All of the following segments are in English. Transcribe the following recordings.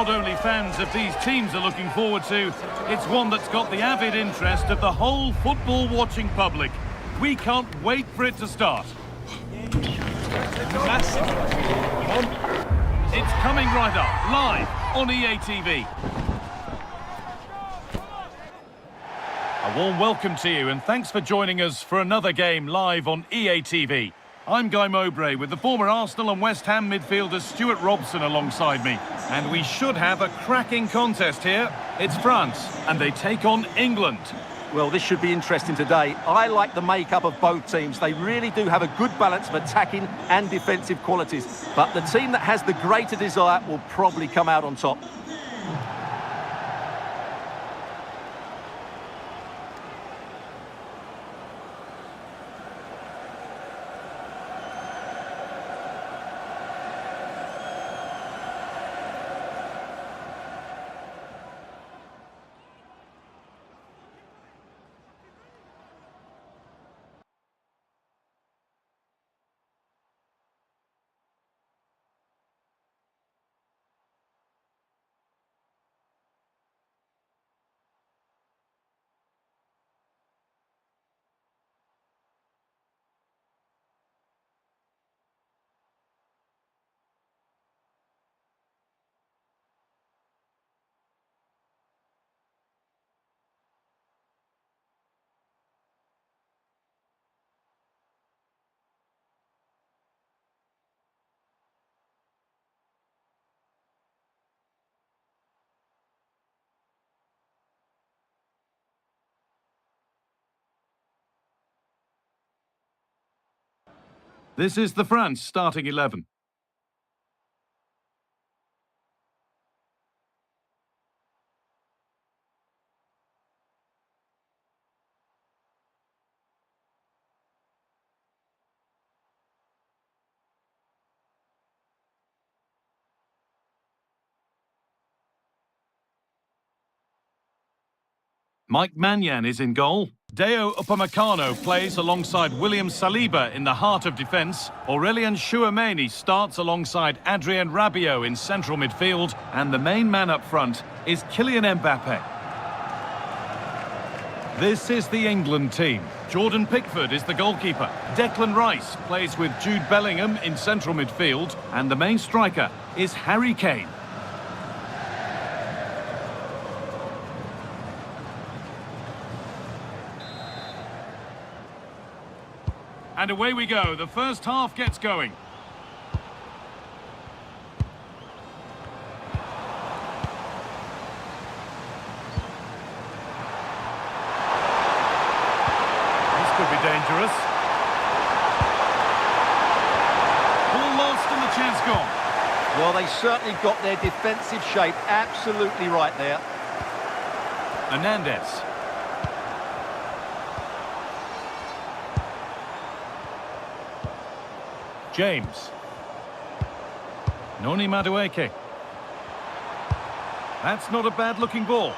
not only fans of these teams are looking forward to, it's one that's got the avid interest of the whole football-watching public. We can't wait for it to start. Massive. It's coming right up, live on EA TV. A warm welcome to you and thanks for joining us for another game live on EA TV. I'm Guy Mowbray with the former Arsenal and West Ham midfielder Stuart Robson alongside me. And we should have a cracking contest here. It's France and they take on England. Well, this should be interesting today. I like the makeup of both teams. They really do have a good balance of attacking and defensive qualities. But the team that has the greater desire will probably come out on top. This is the France starting 11. Mike Maignan is in goal. Deo Upamecano plays alongside William Saliba in the heart of defence. Aurélien Tchouameni starts alongside Adrien Rabiot in central midfield. And the main man up front is Kylian Mbappe. This is the England team. Jordan Pickford is the goalkeeper. Declan Rice plays with Jude Bellingham in central midfield. And the main striker is Harry Kane. And away we go. The first half gets going. This could be dangerous. Ball lost and the chance gone. Well, they certainly got their defensive shape absolutely right there. Hernandez. James. Noni Madueke. That's not a bad-looking ball.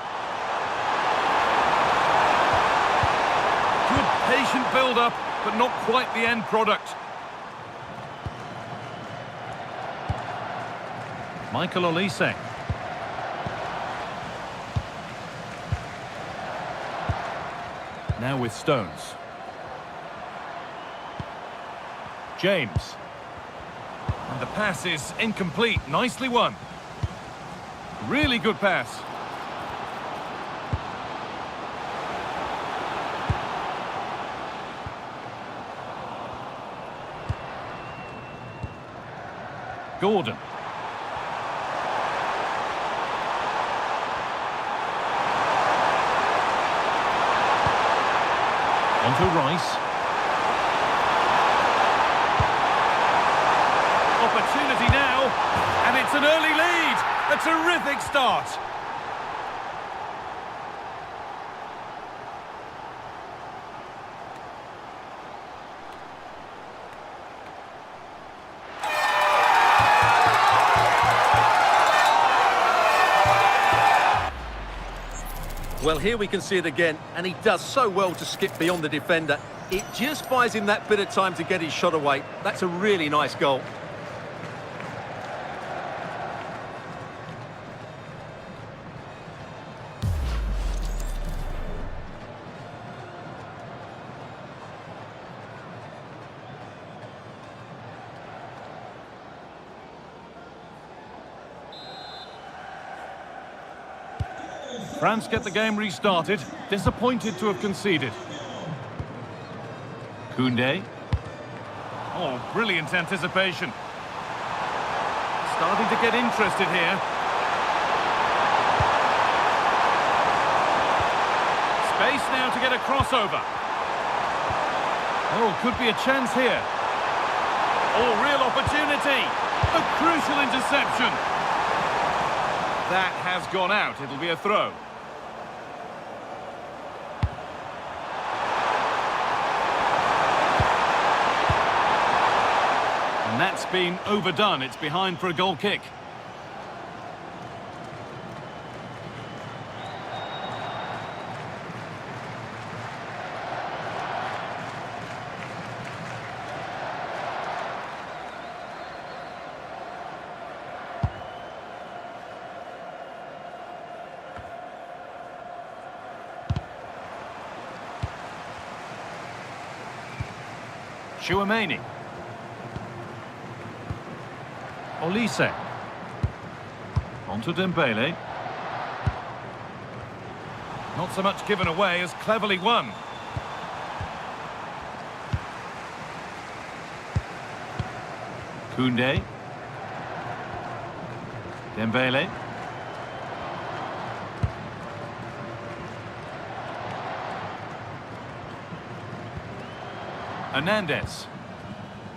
Good patient build-up, but not quite the end product. Michael Olise. Now with Stones. James. And the pass is incomplete. Nicely won. Really good pass. Gordon. Onto Rice. Opportunity now, and it's an early lead. A terrific start. Well, here we can see it again, and he does so well to skip beyond the defender. It just buys him that bit of time to get his shot away. That's a really nice goal. France get the game restarted. Disappointed to have conceded. Koundé. Oh, brilliant anticipation. Starting to get interested here. Space now to get a crossover. Oh, could be a chance here. Oh, real opportunity. A crucial interception. That has gone out. It'll be a throw. And that's been overdone. It's behind for a goal kick. Chouameni. Olise. Onto Dembele. Not so much given away as cleverly won. Koundé. Dembele. Hernandez.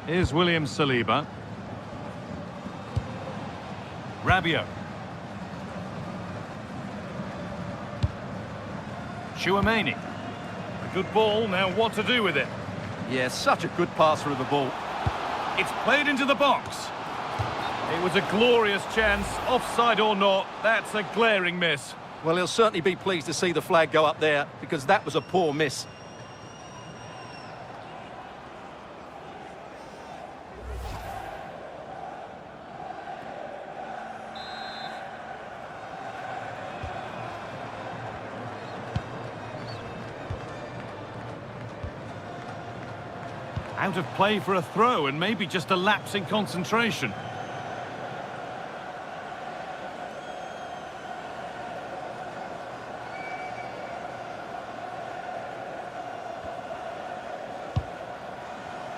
Here's William Saliba. Rabiot. Chouameni. A good ball, now what to do with it? Yeah, such a good passer of the ball. It's played into the box. It was a glorious chance, offside or not, that's a glaring miss. Well, he'll certainly be pleased to see the flag go up there, because that was a poor miss. Out of play for a throw and maybe just a lapse in concentration.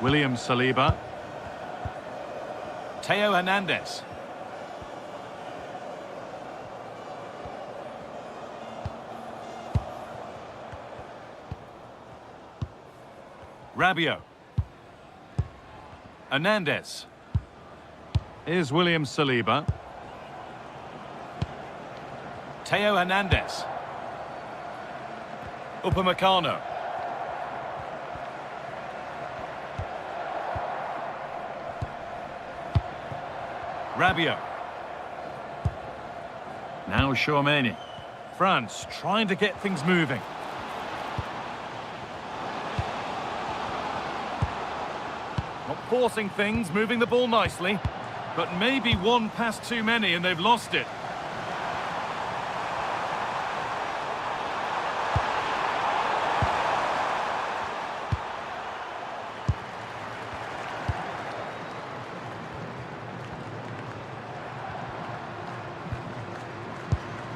William Saliba. Theo Hernandez. Rabiot. Hernandez. Here's William Saliba. Theo Hernandez. Upamecano. Rabiot. Now Chouameni. France trying to get things moving. Not forcing things, moving the ball nicely. But maybe one pass too many and they've lost it.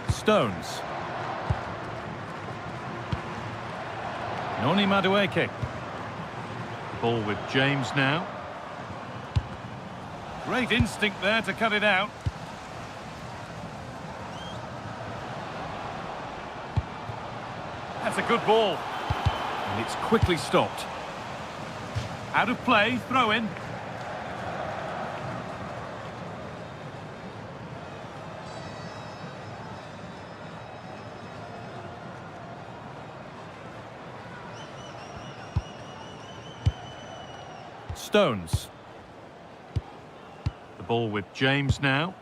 Stones. Noni Madueke. Ball with James now. Great instinct there to cut it out. That's a good ball. And it's quickly stopped. Out of play, throw in. Stones. The ball with James now.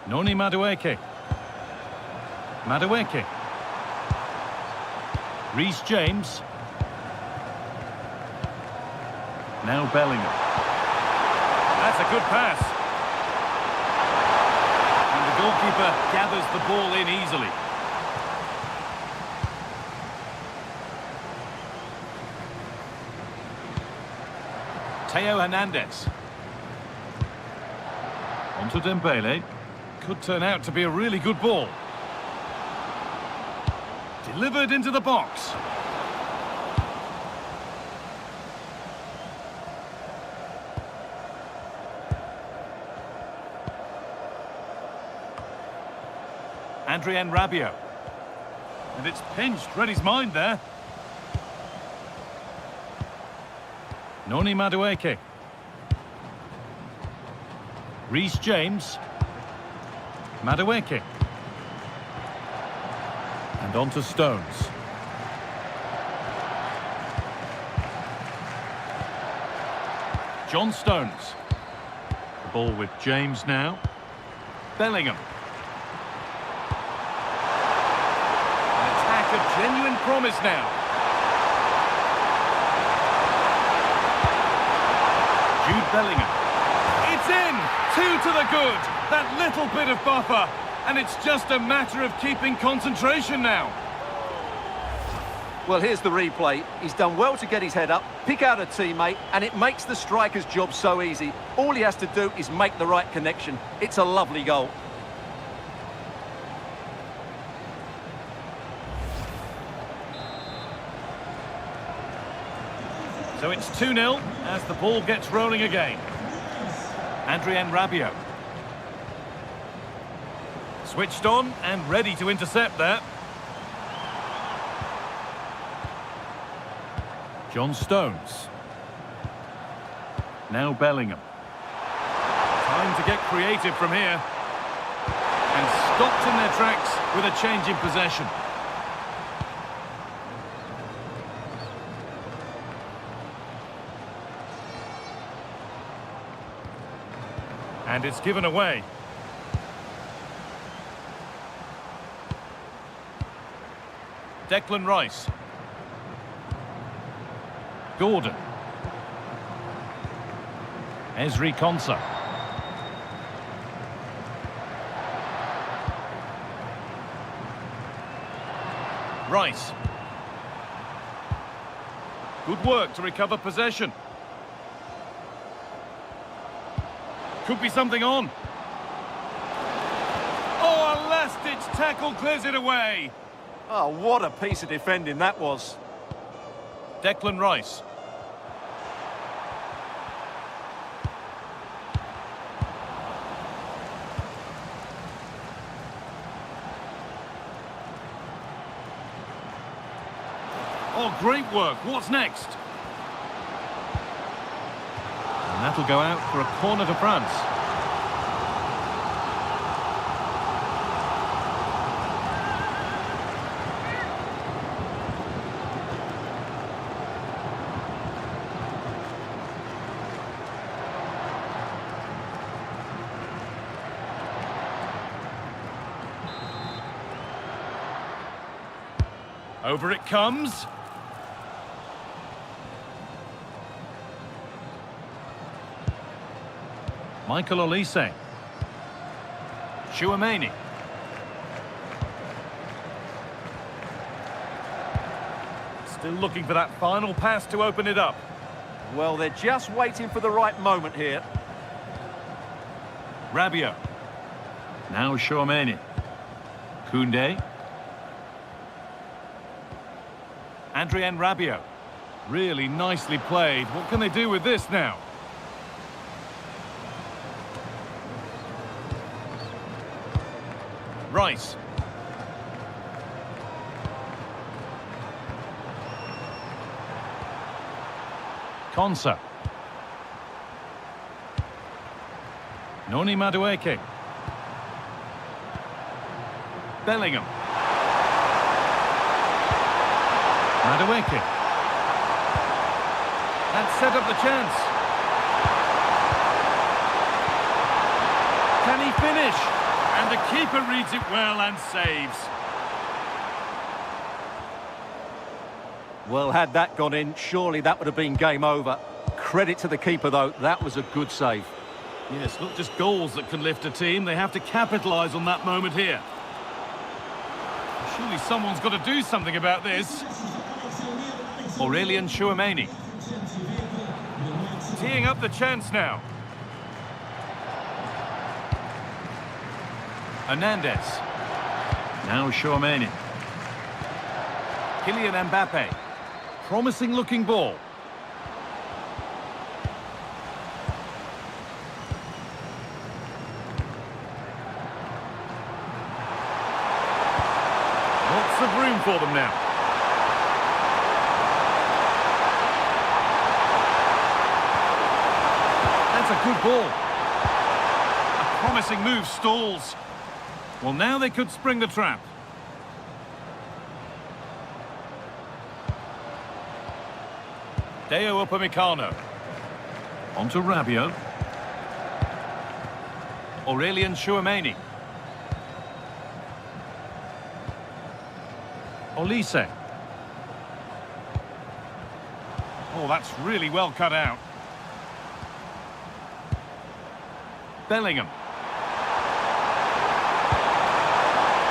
Noni Madueke. Madueke. Reece James. Now Bellingham. That's a good pass. And the goalkeeper gathers the ball in easily. Theo Hernandez. Onto Dembele. Could turn out to be a really good ball. Delivered into the box. Adrien Rabiot. And it's pinched, read his mind there. Noni Madueke. Reece James. Madueke. And on to Stones. John Stones. The ball with James now. Bellingham. An attack of genuine promise now. Jude Bellingham. It's in! 2 to the good. That little bit of buffer. And it's just a matter of keeping concentration now. Well, here's the replay. He's done well to get his head up, pick out a teammate, and it makes the striker's job so easy. All he has to do is make the right connection. It's a lovely goal. So it's 2-0 as the ball gets rolling again. Adrien Rabiot. Switched on and ready to intercept there. John Stones. Now Bellingham. Time to get creative from here. And stopped in their tracks with a change in possession. And it's given away. Declan Rice. Gordon. Ezri Konsa. Rice. Good work to recover possession. Could be something on. Oh, a last-ditch tackle clears it away. Oh, what a piece of defending that was. Declan Rice. Oh, great work. What's next? And that'll go out for a corner to France. Over it comes. Michael Olise. Chouameni. Still looking for that final pass to open it up. Well, they're just waiting for the right moment here. Rabiot. Now Chouameni. Koundé. Adrien Rabiot. Really nicely played. What can they do with this now? Rice. Konsa. Noni Madueke. Bellingham. Madueke. That set up the chance. Can he finish? And the keeper reads it well and saves. Well, had that gone in, surely that would have been game over. Credit to the keeper, though. That was a good save. Yes, not just goals that can lift a team. They have to capitalise on that moment here. Surely someone's got to do something about this. Aurelien Chouameni. Teeing up the chance now. Hernandez. Now Chouameni. Kylian Mbappe. Promising looking ball. Lots of room for them now. That's a good ball. A promising move stalls. Well, now they could spring the trap. Deo Upamecano. On to Rabiot. Aurelien Chouameni. Olise. Oh, that's really well cut out. Bellingham.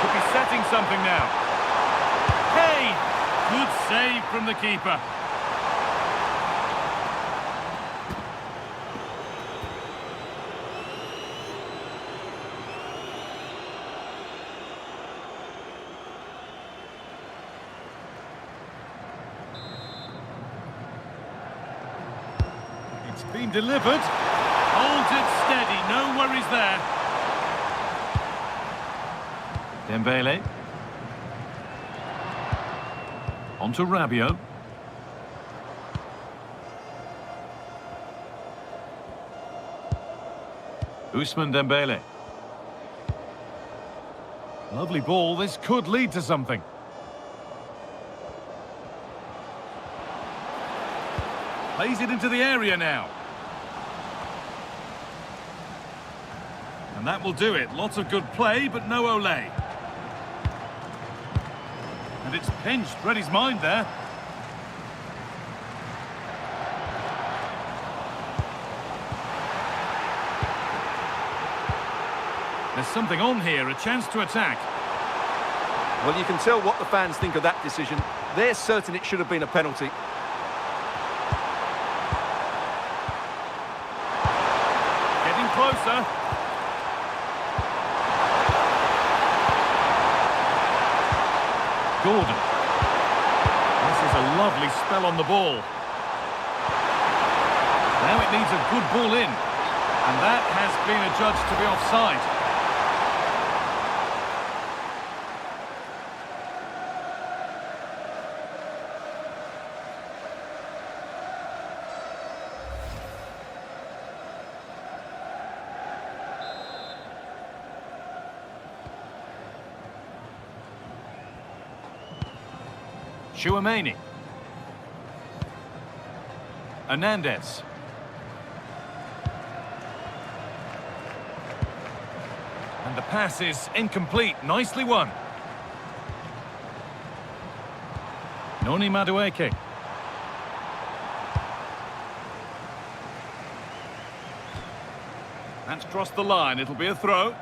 Could be setting something now. Hey! Good save from the keeper. It's been delivered. Holds it steady, no worries there. Dembele. On to Rabiot. Ousmane Dembele. Lovely ball, this could lead to something. Plays it into the area now. And that will do it. Lots of good play, but no Olé. And it's pinched. Read his mind there. There's something on here, a chance to attack. Well, you can tell what the fans think of that decision. They're certain it should have been a penalty. Getting closer. Gordon. This is a lovely spell on the ball. Now it needs a good ball in. And that has been adjudged to be offside. Chouameni. Hernandez. And the pass is incomplete. Nicely won. Noni Madueke. That's crossed the line. It'll be a throw.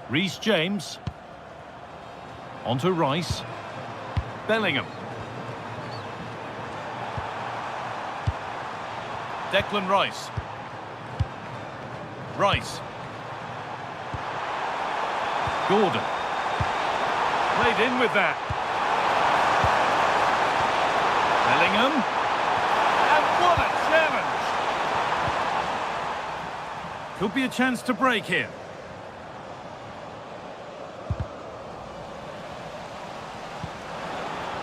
Reece James. On to Rice. Bellingham. Declan Rice. Rice. Gordon. Played in with that. Bellingham. And what a challenge! Could be a chance to break here.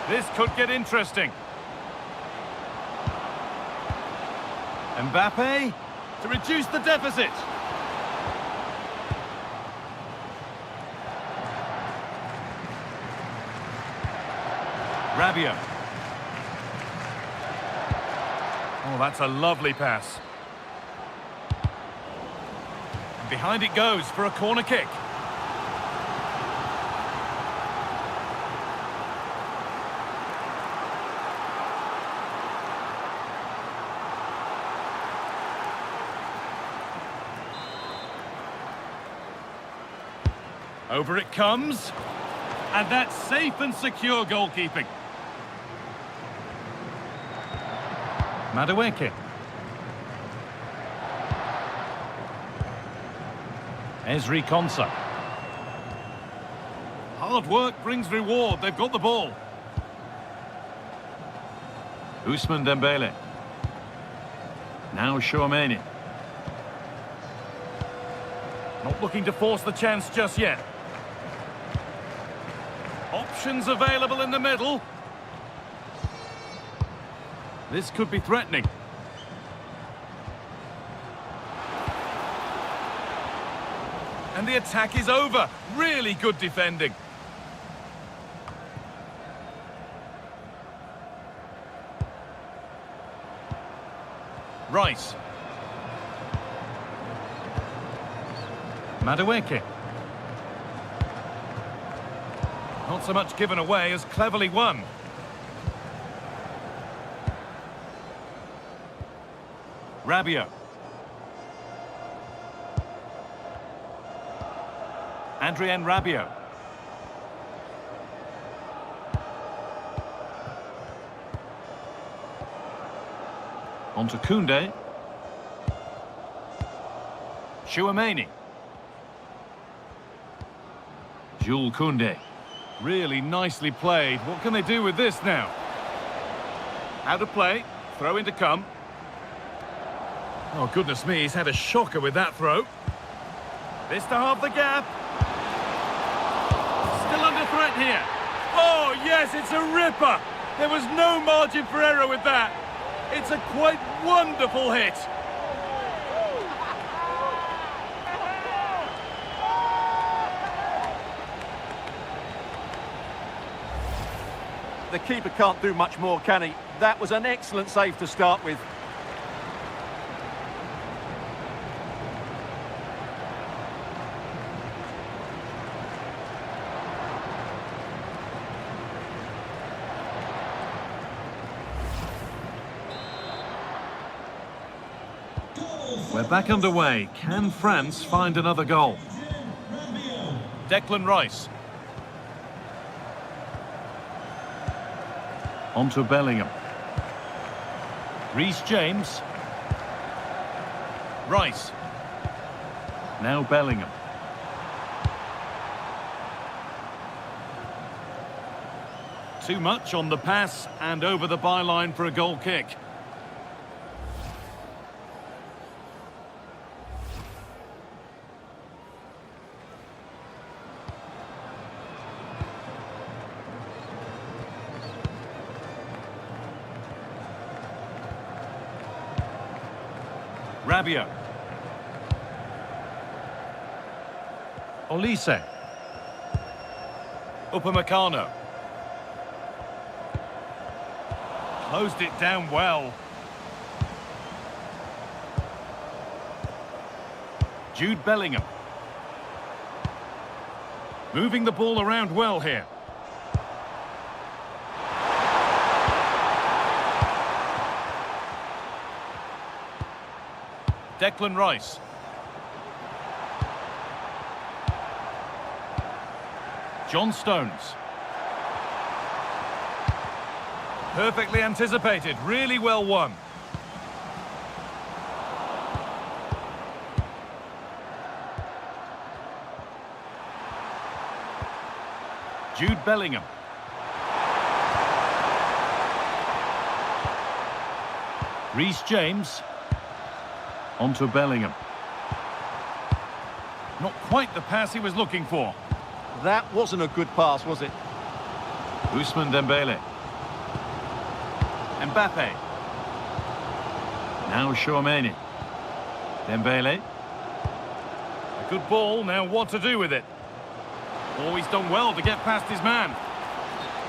This could get interesting. Mbappe to reduce the deficit. Rabiot. Oh, that's a lovely pass. And behind it goes for a corner kick. Over it comes, and that's safe and secure goalkeeping. Madueke. Ezri Konsa. Hard work brings reward. They've got the ball. Ousmane Dembele. Now Chouameni. Not looking to force the chance just yet. Options available in the middle. This could be threatening. And the attack is over. Really good defending. Rice. Madueke. Not so much given away as cleverly won. Rabiot. Adrien Rabiot. On to Koundé. Chouameni. Jules Koundé. Really nicely played. What can they do with this now? Out of play. Throw in to come. Oh, goodness me, he's had a shocker with that throw. This to halve the gap. Still under threat here. Oh, yes, it's a ripper. There was no margin for error with that. It's a quite wonderful hit. The keeper can't do much more, can he? That was an excellent save to start with. We're back underway. Can France find another goal? Declan Rice. On to Bellingham. Reece James. Rice. Now Bellingham. Too much on the pass and over the byline for a goal kick. Rabiot. Olise. Upamecano. Closed it down well. Jude Bellingham. Moving the ball around well here. Declan Rice. John Stones. Perfectly anticipated, really well won. Jude Bellingham. Reece James. On to Bellingham. Not quite the pass he was looking for. That wasn't a good pass, was it? Ousmane Dembele. Mbappe. Now Chouameni. Dembele. A good ball, now what to do with it? Oh, he's done well to get past his man.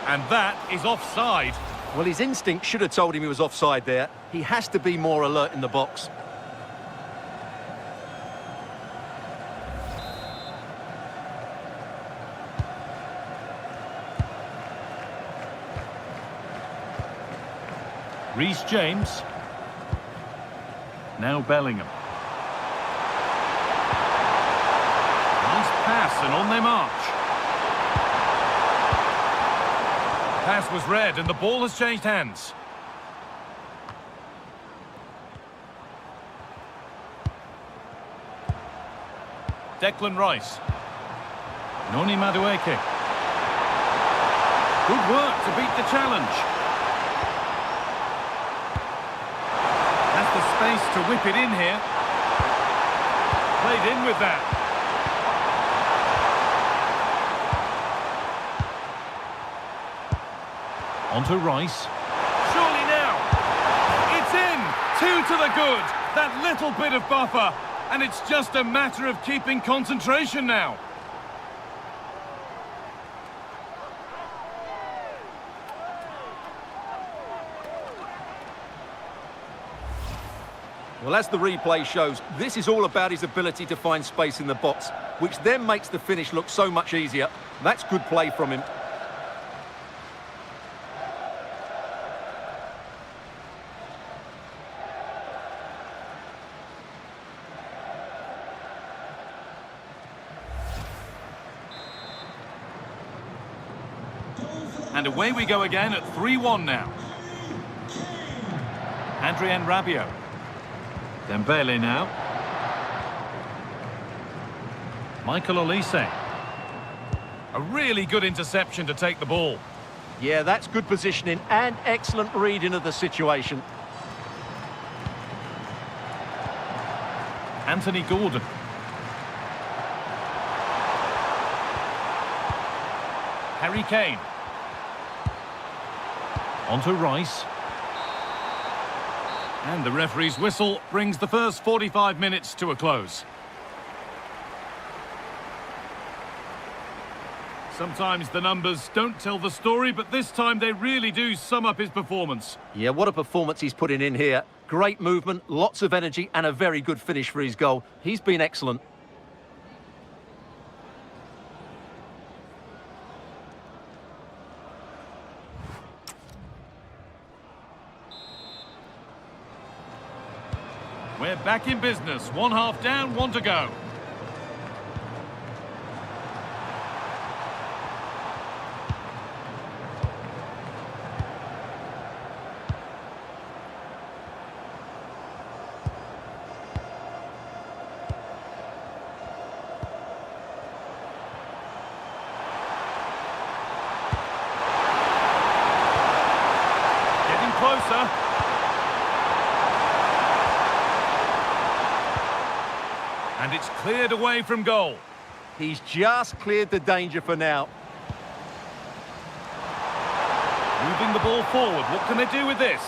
And that is offside. Well, his instinct should have told him he was offside there. He has to be more alert in the box. Reece James. Now Bellingham. Nice pass and on they march. Pass was read and the ball has changed hands. Declan Rice. Jhony Madueke. Good work to beat the challenge. Has the space to whip it in here. Played in with that. On to Rice. Surely now. It's in. 2 to the good. That little bit of buffer. And it's just a matter of keeping concentration now. Well, as the replay shows, this is all about his ability to find space in the box, which then makes the finish look so much easier. That's good play from him. And away we go again at 3-1 now. Adrien Rabiot. Dembele now. Michael Olise. A really good interception to take the ball. Yeah, that's good positioning and excellent reading of the situation. Anthony Gordon. Harry Kane. On to Rice. And the referee's whistle brings the first 45 minutes to a close. Sometimes the numbers don't tell the story, but this time they really do sum up his performance. Yeah, what a performance he's putting in here. Great movement, lots of energy, and a very good finish for his goal. He's been excellent. We're back in business. 1 half down, 1 to go. Getting closer. And it's cleared away from goal. He's just cleared the danger for now. Moving the ball forward. What can they do with this?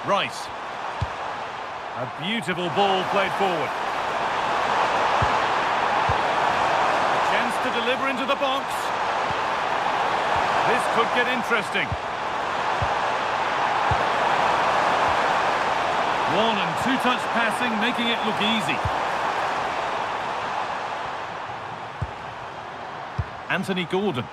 Rice. A beautiful ball played forward. A chance to deliver into the box. This could get interesting. 1- and 2-touch passing, making it look easy. Anthony Gordon.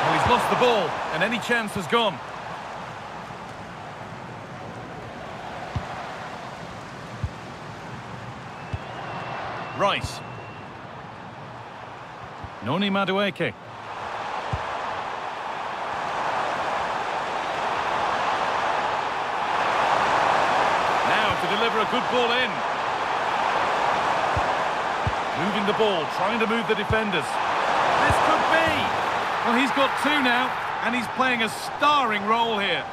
Oh, he's lost the ball, and any chance has gone. Rice. Jhony Madueke. Deliver a good ball in. Moving the ball, trying to move the defenders. This could be. Well, he's got 2 now, and he's playing a starring role here.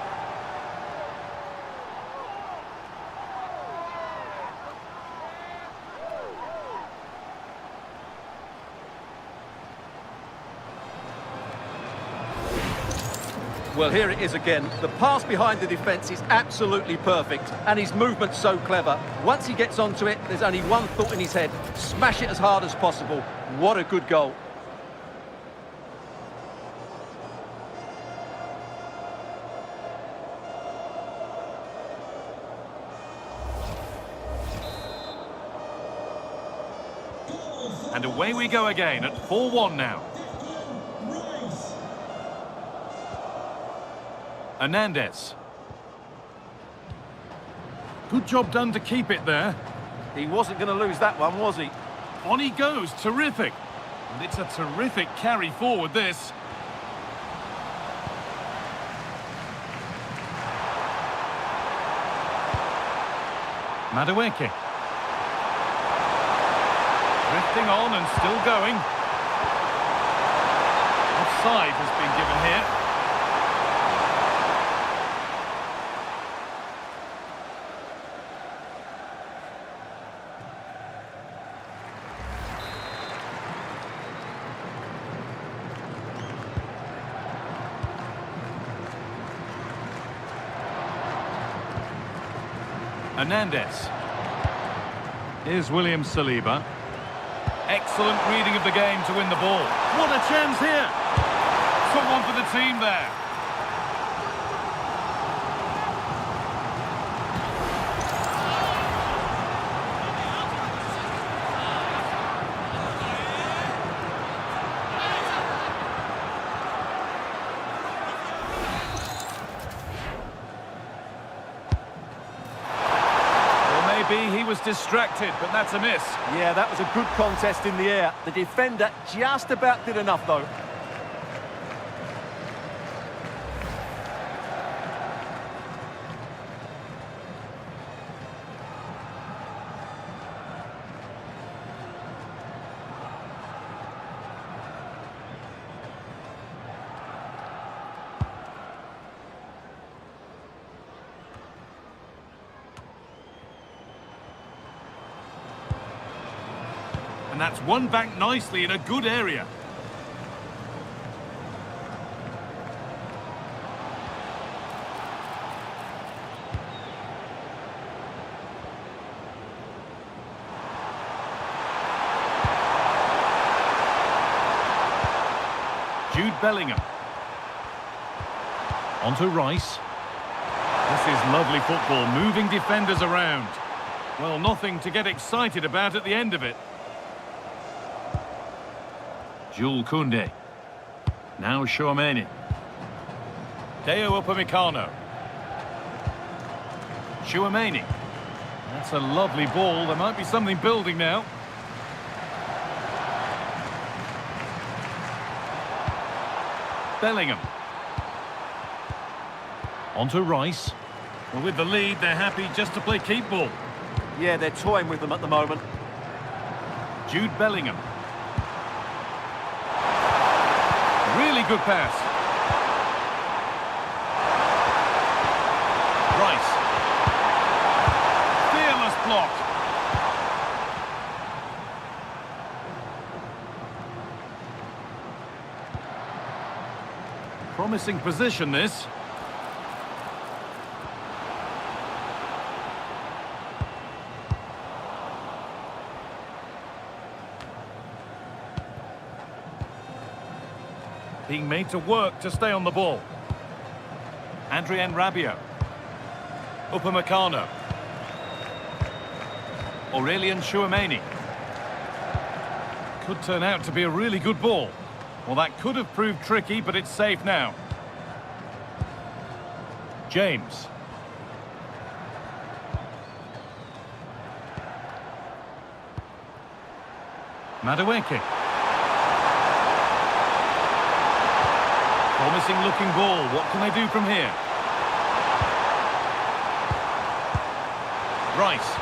Well, here it is again. The pass behind the defence is absolutely perfect, and his movement's so clever. Once he gets onto it, there's only one thought in his head: smash it as hard as possible. What a good goal. And away we go again at 4-1 now. Hernandez. Good job done to keep it there. He wasn't going to lose that one, was he? On he goes, terrific. And it's a terrific carry forward, this. Madueke. Drifting on and still going. Offside has been given here. Hernandez. Here's William Saliba. Excellent reading of the game to win the ball. What a chance here! Someone for the team there. He was distracted, but that's a miss. Yeah, that was a good contest in the air. The defender just about did enough, though. And that's won back nicely in a good area. Jude Bellingham. On to Rice. This is lovely football, moving defenders around. Well, nothing to get excited about at the end of it. Jules Koundé. Now Chouameni. Deo Upamecano. Chouameni. That's a lovely ball. There might be something building now. Bellingham. On to Rice. Well, with the lead, they're happy just to play keep ball. Yeah, they're toying with them at the moment. Jude Bellingham. Really good pass. Rice. Fearless block. Promising position, this. Being made to work to stay on the ball. Adrien Rabiot. Upamecano. Aurelien Chouameni. Could turn out to be a really good ball. Well, that could have proved tricky, but it's safe now. James. Madueke. Promising looking ball. What can they do from here? Rice.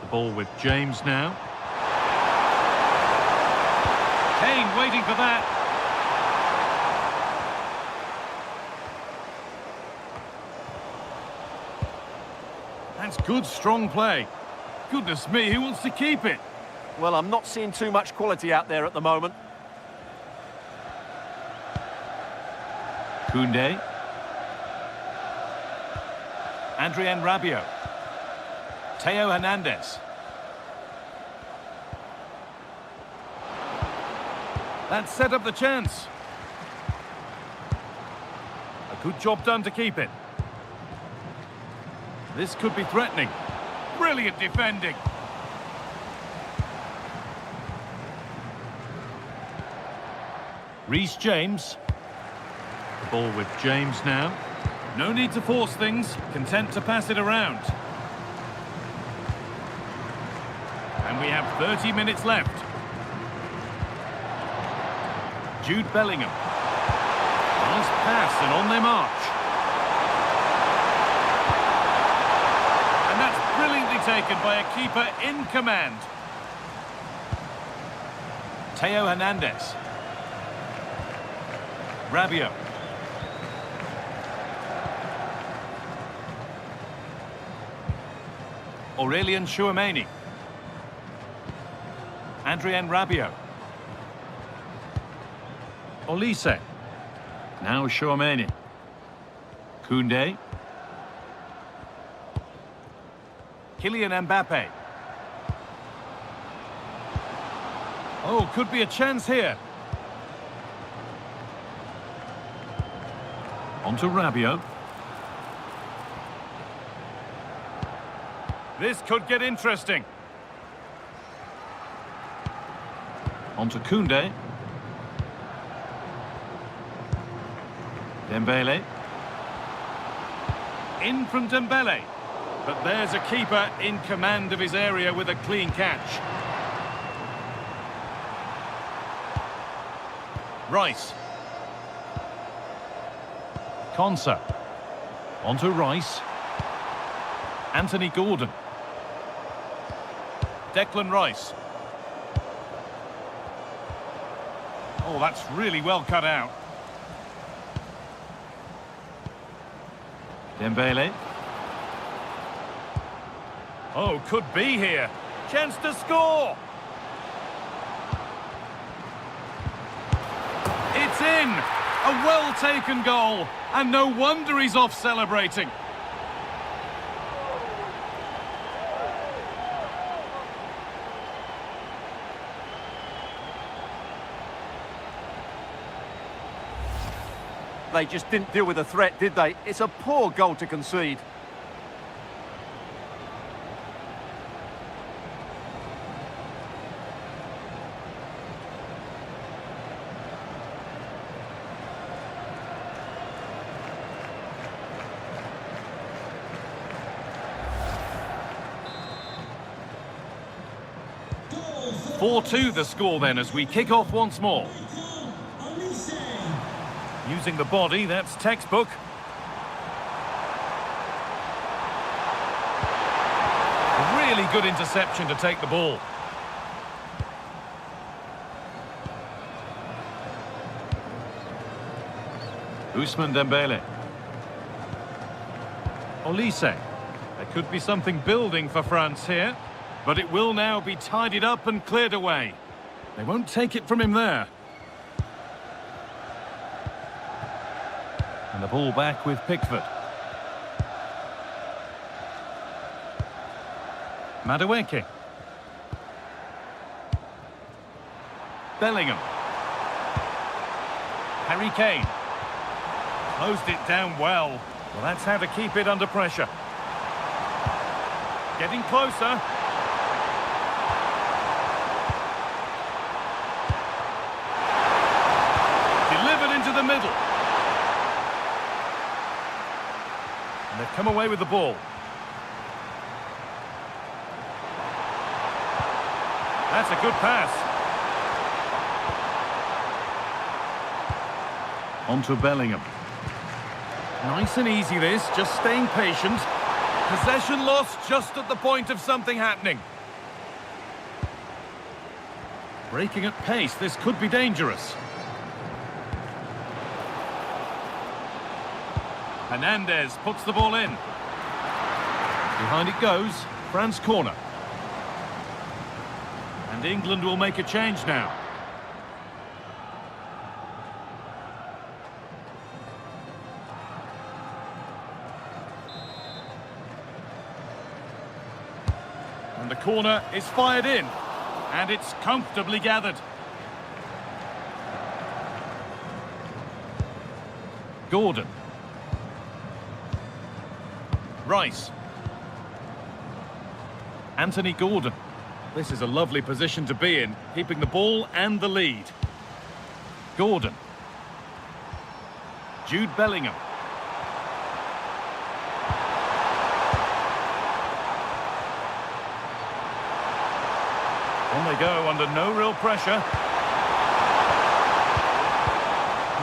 The ball with James now. Kane waiting for that. That's good, strong play. Goodness me, who wants to keep it? Well, I'm not seeing too much quality out there at the moment. Koundé. Adrien Rabiot. Theo Hernandez. That set up the chance. A good job done to keep it. This could be threatening. Brilliant defending. Reece James. The ball with James now. No need to force things. Content to pass it around. And we have 30 minutes left. Jude Bellingham. Nice pass and on they march. And that's brilliantly taken by a keeper in command. Theo Hernandez. Rabiot. Aurelien Chouameni. Adrien Rabiot. Olise. Now Chouameni. Koundé. Kylian Mbappe. Oh, could be a chance here. On to Rabiot. This could get interesting. On to Koundé. Dembele. In from Dembele. But there's a keeper in command of his area with a clean catch. Rice. Konsa. On to Rice. Anthony Gordon. Declan Rice. Oh, that's really well cut out. Dembele. Oh, could be here. Chance to score. It's in. A well-taken goal. And no wonder he's off celebrating. They just didn't deal with the threat, did they? It's a poor goal to concede. Goal 4-2 the score then as we kick off once more. Using the body, that's textbook. A really good interception to take the ball. Ousmane Dembele. Olise. There could be something building for France here, but it will now be tidied up and cleared away. They won't take it from him there. And the ball back with Pickford. Madueke. Bellingham. Harry Kane. Closed it down well. Well, that's how to keep it under pressure. Getting closer. Delivered into the middle. And they've come away with the ball. That's a good pass. On to Bellingham. Nice and easy this, just staying patient. Possession lost just at the point of something happening. Breaking at pace, this could be dangerous. Hernandez puts the ball in. Behind it goes, France corner. And England will make a change now. And the corner is fired in. And it's comfortably gathered. Gordon. Rice. Anthony Gordon. This is a lovely position to be in, keeping the ball and the lead. Gordon. Jude Bellingham. On they go under no real pressure.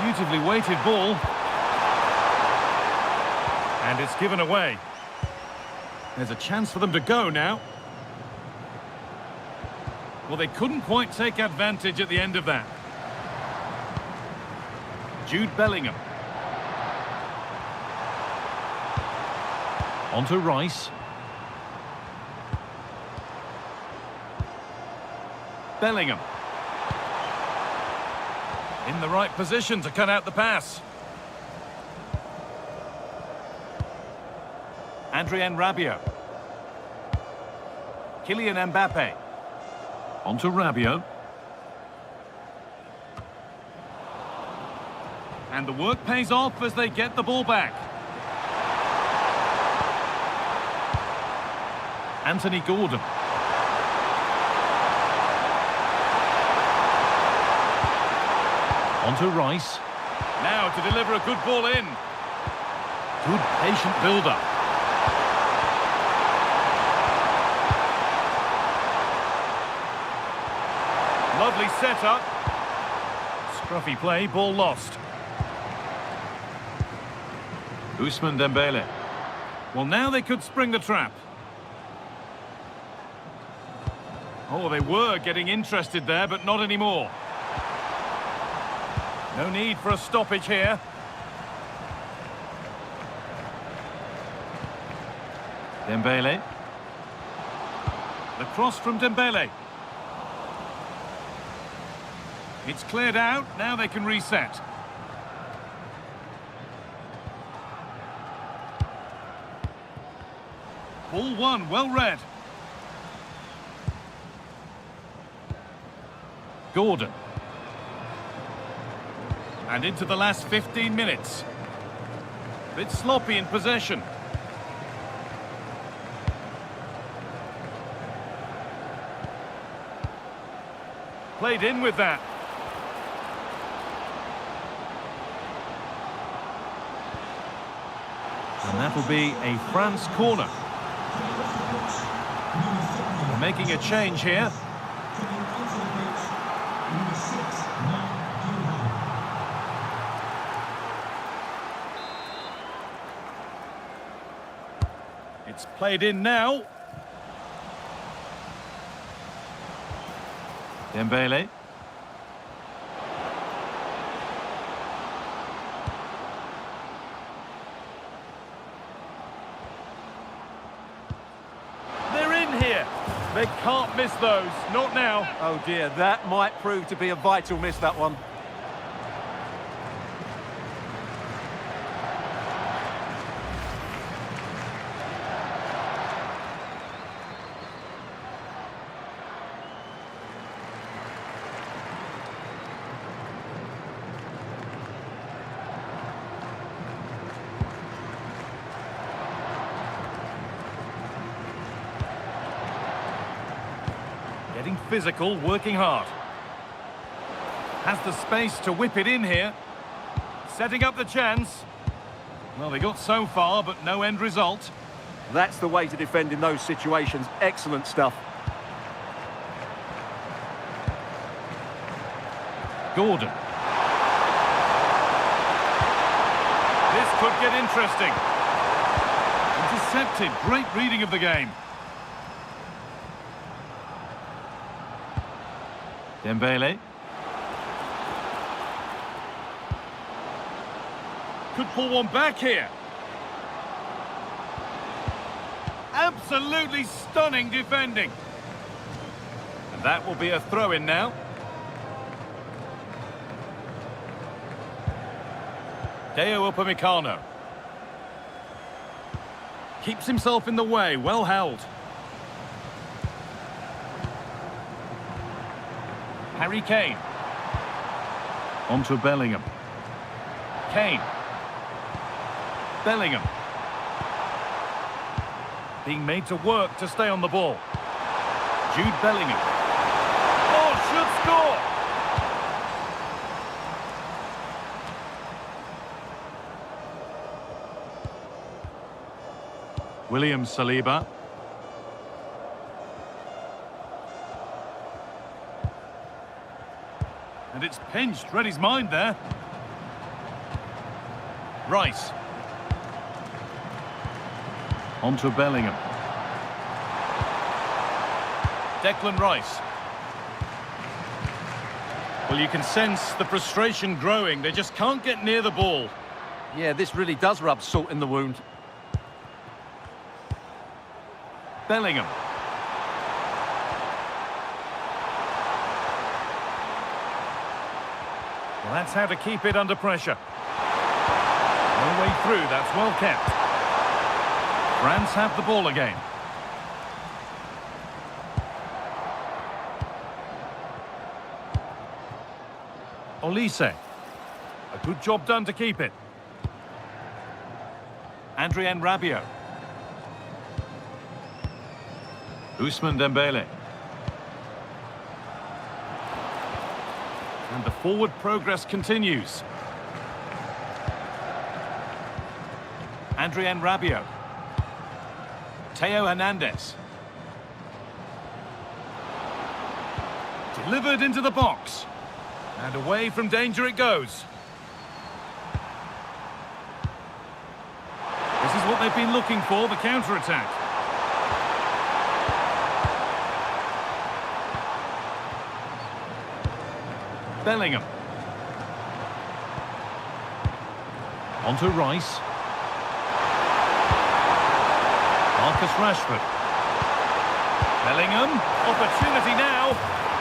Beautifully weighted ball. And it's given away. There's a chance for them to go now. Well, they couldn't quite take advantage at the end of that. Jude Bellingham. On to Rice. Bellingham. In the right position to cut out the pass. Adrien Rabiot. Kylian Mbappe. On to Rabiot. And the work pays off as they get the ball back. Anthony Gordon. On to Rice. Now to deliver a good ball in. Good patient build-up. Lovely setup. Scruffy play, ball lost. Ousmane Dembele. Well, now they could spring the trap. Oh, they were getting interested there, but not anymore. No need for a stoppage here. Dembele. The cross from Dembele. It's cleared out, now they can reset. Ball one, well read. Gordon. And into the last 15 minutes. Bit sloppy in possession. Played in with that. And that will be a France corner. They're making a change here. It's played in now. Dembele. They're in here. They can't miss those. Not now. Oh dear, that might prove to be a vital miss, that one. Getting physical, working hard. Has the space to whip it in here. Setting up the chance. Well, they got so far, but no end result. That's the way to defend in those situations. Excellent stuff. Gordon. This could get interesting. Intercepted. Great reading of the game. Dembele. Could pull one back here. Absolutely stunning defending. And that will be a throw-in now. Deo Upamecano. Keeps himself in the way, well held. Harry Kane. On to Bellingham. Kane. Bellingham. Being made to work to stay on the ball. Jude Bellingham. Oh, should score! William Saliba. And it's pinched, read his mind there. Rice. On to Bellingham. Declan Rice. Well, you can sense the frustration growing. They just can't get near the ball. Yeah, this really does rub salt in the wound. Bellingham. Well, that's how to keep it under pressure. No way through, that's well kept. France have the ball again. Olise. A good job done to keep it. Adrien Rabiot. Ousmane Dembele. And the forward progress continues. Adrien Rabiot. Theo Hernandez. Delivered into the box. And away from danger it goes. This is what they've been looking for, the counter-attack. Bellingham. On to Rice. Marcus Rashford. Bellingham. Opportunity now.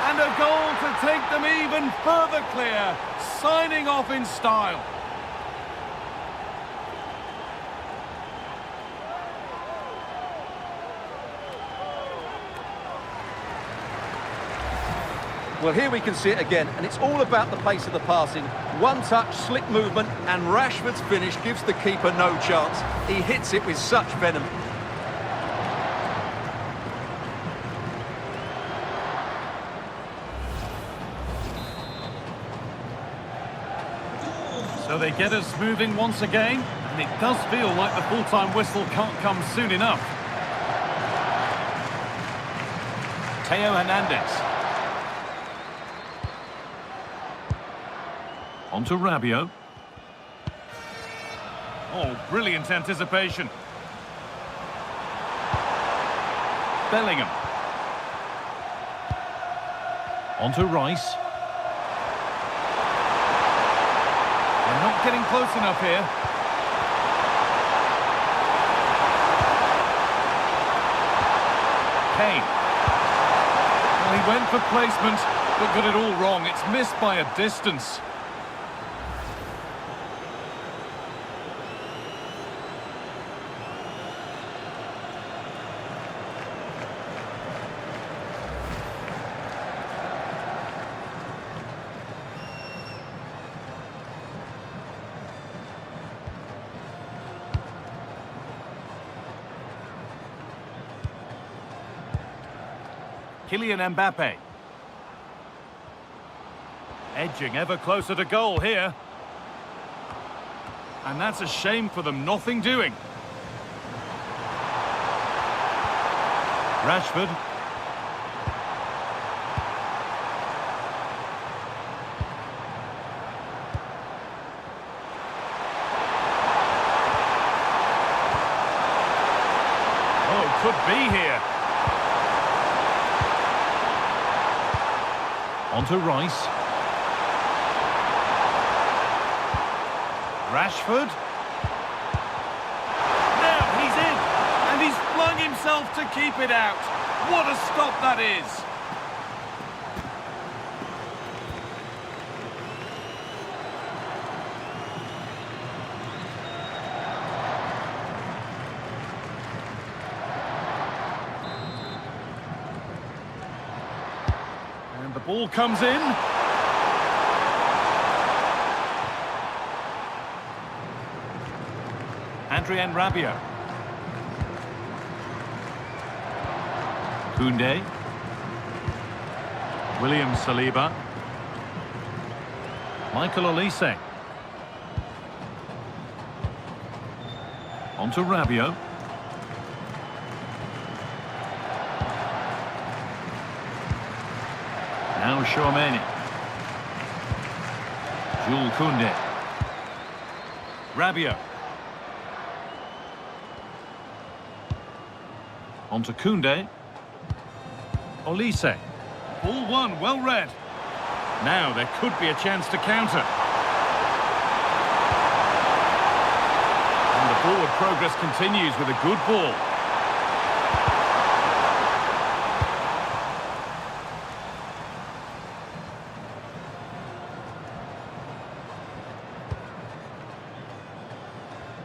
And a goal to take them even further clear. Signing off in style. Well, here we can see it again, and it's all about the pace of the passing. One touch, slick movement, and Rashford's finish gives the keeper no chance. He hits it with such venom. So they get us moving once again, and it does feel like the full-time whistle can't come soon enough. Theo Hernandez. On to Rabiot. Oh, brilliant anticipation. Bellingham. On to Rice. They're not getting close enough here. Kane. Well, he went for placement, but got it all wrong. It's missed by a distance. Kylian Mbappe. Edging ever closer to goal here. And that's a shame for them, nothing doing. Rashford. Oh, could be here. On to Rice. Rashford. Now he's in, and he's flung himself to keep it out. What a stop that is. And the ball comes in. Adrien Rabiot. Koundé. William Saliba. Michael Olise. On to Rabiot. Now Chouameni. Jules Koundé. Rabiot. On to Koundé. Olise. Ball won, well read. Now there could be a chance to counter. And the forward progress continues with a good ball.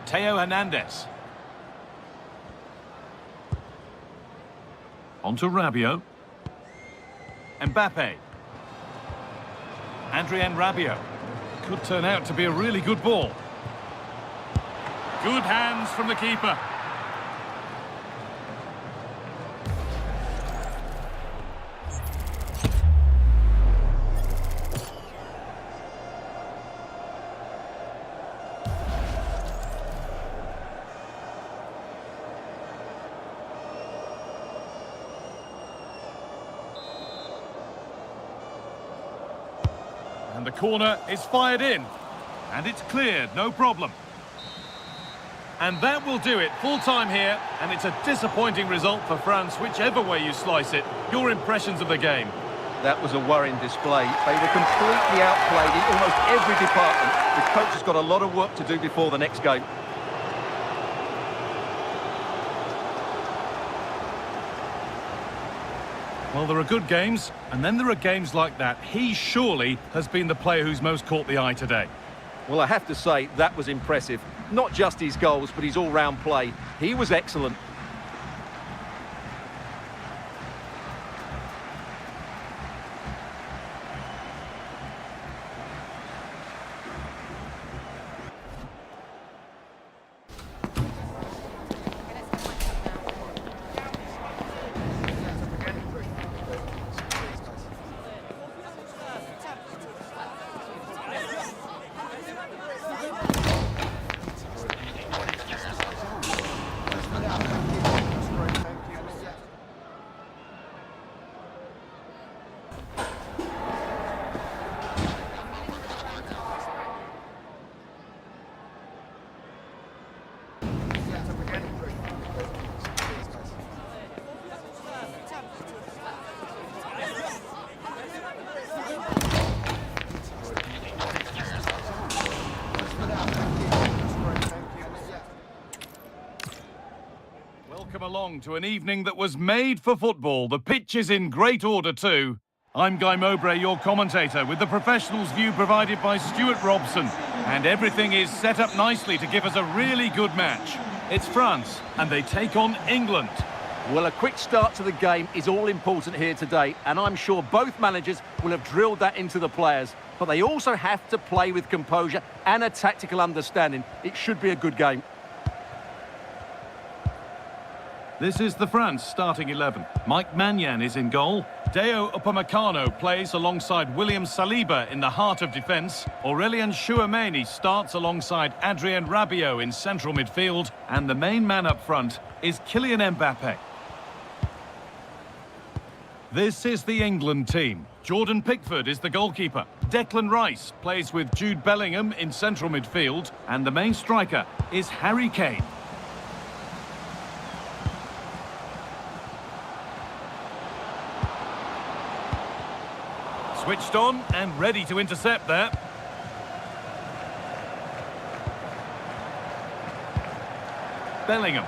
Theo Hernandez. On to Rabiot. Mbappe. Adrien Rabiot. Could turn out to be a really good ball. Good hands from the keeper. And the corner is fired in. And it's cleared, no problem. And that will do it. Full time here. And it's a disappointing result for France, whichever way you slice it. Your impressions of the game? That was a worrying display. They were completely outplayed in almost every department. The coach has got a lot of work to do before the next game. Well, there are good games, and then there are games like that. He surely has been the player who's most caught the eye today. Well, I have to say, that was impressive. Not just his goals, but his all-round play. He was excellent. Welcome along to an evening that was made for football. The pitch is in great order too. I'm Guy Mowbray, your commentator, with the professionals' view provided by Stuart Robson. And everything is set up nicely to give us a really good match. It's France, and they take on England. Well, a quick start to the game is all important here today, and I'm sure both managers will have drilled that into the players. But they also have to play with composure and a tactical understanding. It should be a good game. This is the France starting 11. Mike Maignan is in goal. Deo Upamecano plays alongside William Saliba in the heart of defence. Aurélien Tchouameni starts alongside Adrien Rabiot in central midfield. And the main man up front is Kylian Mbappe. This is the England team. Jordan Pickford is the goalkeeper. Declan Rice plays with Jude Bellingham in central midfield. And the main striker is Harry Kane. Switched on and ready to intercept there. Bellingham.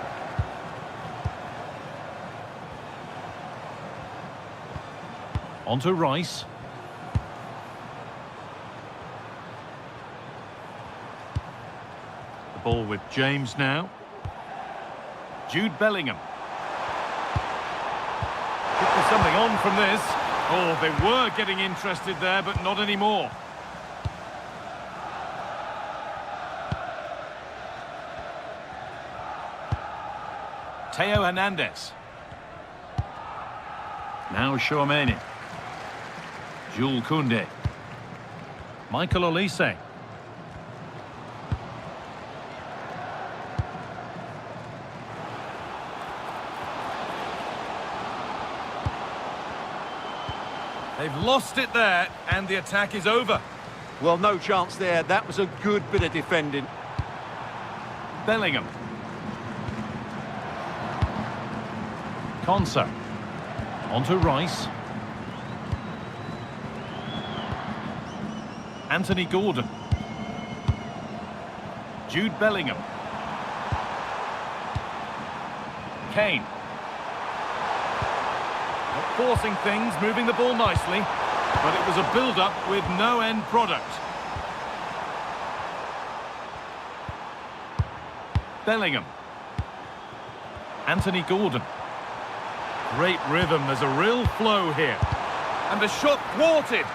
On to Rice. The ball with James now. Jude Bellingham. Could be something on from this. Oh, they were getting interested there, but not anymore. Theo Hernandez. Now Tchouameni. Jules Koundé. Michael Olise. They've lost it there, and the attack is over. Well, no chance there. That was a good bit of defending. Bellingham. Konsa. Onto Rice. Anthony Gordon. Jude Bellingham. Kane. Not forcing things, moving the ball nicely, but it was a build-up with no end product. Bellingham. Anthony Gordon. Great rhythm, there's a real flow here. And the shot thwarted.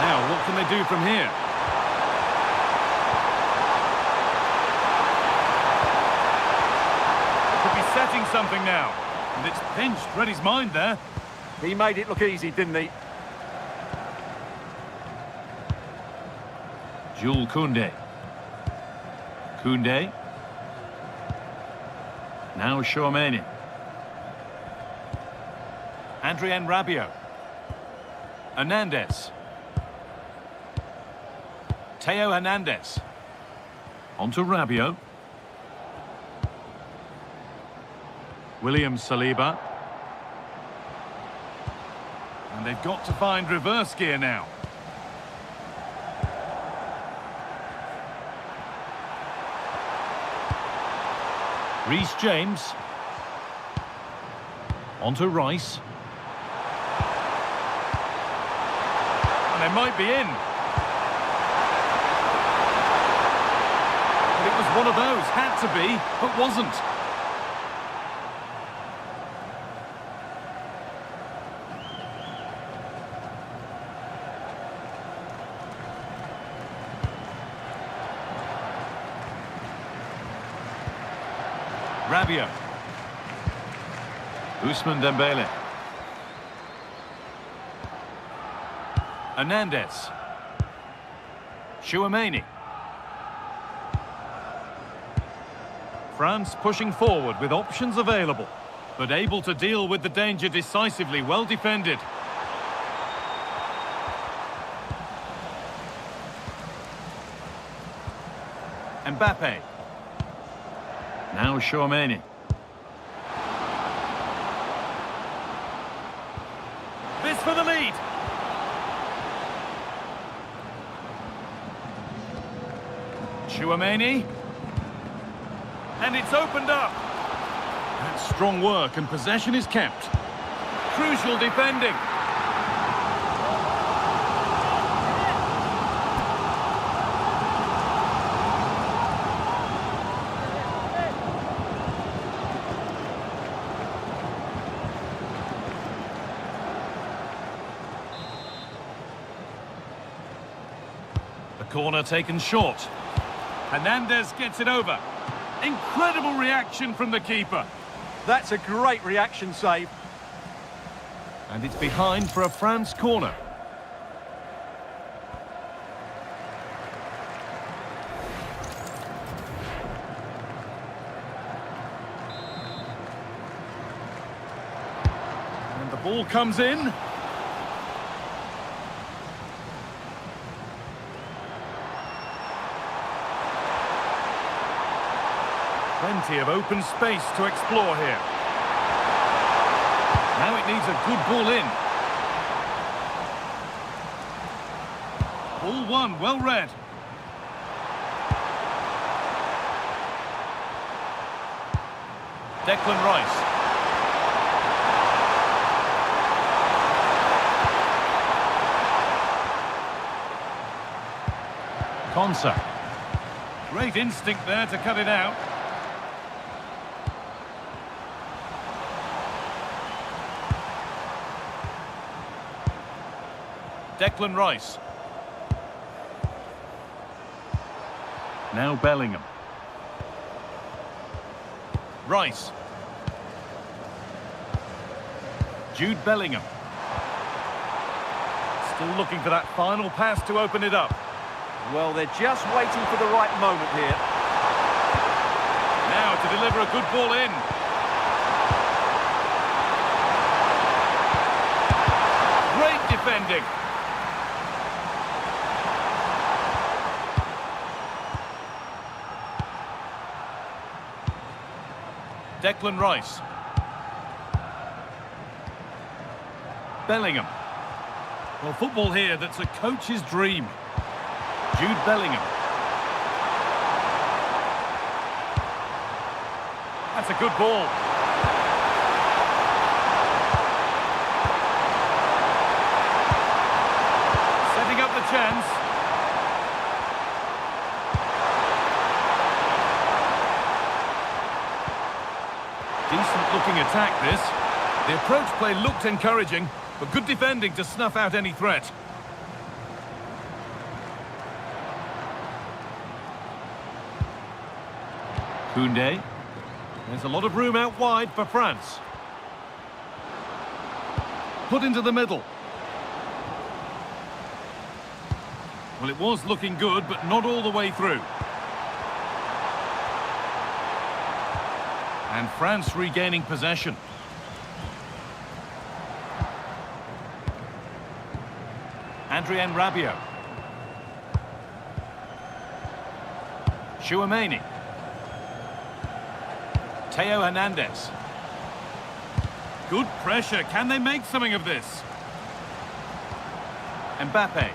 Now, what can they do from here? Could be setting something now. And it's pinched, read his mind there. He made it look easy, didn't he? Jules Koundé. Koundé. Now Chouameni. Adrien Rabiot. Hernandez. Theo Hernandez. Onto Rabiot. William Saliba. And they've got to find reverse gear now. Reece James. Onto Rice. And they might be in. But it was one of those, had to be, but wasn't. Rabiot. Ousmane Dembele. Hernandez. Chouameni. France pushing forward with options available, but able to deal with the danger decisively, well defended. Mbappe. Now Chouameni. This for the lead. Chouameni. And it's opened up. That's strong work and possession is kept. Crucial defending. Corner taken short. Hernandez gets it over. Incredible reaction from the keeper. That's a great reaction save. And it's behind for a France corner. And the ball comes in. Plenty of open space to explore here. Now it needs a good ball in. Ball one, well read. Declan Rice. Konsa. Great instinct there to cut it out. Declan Rice. Now Bellingham. Rice. Jude Bellingham. Still looking for that final pass to open it up. Well, they're just waiting for the right moment here. Now to deliver a good ball in. defending. Declan Rice. Bellingham. Well, football here that's a coach's dream. Jude Bellingham. That's a good ball. Setting up the chance. Decent looking attack this. The approach play looked encouraging, but good defending to snuff out any threat. Koundé. There's a lot of room out wide for France. Put into the middle. Well, it was looking good, but not all the way through. And France regaining possession. Adrien Rabiot. Chouameni. Theo Hernandez. Good pressure. Can they make something of this? Mbappe.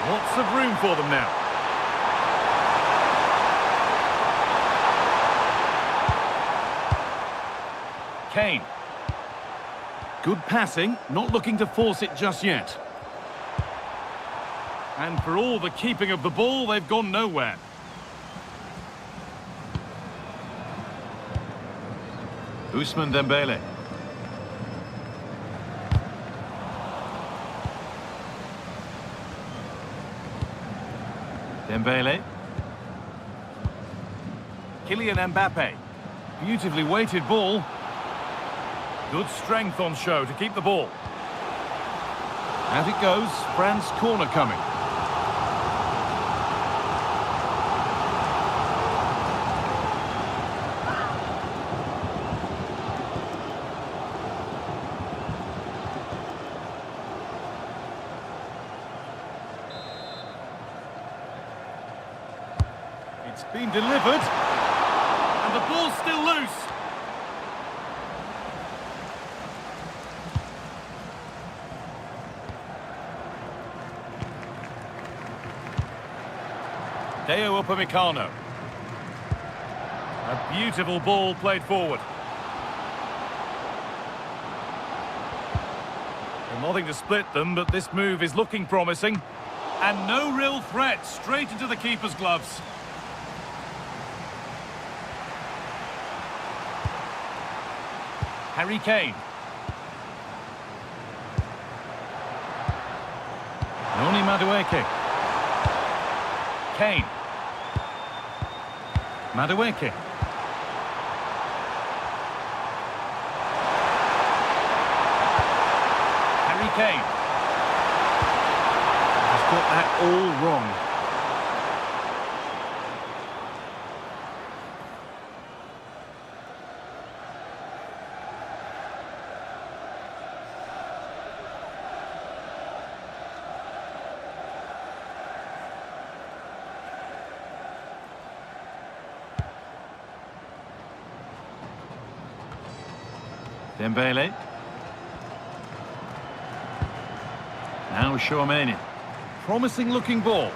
Lots of room for them now. Kane. Good passing, not looking to force it just yet. And for all the keeping of the ball, they've gone nowhere. Ousmane Dembele. Dembele. Kylian Mbappe. Beautifully weighted ball. Good strength on show to keep the ball. Out it goes. France corner coming. It's been delivered. And the ball's still loose. Deo Upamecano. A beautiful ball played forward. Well, nothing to split them, but this move is looking promising. And no real threat, straight into the keeper's gloves. Harry Kane. Noni Madueke. Kane. Madueke. Harry Kane. He's got that all wrong. Dembele. Now Chouameni. Promising looking ball.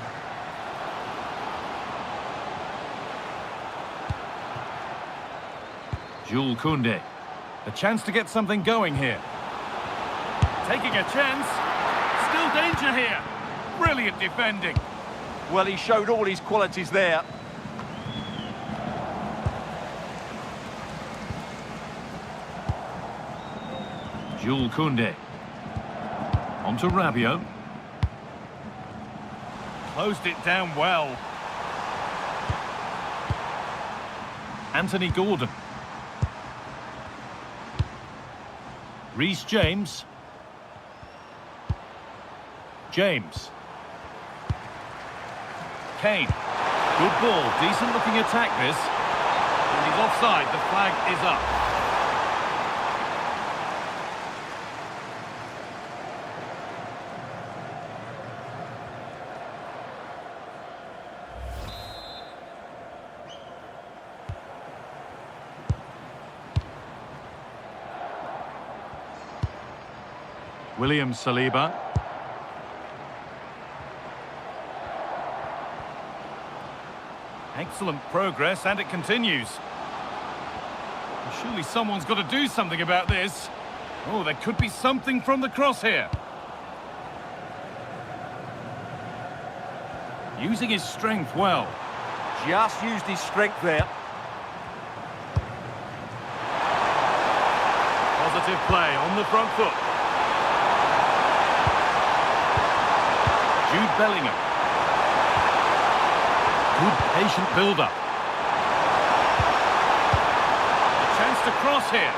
Jules Koundé. A chance to get something going here. Taking a chance. Still danger here. Brilliant defending. Well, he showed all his qualities there. Jules Koundé. On to Rabiot. Closed it down well. Anthony Gordon. Reece James. James. Kane. Good ball, decent looking attack this. And he's offside, the flag is up. William Saliba. Excellent progress, and it continues. Surely someone's got to do something about this. Oh, there could be something from the cross here. Using his strength well. Just used his strength there. Positive play on the front foot. Jude Bellingham. Good patient build-up. A chance to cross here.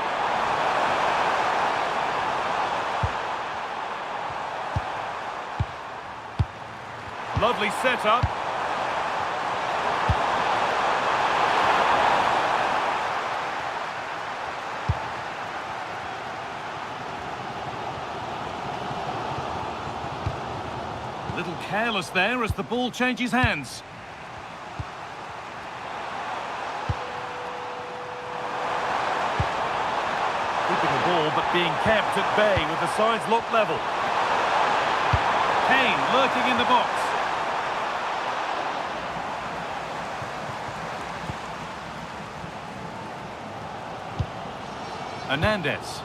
Lovely setup. A little careless there as the ball changes hands. Keeping the ball but being kept at bay with the sides locked level. Kane lurking in the box. Hernandez.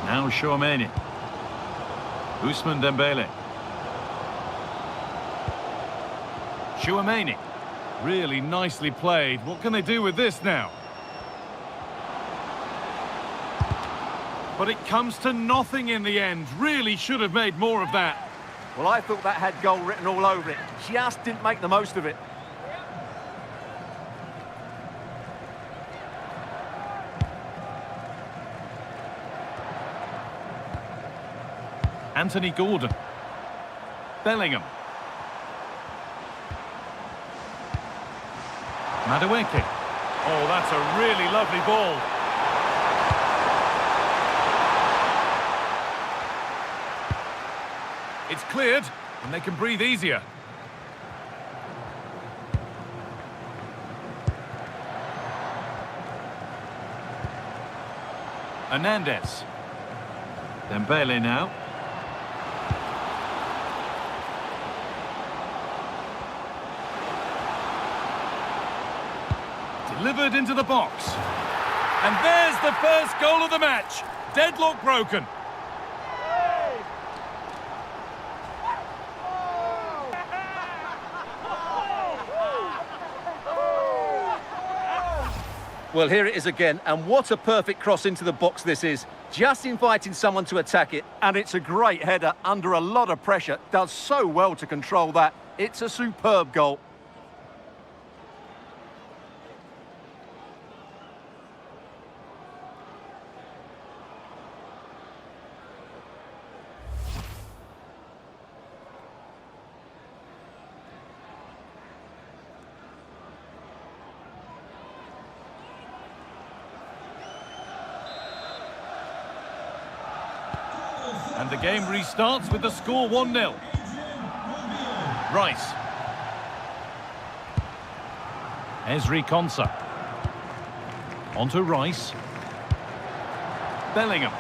Now Chouameni. Ousmane Dembele. Chouameni. Really nicely played. What can they do with this now? But it comes to nothing in the end. Really should have made more of that. Well, I thought that had goal written all over it. Just didn't make the most of it. Anthony Gordon. Bellingham. Madueke. Oh, that's a really lovely ball. It's cleared, and they can breathe easier. Hernandez. Dembele now. Delivered into the box. And there's the first goal of the match. Deadlock broken. Well, here it is again, and what a perfect cross into the box this is. Just inviting someone to attack it, and it's a great header under a lot of pressure. Does so well to control that. It's a superb goal. And the game restarts with the score 1-0. Rice. Ezri Konsa. On to Rice. Bellingham.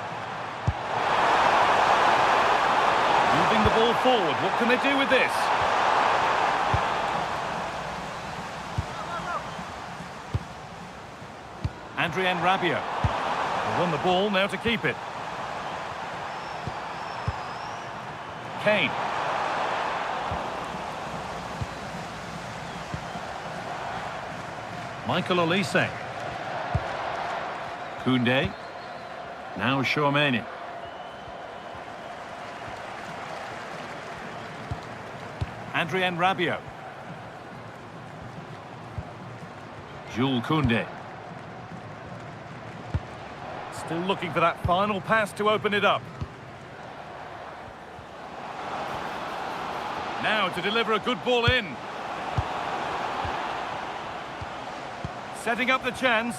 Moving the ball forward. What can they do with this? Adrien Rabiot. They won the ball, now to keep it. Kane. Michael Olise. Koundé. Now Chouameni. Adrien Rabiot. Jules Koundé. Still looking for that final pass to open it up. Now to deliver a good ball in. Setting up the chance.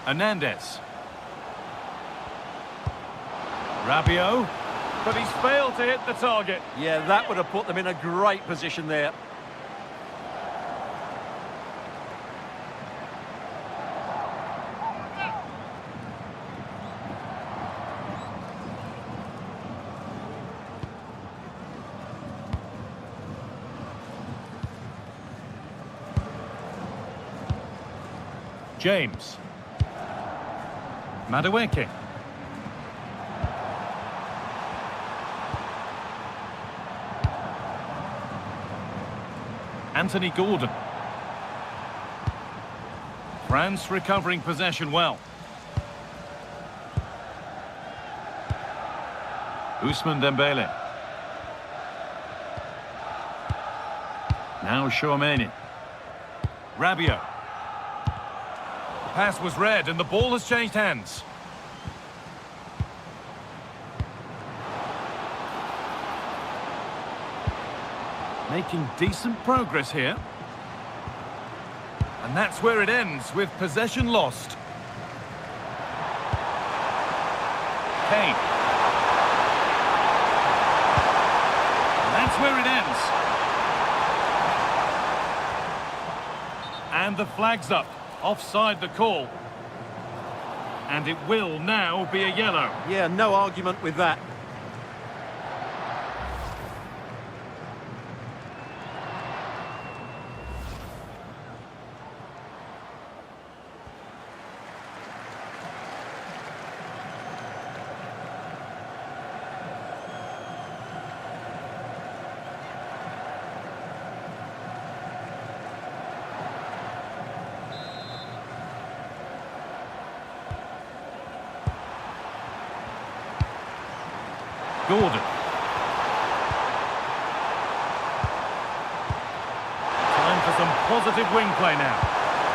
Hernandez. Rabiot. But he's failed to hit the target. Yeah, that would have put them in a great position there. James. Madueke. Anthony Gordon. France recovering possession well. Ousmane Dembele. Now Chouameni. Rabiot. The pass was read and the ball has changed hands. Making decent progress here. And that's where it ends, with possession lost. Kane. And that's where it ends. And the flag's up. Offside the call. And it will now be a yellow. Yeah, no argument with that. Gordon. Time for some positive wing play now.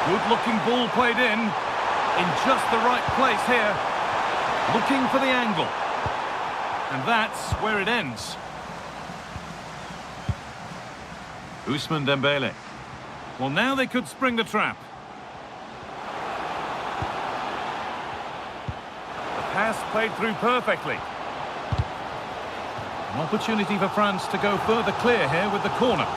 Good-looking ball played in just the right place here. Looking for the angle. And that's where it ends. Ousmane Dembele. Well, now they could spring the trap. The pass played through perfectly. An opportunity for France to go further clear here with the corner.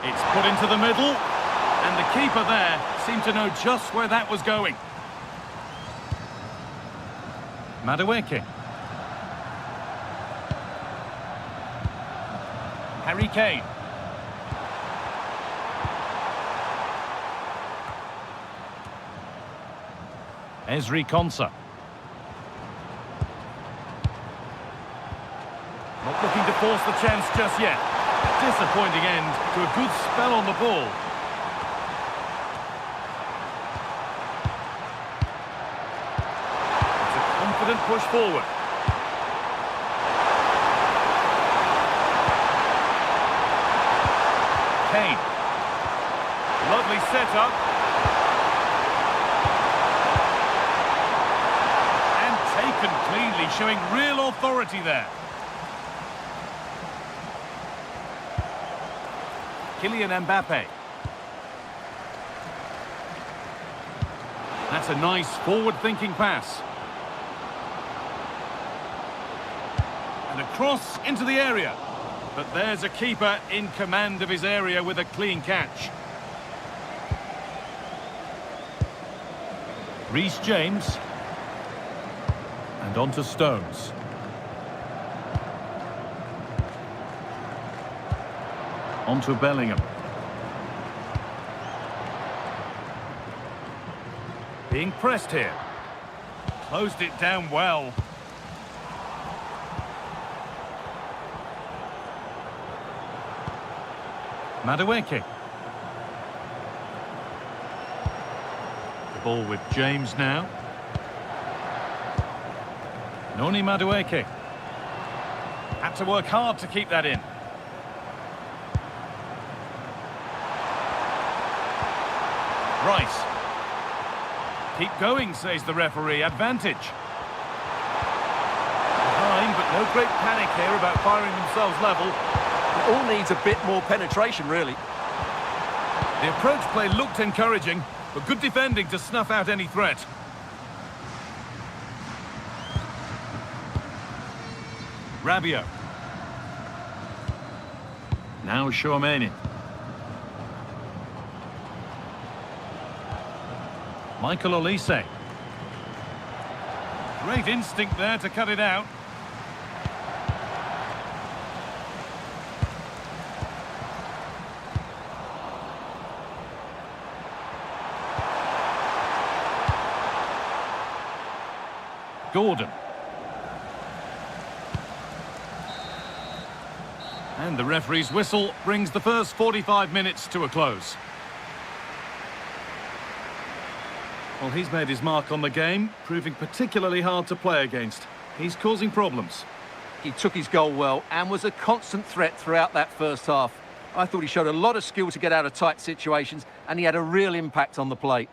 It's put into the middle, and the keeper there seemed to know just where that was going. Madueke. Harry Kane. Ezri Konsa. Not looking to force the chance just yet. A disappointing end to a good spell on the ball. It's a confident push forward. Kane. Lovely setup. And taken cleanly, showing real authority there. Kylian Mbappe. That's a nice forward-thinking pass. And a cross into the area. But there's a keeper in command of his area with a clean catch. Reece James. And on to Stones. On to Bellingham. Being pressed here. Closed it down well. Madueke. The ball with James now. Jhony Madueke. Had to work hard to keep that in. Rice. Keep going, says the referee. Advantage. Behind, but no great panic here about firing themselves level. It all needs a bit more penetration, really. The approach play looked encouraging, but good defending to snuff out any threat. Rabiot. Now Chouameni. Michael Olise. Great instinct there to cut it out. Gordon. And the referee's whistle brings the first 45 minutes to a close. Well, he's made his mark on the game, proving particularly hard to play against. He's causing problems. He took his goal well and was a constant threat throughout that first half. I thought he showed a lot of skill to get out of tight situations, and he had a real impact on the play.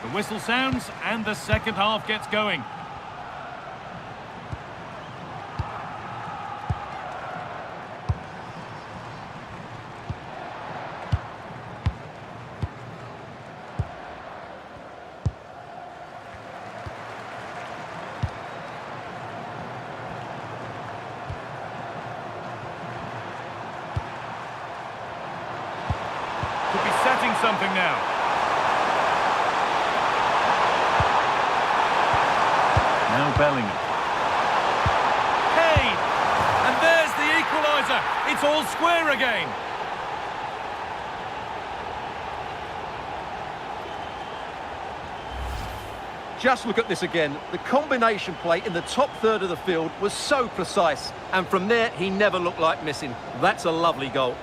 The whistle sounds and the second half gets going. Could be setting something now. Now Bellingham. Kane! And there's the equaliser. It's all square again. Just look at this again. The combination play in the top third of the field was so precise. And from there, he never looked like missing. That's a lovely goal.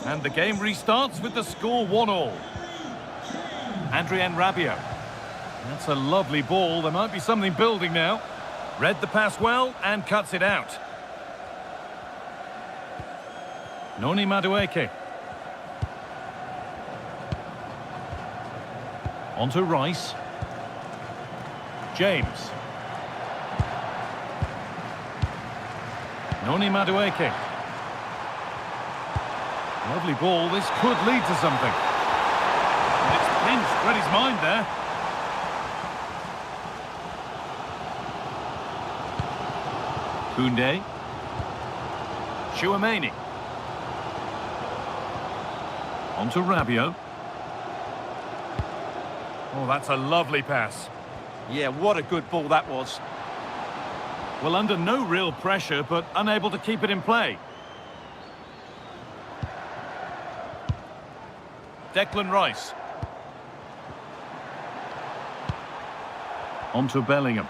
And the game restarts with the score 1-1. Adrien Rabiot. That's a lovely ball. There might be something building now. Read the pass well and cuts it out. Noni Madueke. On to Rice. James. Noni Madueke. Lovely ball. This could lead to something. And it's pinched. Read his mind there. Koundé. Chouameni. On to Rabiot. Oh, that's a lovely pass. Yeah, what a good ball that was. Well, under no real pressure, but unable to keep it in play. Declan Rice. On to Bellingham.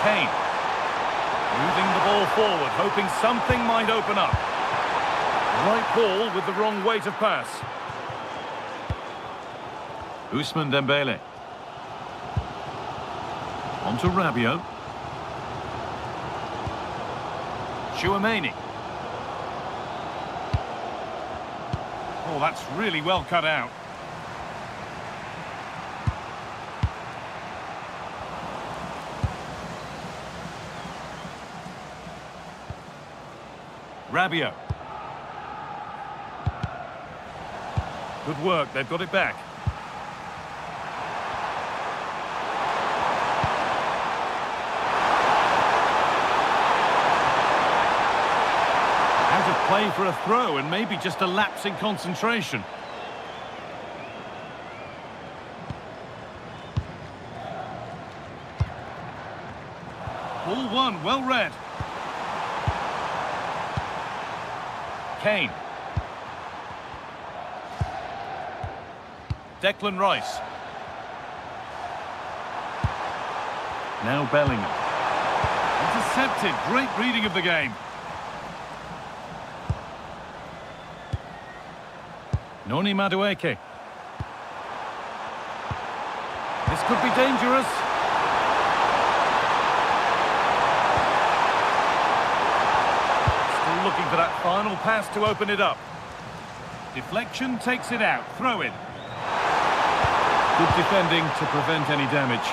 Kane. Moving the ball forward, hoping something might open up. Right ball with the wrong weight of pass. Ousmane Dembele. On to Rabiot. Chouameni. Oh, that's really well cut out. Rabiot. Good work, they've got it back. Out of play for a throw and maybe just a lapse in concentration. Ball one, well read. Kane. Declan Rice. Now Bellingham. Intercepted. Great reading of the game. Jhony Escobar. This could be dangerous. Still looking for that final pass to open it up. Deflection takes it out. Throw in. Good defending to prevent any damage.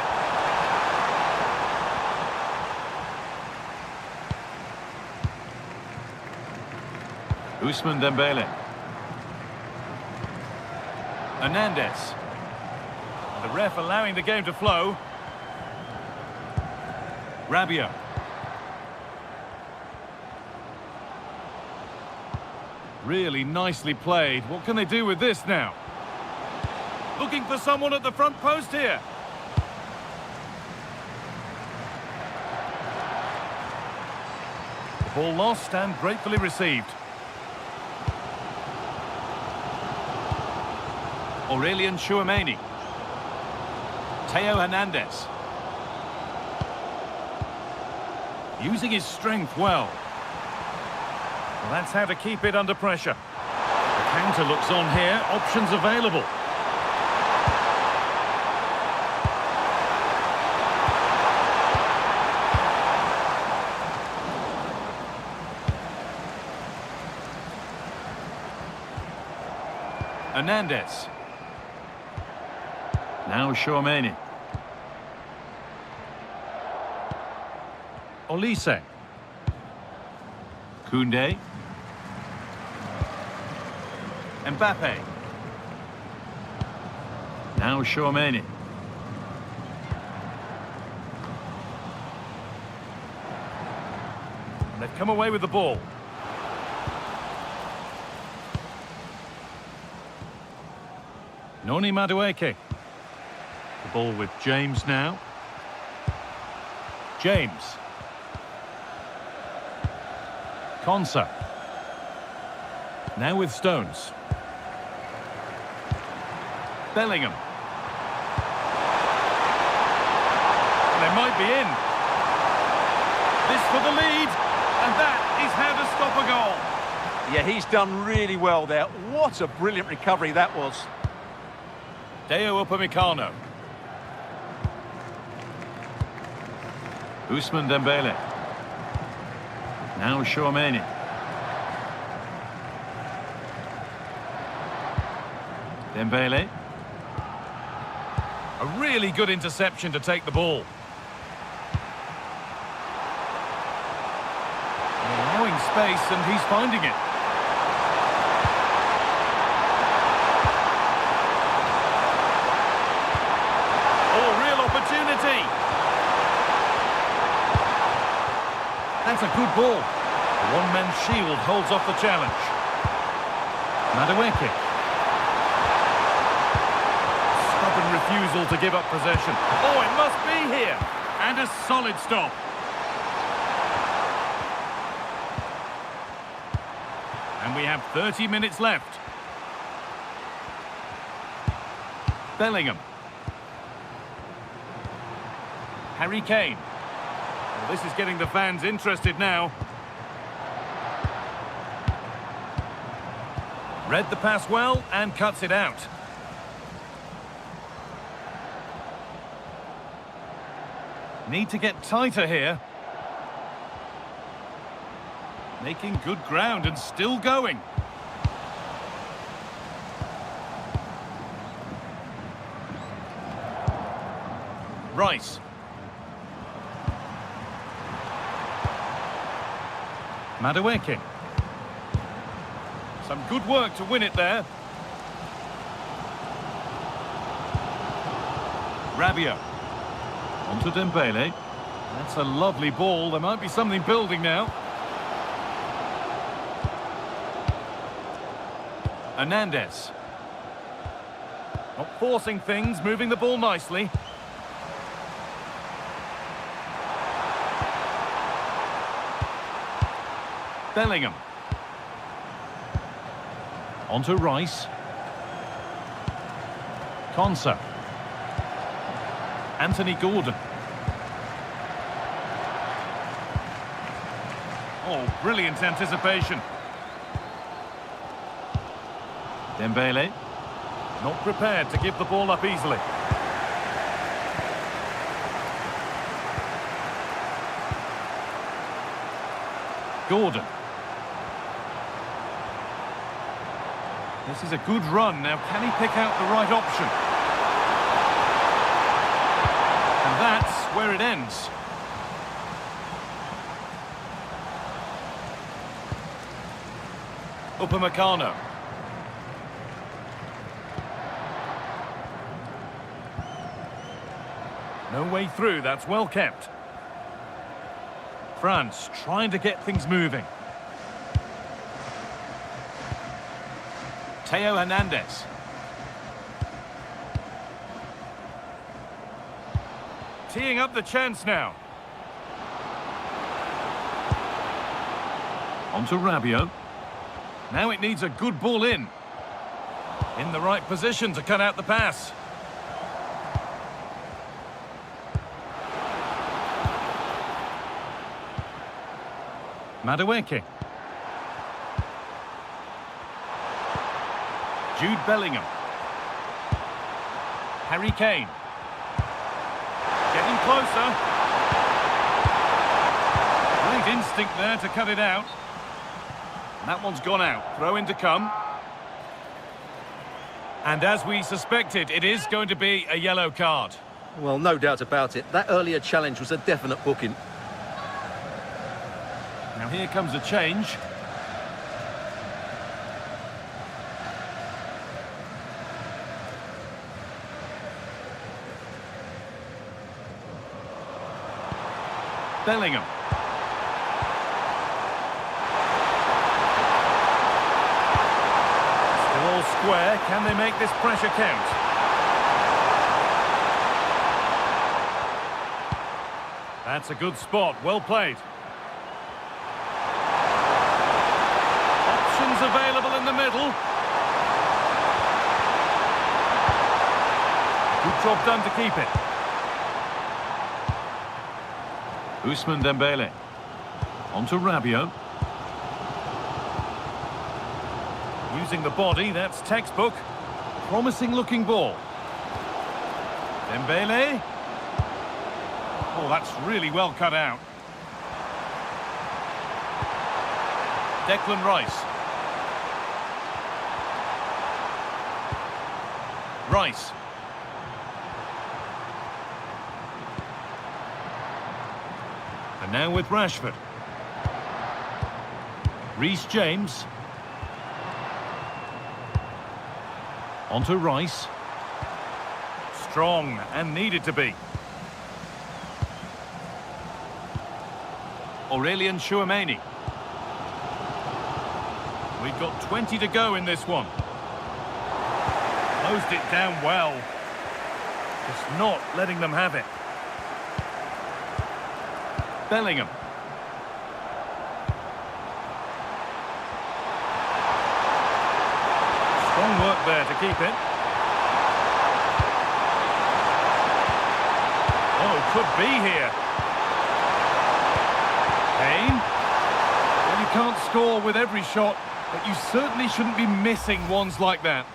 Ousmane Dembele. Hernandez. The ref allowing the game to flow. Rabiot. Really nicely played. What can they do with this now? Looking for someone at the front post here. The ball lost and gratefully received. Aurelien Tchouameni. Theo Hernandez. Using his strength well. Well, that's how to keep it under pressure. The counter looks on here. Options available. Hernandez. Now Tchouameni. Olise. Koundé. Mbappe. Now Tchouameni. They've come away with the ball. Noni Madueke. The ball with James now. James. Konsa. Now with Stones. Bellingham. They might be in. This for the lead. And that is how to stop a goal. Yeah, he's done really well there. What a brilliant recovery that was. Deo Upamecano. Ousmane Dembele. Now Tchouameni. Dembele. A really good interception to take the ball. Allowing space and he's finding it. That's a good ball. The one-man shield holds off the challenge. Madueke. Stubborn refusal to give up possession. Oh, it must be here. And a solid stop. And we have 30 minutes left. Bellingham. Harry Kane. Well, this is getting the fans interested now. Read the pass well and cuts it out. Need to get tighter here. Making good ground and still going. Rice. Madueke. Some good work to win it there. Rabiot. Onto Dembele. That's a lovely ball. There might be something building now. Hernandez. Not forcing things, moving the ball nicely. Bellingham. Onto Rice. Konsa. Anthony Gordon. Oh, brilliant anticipation. Dembele. Not prepared to give the ball up easily. Gordon. This is a good run. Now, can he pick out the right option? And that's where it ends. Upamecano. No way through, that's well kept. France trying to get things moving. Theo Hernandez. Teeing up the chance now. On to Rabiot. Now it needs a good ball in. In the right position to cut out the pass. Madueke. Jude Bellingham. Harry Kane. Getting closer. Great instinct there to cut it out. And that one's gone out. Throw in to come. And as we suspected, it is going to be a yellow card. Well, no doubt about it. That earlier challenge was a definite booking. Now here comes a change. Bellingham. Still all square. Can they make this pressure count? That's a good spot. Well played. Options available in the middle. Good job done to keep it. Ousmane Dembele. On to Rabiot. Using the body, that's textbook. Promising looking ball. Dembele. Oh, that's really well cut out. Declan Rice. Rice. And now with Rashford. Reece James. On to Rice. Strong and needed to be. Aurelien Tchouameni. We've got 20 to go in this one. Closed it down well. Just not letting them have it. Bellingham. Strong work there to keep it. Oh, could be here. Kane. Well, you can't score with every shot, but you certainly shouldn't be missing ones like that.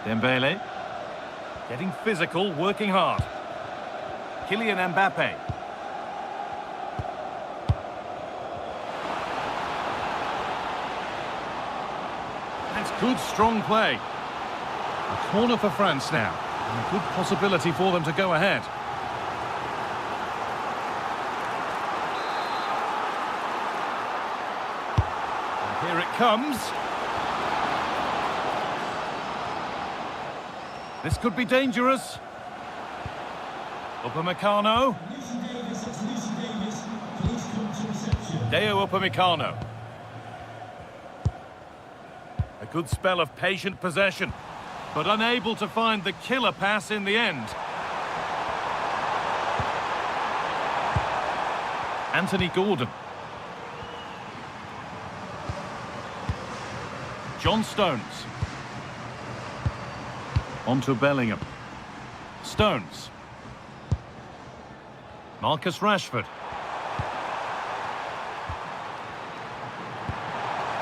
Dembele. Getting physical, working hard. Kylian Mbappe. That's good, strong play. A corner for France now. And a good possibility for them to go ahead. And here it comes. This could be dangerous. Upamecano. Deo Upamecano. A good spell of patient possession, but unable to find the killer pass in the end. Anthony Gordon. John Stones. On to Bellingham. Stones. Marcus Rashford.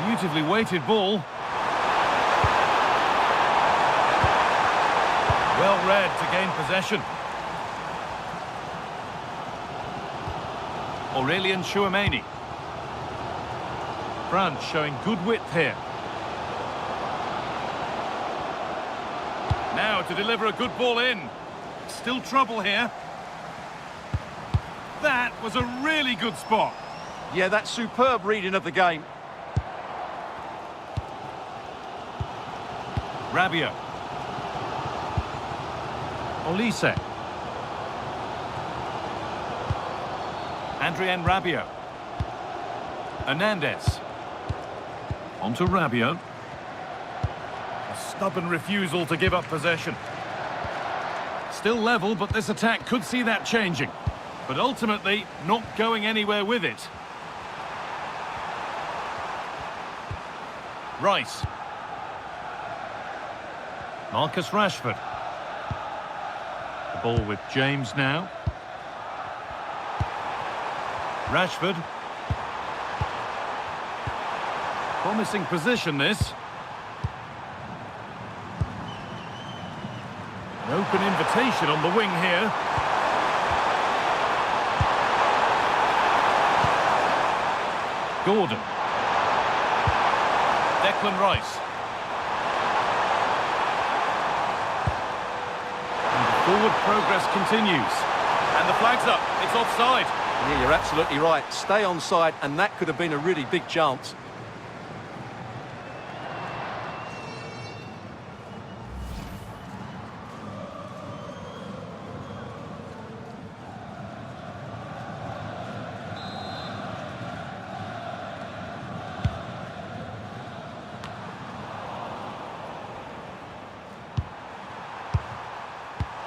Beautifully weighted ball. Well read to gain possession. Aurelian Chouameni. France showing good width here. Now to deliver a good ball in. Still trouble here. That was a really good spot. Yeah, that's superb reading of the game. Rabiot. Olise. Adrien Rabiot. Hernandez. On to Rabiot. A stubborn refusal to give up possession. Still level, but this attack could see that changing. But ultimately, not going anywhere with it. Rice. Marcus Rashford. The ball with James now. Rashford. Promising position, this. An open invitation on the wing here. Gordon. Declan Rice. And the forward progress continues. And the flag's up. It's offside. Yeah, you're absolutely right. Stay onside, and that could have been a really big chance.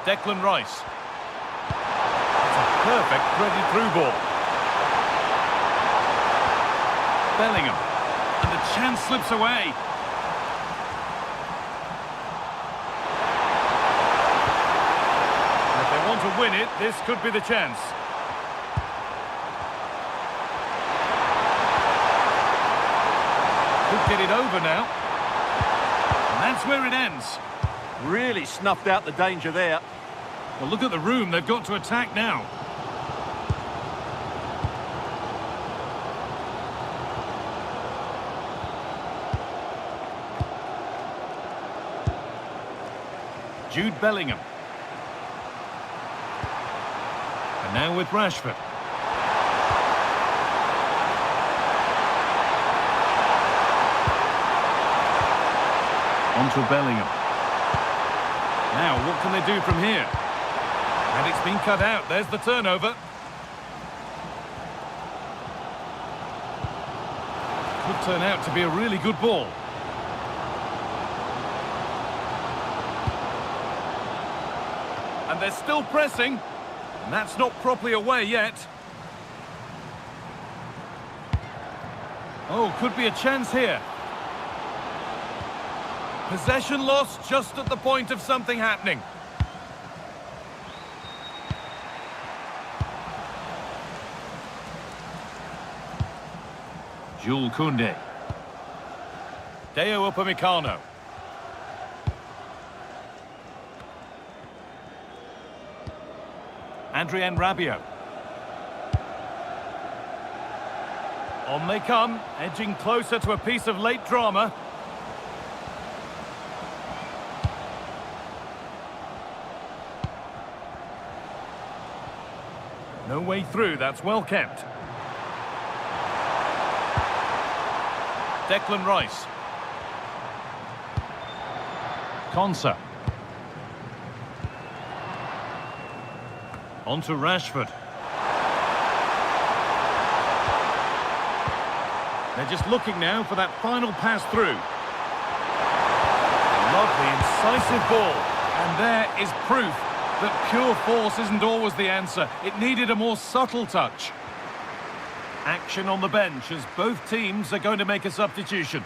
Declan Rice. It's a perfect threaded through ball. Bellingham. And the chance slips away. And if they want to win it, this could be the chance. Could get it over now. And that's where it ends. Really snuffed out the danger there. Well, look at the room they've got to attack now. Jude Bellingham. And now with Rashford. On to Bellingham. Now, what can they do from here? And it's been cut out. There's the turnover. Could turn out to be a really good ball. And they're still pressing. And that's not properly away yet. Oh, could be a chance here. Possession lost just at the point of something happening. Jules Koundé. Deo Upamecano. Adrien Rabiot. On they come, edging closer to a piece of late drama. No way through, that's well kept. Declan Rice. Konsa. On to Rashford. They're just looking now for that final pass through. Lovely, incisive ball. And there is proof that pure force isn't always the answer. It needed a more subtle touch. Action on the bench as both teams are going to make a substitution.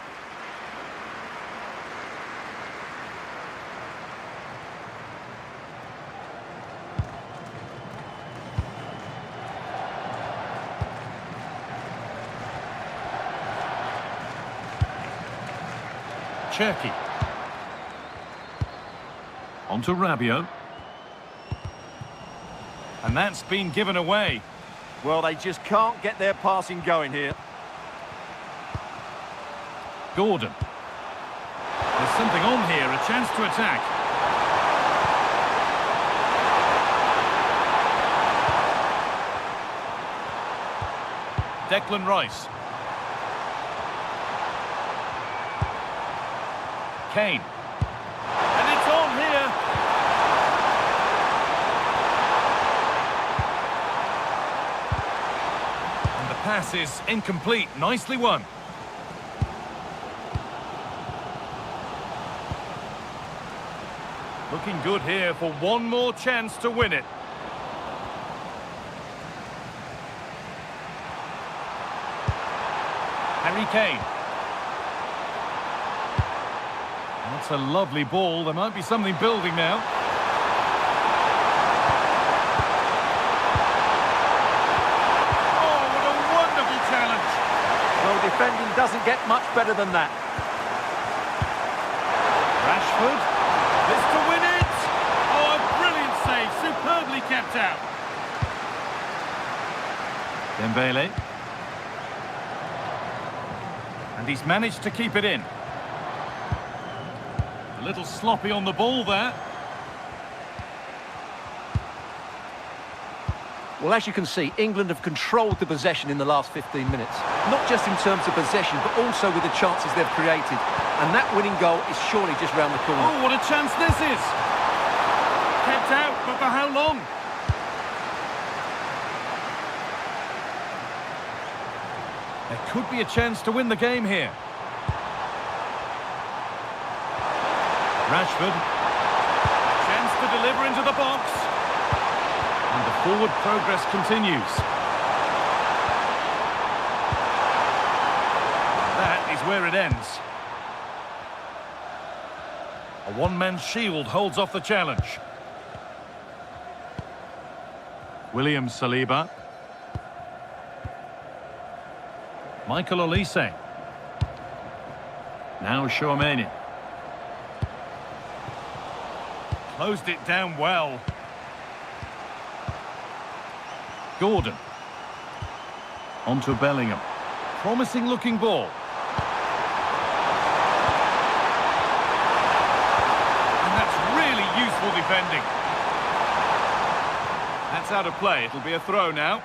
Cherki. On to Rabiot. And that's been given away. Well, they just can't get their passing going here. Gordon. There's something on here, a chance to attack. Declan Rice. Kane. And it's on here. And the pass is incomplete. Nicely won. Looking good here for one more chance to win it. Harry Kane. That's a lovely ball. There might be something building now. Oh, what a wonderful challenge. Well, defending doesn't get much better than that. Rashford. This to win it. Oh, a brilliant save. Superbly kept out. Dembele. And he's managed to keep it in. A little sloppy on the ball there. Well, as you can see, England have controlled the possession in the last 15 minutes. Not just in terms of possession, but also with the chances they've created. And that winning goal is surely just round the corner. Oh, what a chance this is! Kept out, but for how long? There could be a chance to win the game here. Rashford. Chance to deliver into the box. And the forward progress continues. That is where it ends. A one-man shield holds off the challenge. William Saliba. Michael Olise. Now Tchouaméni. Closed it down well. Gordon. On to Bellingham. Promising looking ball. And that's really useful defending. That's out of play. It'll be a throw now.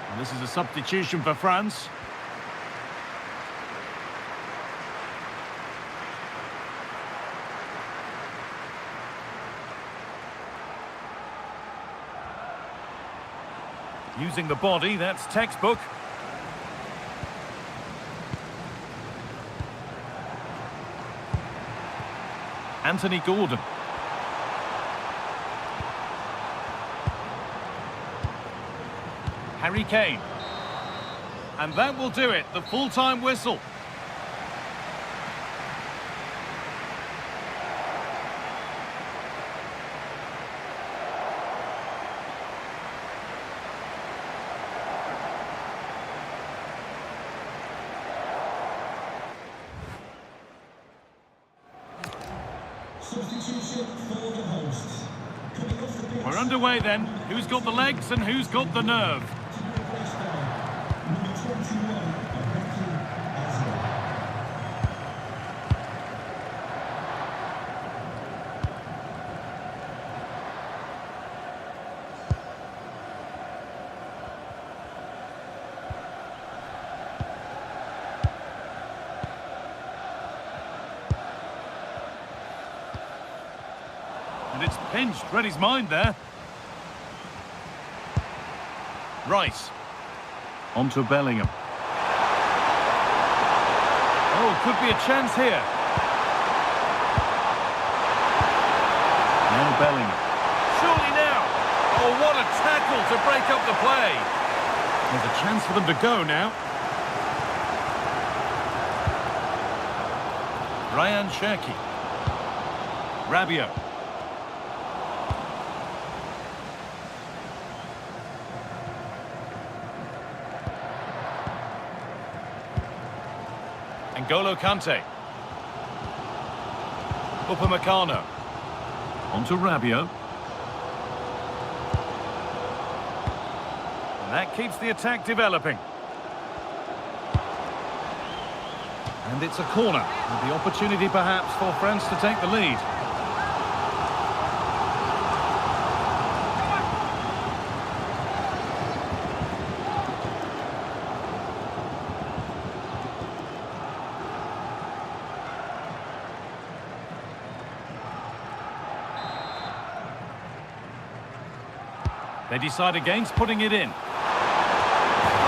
And this is a substitution for France. Using the body, that's textbook. Anthony Gordon. Harry Kane. And that will do it, the full-time whistle. We're underway then. Who's got the legs and who's got the nerve? And it's pinched, read his mind there. Rice. On to Bellingham. Oh, could be a chance here. Now Bellingham. Surely now. Oh, what a tackle to break up the play. There's a chance for them to go now. Ryan Cherki. Rabiot. N'Golo Kante. Upamecano. On to Rabiot. And that keeps the attack developing. And it's a corner, with the opportunity perhaps for France to take the lead. They decide against putting it in.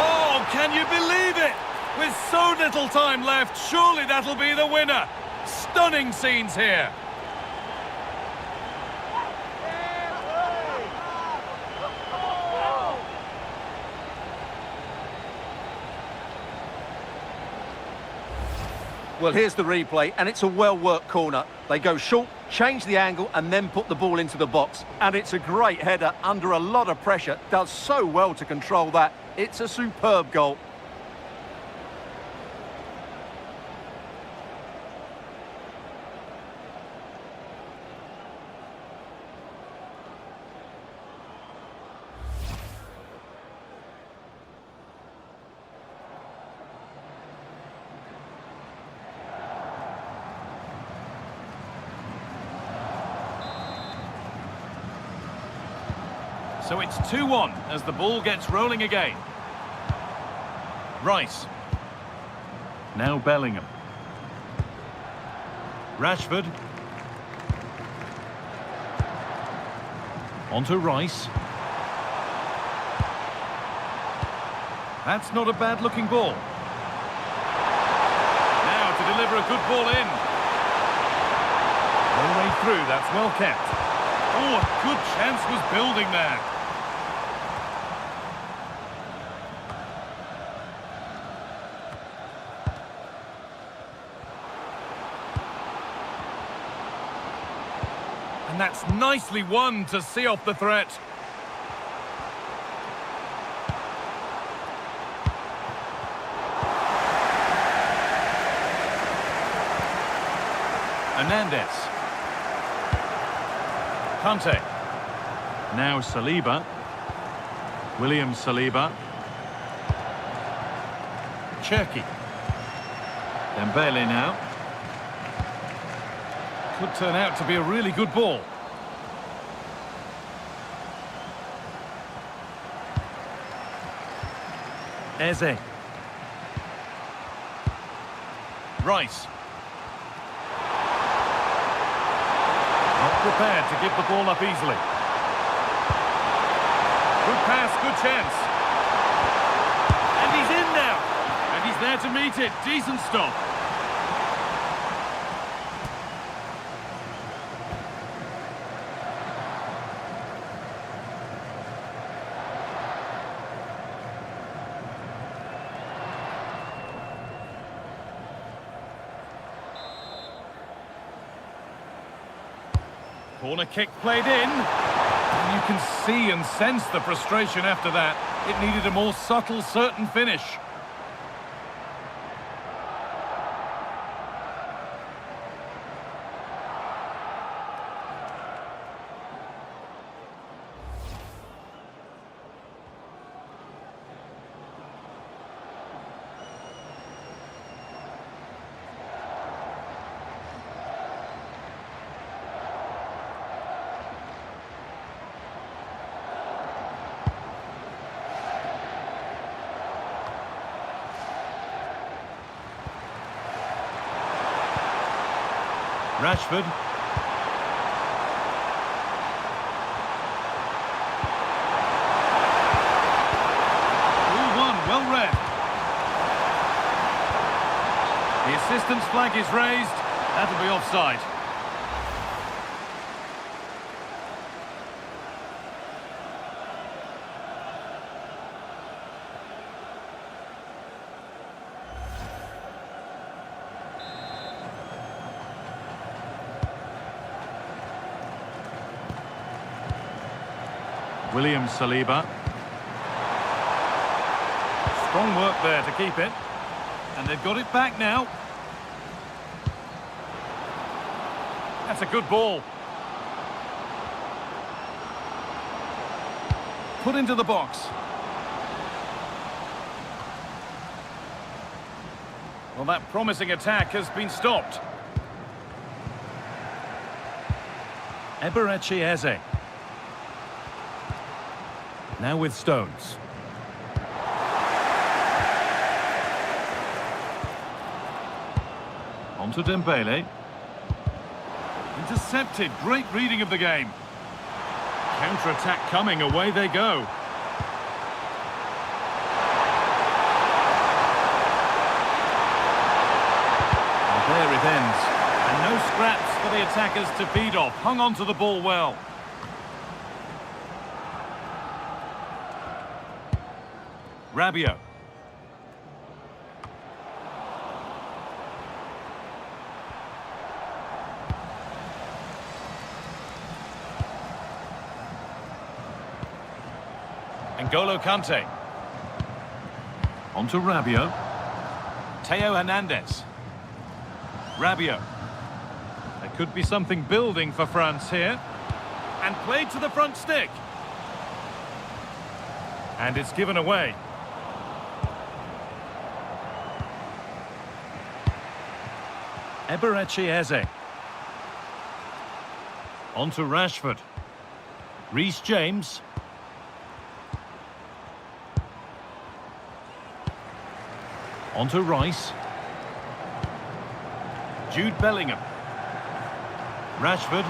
Oh, can you believe it? With so little time left, surely that'll be the winner. Stunning scenes here. Well, here's the replay, and it's a well-worked corner. They go short, change the angle, and then put the ball into the box. And it's a great header under a lot of pressure. Does so well to control that. It's a superb goal. So it's 2-1 as the ball gets rolling again. Rice. Now Bellingham. Rashford. On to Rice. That's not a bad-looking ball. Now to deliver a good ball in. No way through, that's well kept. Oh, a good chance was building there. And that's nicely won to see off the threat. Hernandez. Kante. Now Saliba. William Saliba. Cherki. Dembele now. Could turn out to be a really good ball. Eze. Rice. Not prepared to give the ball up easily. Good pass, good chance. And he's in now. And he's there to meet it. Decent stop. Corner kick played in. And you can see and sense the frustration after that. It needed a more subtle, certain finish. Rashford. Well read. The assistant's flag is raised. That'll be offside. William Saliba. Strong work there to keep it. And they've got it back now. That's a good ball. Put into the box. Well, that promising attack has been stopped. Eberechi Eze. Now with Stones. On to Dembele. Intercepted. Great reading of the game. Counter-attack coming. Away they go. And there it ends. And no scraps for the attackers to feed off. Hung on to the ball well. Rabiot. N'Golo Kante. On to Rabiot. Theo Hernandez. Rabiot. There could be something building for France here. And played to the front stick. And it's given away. Eberechi Eze. On to Rashford. Reece James. On to Rice. Jude Bellingham. Rashford.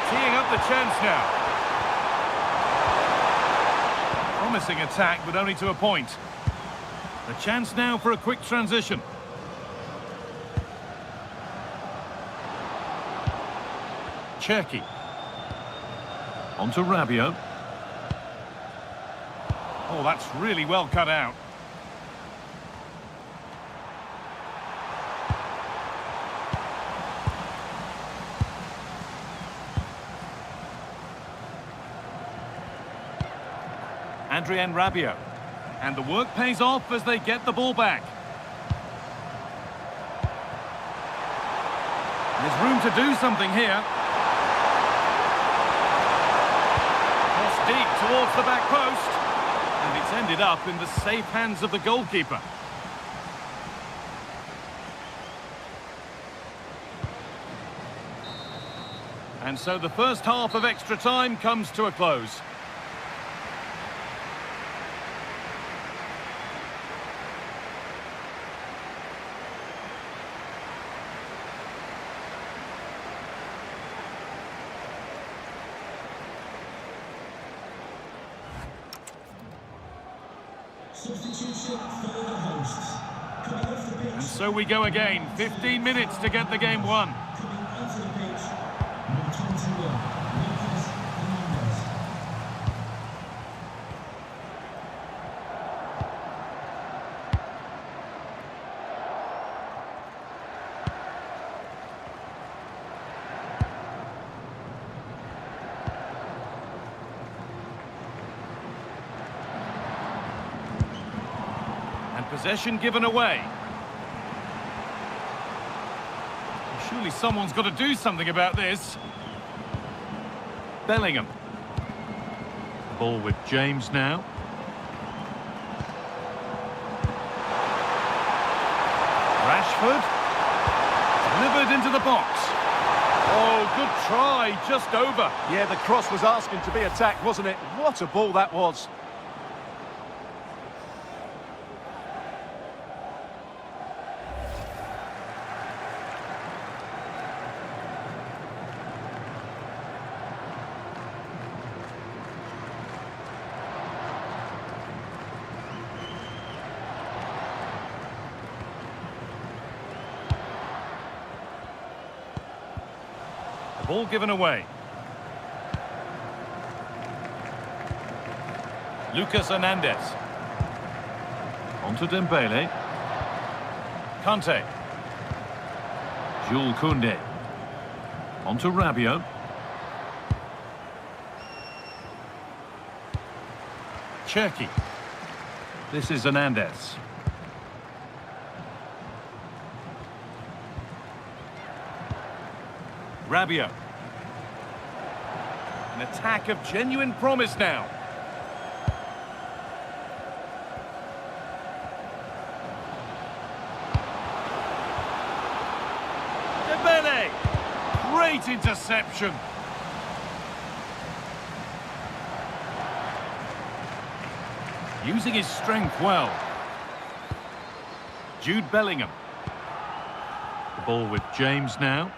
Teeing up the chance now. Promising attack, but only to a point. The chance now for a quick transition. Cherki. On to Rabiot. Oh, that's really well cut out. Adrien Rabiot. And the work pays off as they get the ball back. There's room to do something here. Cross deep towards the back post. And it's ended up in the safe hands of the goalkeeper. And so the first half of extra time comes to a close. And so we go again. 15 minutes to get the game won. Possession given away. Surely someone's got to do something about this. Bellingham. Ball with James now. Rashford. Delivered into the box. Oh, good try, just over. Yeah, the cross was asking to be attacked, wasn't it? What a ball that was. Ball given away. Lucas Hernandez. On to Dembele. Kante. Jules Koundé. On to Rabiot. Cherki. This is Hernandez. Rabiot. An attack of genuine promise now. Dembele. Great interception. Using his strength well. Jude Bellingham. The ball with James now.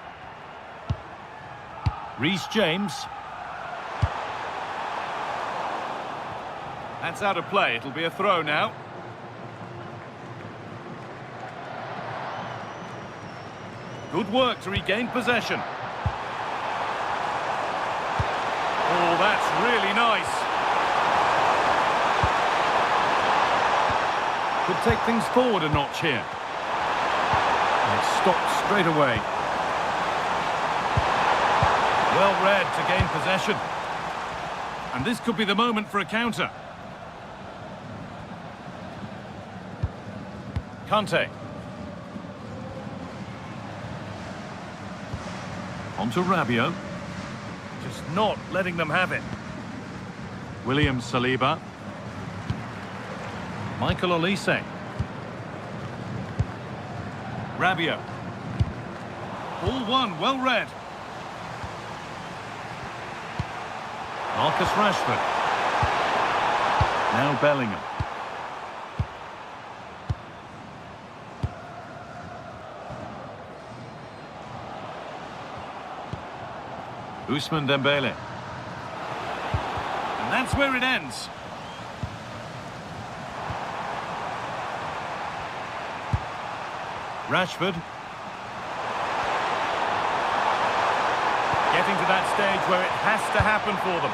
Reece James. That's out of play. It'll be a throw now. Good work to regain possession. Oh, that's really nice. Could take things forward a notch here. And it stopped straight away. Well read to gain possession. And this could be the moment for a counter. Kante. On to Rabiot. Just not letting them have it. William Saliba. Michael Olise. Rabiot. Ball one, well read. Marcus Rashford. Now Bellingham. Ousmane Dembele. And that's where it ends. Rashford. Getting to that stage where it has to happen for them.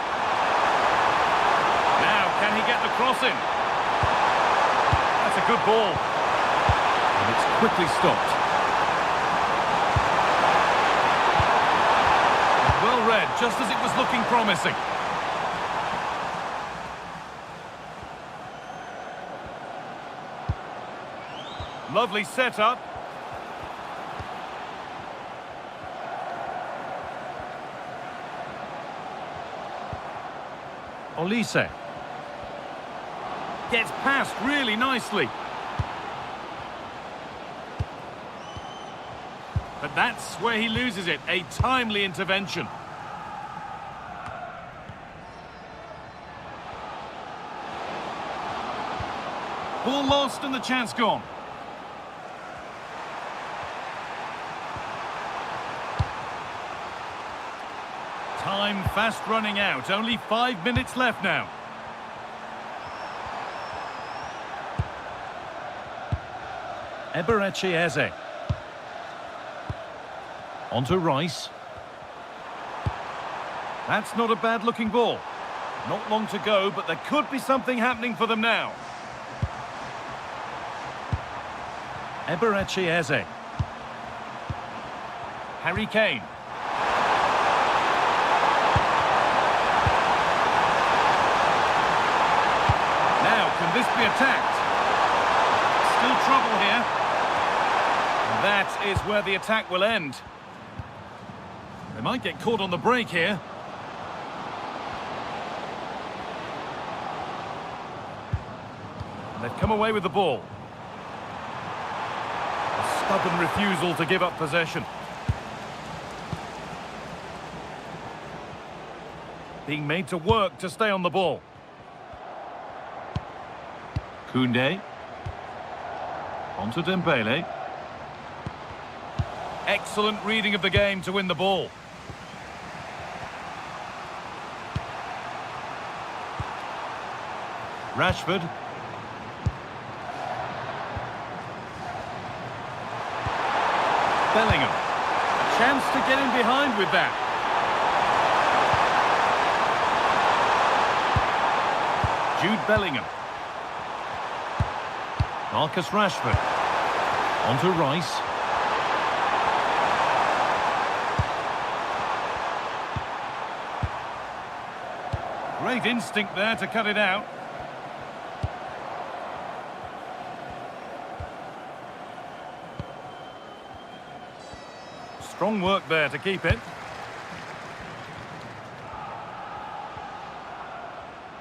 Now, can he get the cross in? That's a good ball. And it's quickly stopped. Well read, just as it was looking promising. Lovely setup. Olise. Gets past really nicely. But that's where he loses it. A timely intervention. Ball lost and the chance gone. Time fast running out. Only 5 minutes left now. Eberechi Eze. On to Rice. That's not a bad looking ball. Not long to go, but there could be something happening for them now. Eberechi Eze. Harry Kane. Now, can this be attacked? Still trouble here. And that is where the attack will end. They might get caught on the break here. And they've come away with the ball. A stubborn refusal to give up possession. Being made to work to stay on the ball. Koundé. On to Dembele. Excellent reading of the game to win the ball. Rashford. Bellingham. A chance to get in behind with that. Jude Bellingham. Marcus Rashford. On to Rice. Great instinct there to cut it out. Strong work there to keep it.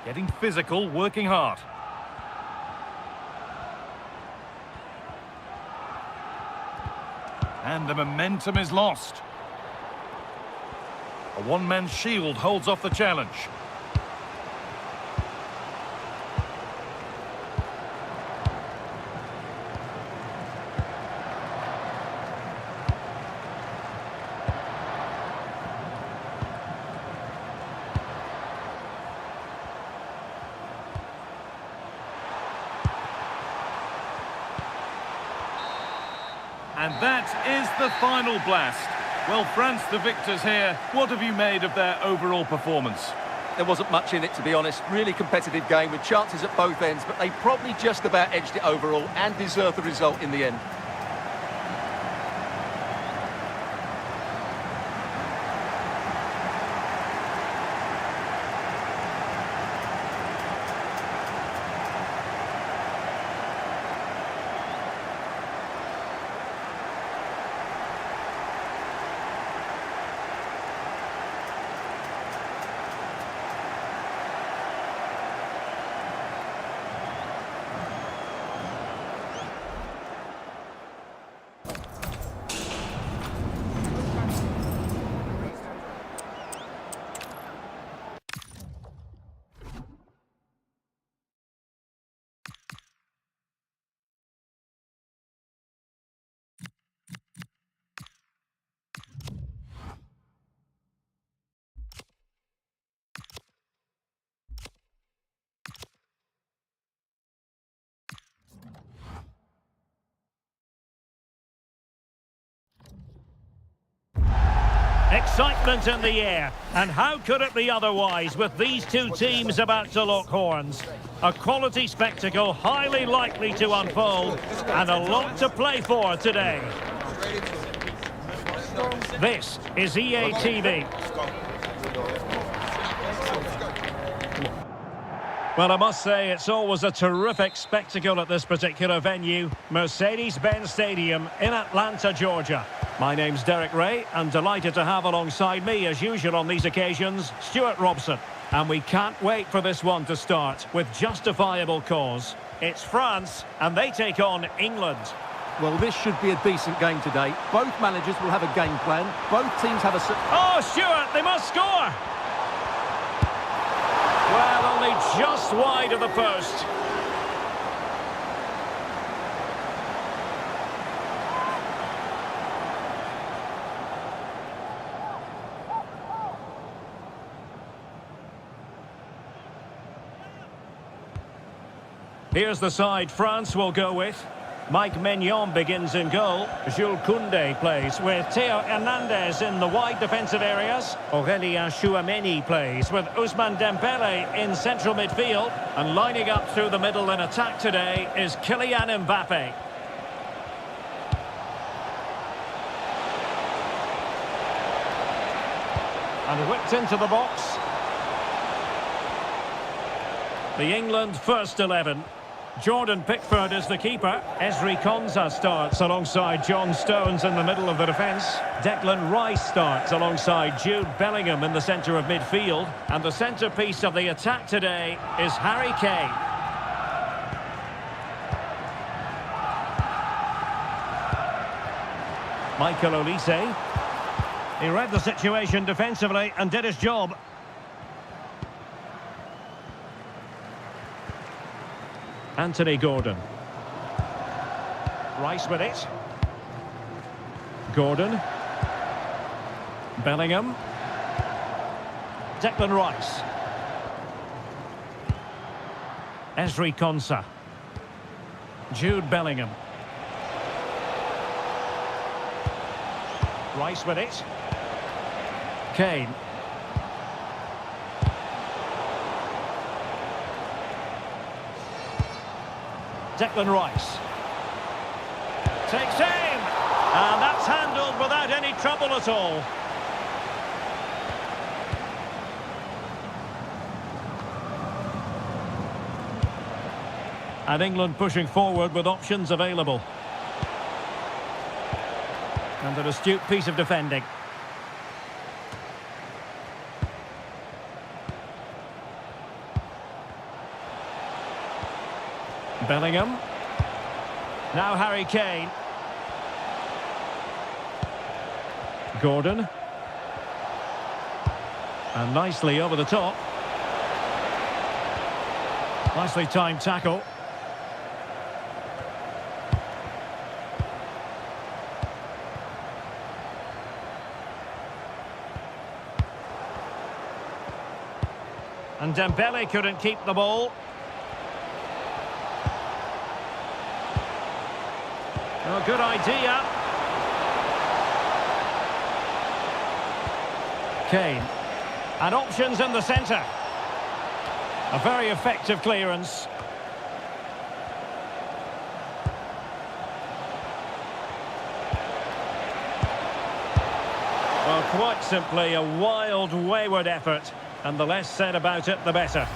Getting physical, working hard. And the momentum is lost. A one-man shield holds off the challenge. And that is the final blast. Well, France, the victors here. What have you made of their overall performance? There wasn't much in it, to be honest. Really competitive game with chances at both ends, but they probably just about edged it overall and deserved the result in the end. Excitement in the air, and how could it be otherwise with these two teams about to lock horns? A quality spectacle highly likely to unfold, and a lot to play for today. This is EA TV. Well, I must say, it's always a terrific spectacle at this particular venue, Mercedes-Benz Stadium in Atlanta, Georgia. My name's Derek Ray, and delighted to have alongside me, as usual on these occasions, Stuart Robson. And we can't wait for this one to start, with justifiable cause. It's France, and they take on England. Well, this should be a decent game today. Both managers will have a game plan. Both teams have a... Oh, Stuart, they must score! Well, only just wide of the post. Here's the side France will go with. Mike Maignan begins in goal. Jules Koundé plays with Theo Hernandez in the wide defensive areas. Aurélien Chouameni plays with Ousmane Dembélé in central midfield. And lining up through the middle in attack today is Kylian Mbappé. And whipped into the box. The England first 11. Jordan Pickford is the keeper. Ezri Konsa starts alongside John Stones in the middle of the defence. Declan Rice starts alongside Jude Bellingham in the centre of midfield. And the centrepiece of the attack today is Harry Kane. Michael Olise. He read the situation defensively and did his job. Anthony Gordon. Rice with it. Gordon. Bellingham. Declan Rice. Ezri Konsa. Jude Bellingham. Rice with it. Kane. Declan Rice. Takes aim! And that's handled without any trouble at all. And England pushing forward with options available. And an astute piece of defending. Bellingham. Now Harry Kane. Gordon. And nicely over the top. Nicely timed tackle. And Dembele couldn't keep the ball. Oh, good idea. Kane. And options in the centre. A very effective clearance. Well, quite simply a wild, wayward effort. And the less said about it, the better.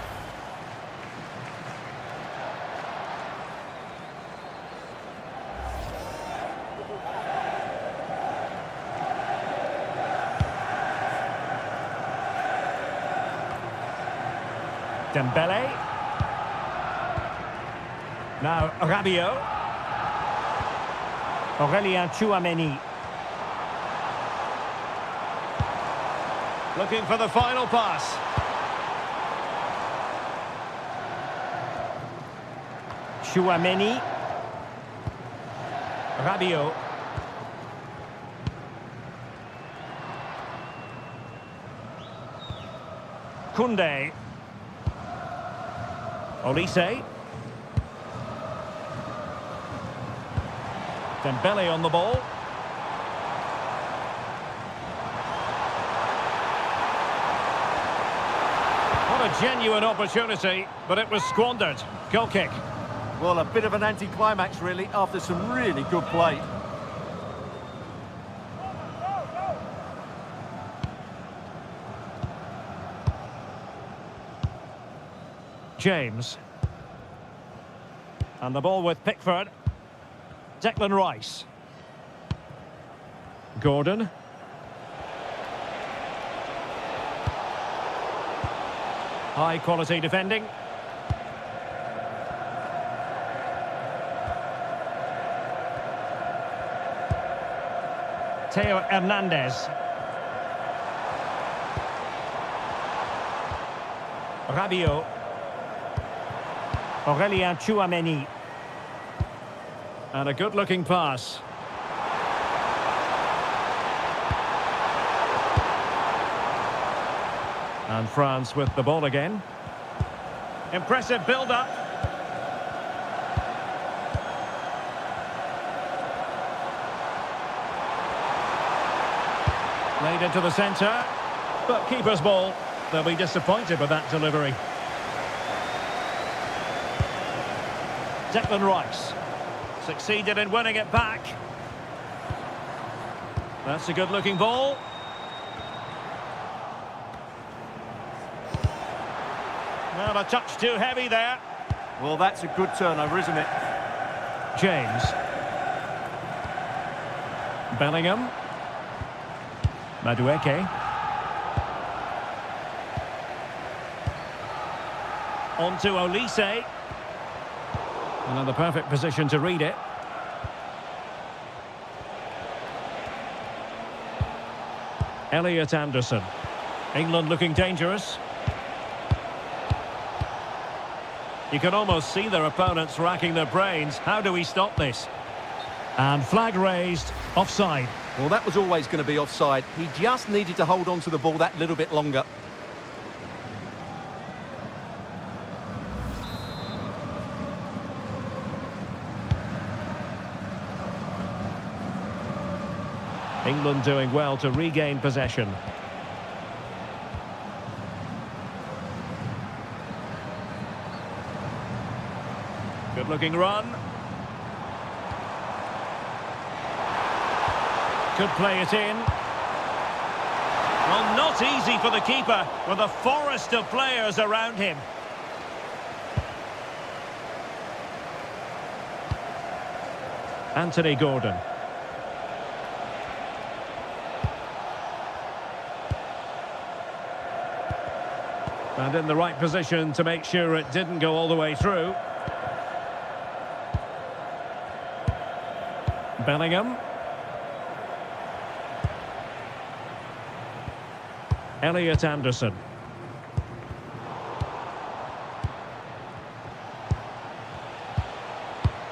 Dembele. Now Rabiot. Aurélien Tchouameni. Looking for the final pass. Tchouameni. Rabiot. Koundé. Olise. Dembele on the ball. What a genuine opportunity, but it was squandered. Goal kick. Well, a bit of an anticlimax, really, after some really good play. James. And the ball with Pickford. Declan Rice. Gordon. High quality defending. Theo Hernandez. Rabiot. Aurélien Tchouameni. And a good-looking pass. And France with the ball again. Impressive build-up. Laid into the centre. But keeper's ball. They'll be disappointed with that delivery. Declan Rice. Succeeded in winning it back. That's a good-looking ball. Well, a touch too heavy there. Well, that's a good turnover, isn't it? James. Bellingham. Madueke. On to Olise. Another perfect position to read it. Elliot Anderson. England looking dangerous. You can almost see their opponents racking their brains. How do we stop this? And flag raised, offside. Well, that was always going to be offside. He just needed to hold on to the ball that little bit longer. England doing well to regain possession. Good looking run. Could play it in. Well, not easy for the keeper with a forest of players around him. Anthony Gordon. And in the right position to make sure it didn't go all the way through. Bellingham. Elliot Anderson.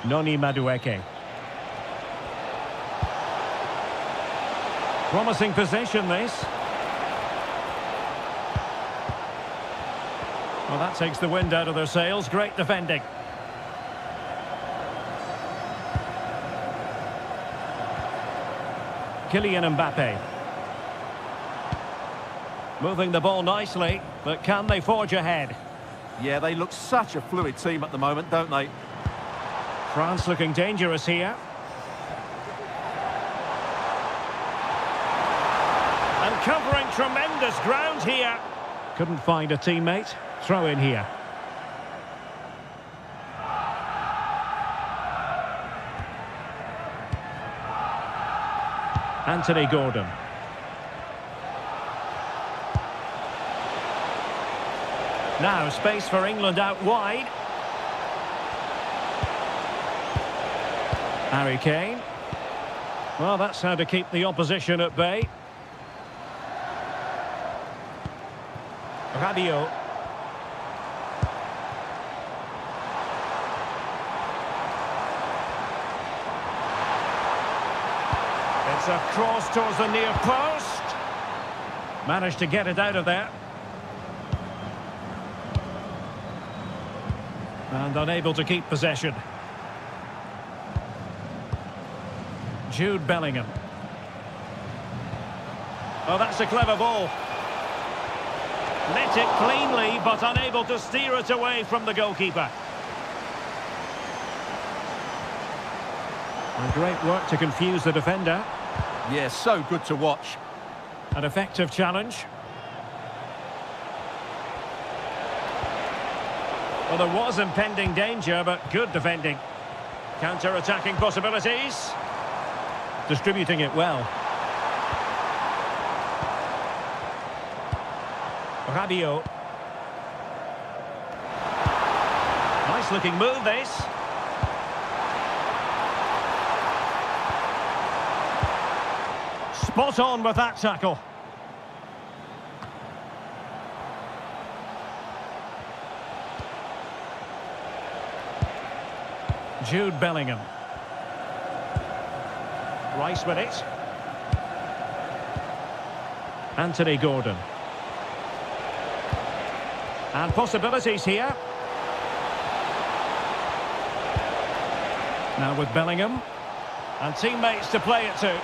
Noni Madueke. Promising possession, this. Well, that takes the wind out of their sails. Great defending. Kylian Mbappe. Moving the ball nicely, but can they forge ahead? Yeah, they look such a fluid team at the moment, don't they? France looking dangerous here. And covering tremendous ground here. Couldn't find a teammate. Throw in here. Anthony Gordon. Now space for England out wide. Harry Kane. Well, that's how to keep the opposition at bay. Rabiot. It's a cross towards the near post. Managed to get it out of there. And unable to keep possession. Jude Bellingham. Oh, that's a clever ball. Met it cleanly, but unable to steer it away from the goalkeeper. And great work to confuse the defender. Yeah, so good to watch. An effective challenge. Well, there was impending danger, but good defending. Counter-attacking possibilities. Distributing it well. Rabiot. Nice looking move, this. Spot on with that tackle. Jude Bellingham. Rice with it. Anthony Gordon. And possibilities here. Now with Bellingham. And teammates to play it to.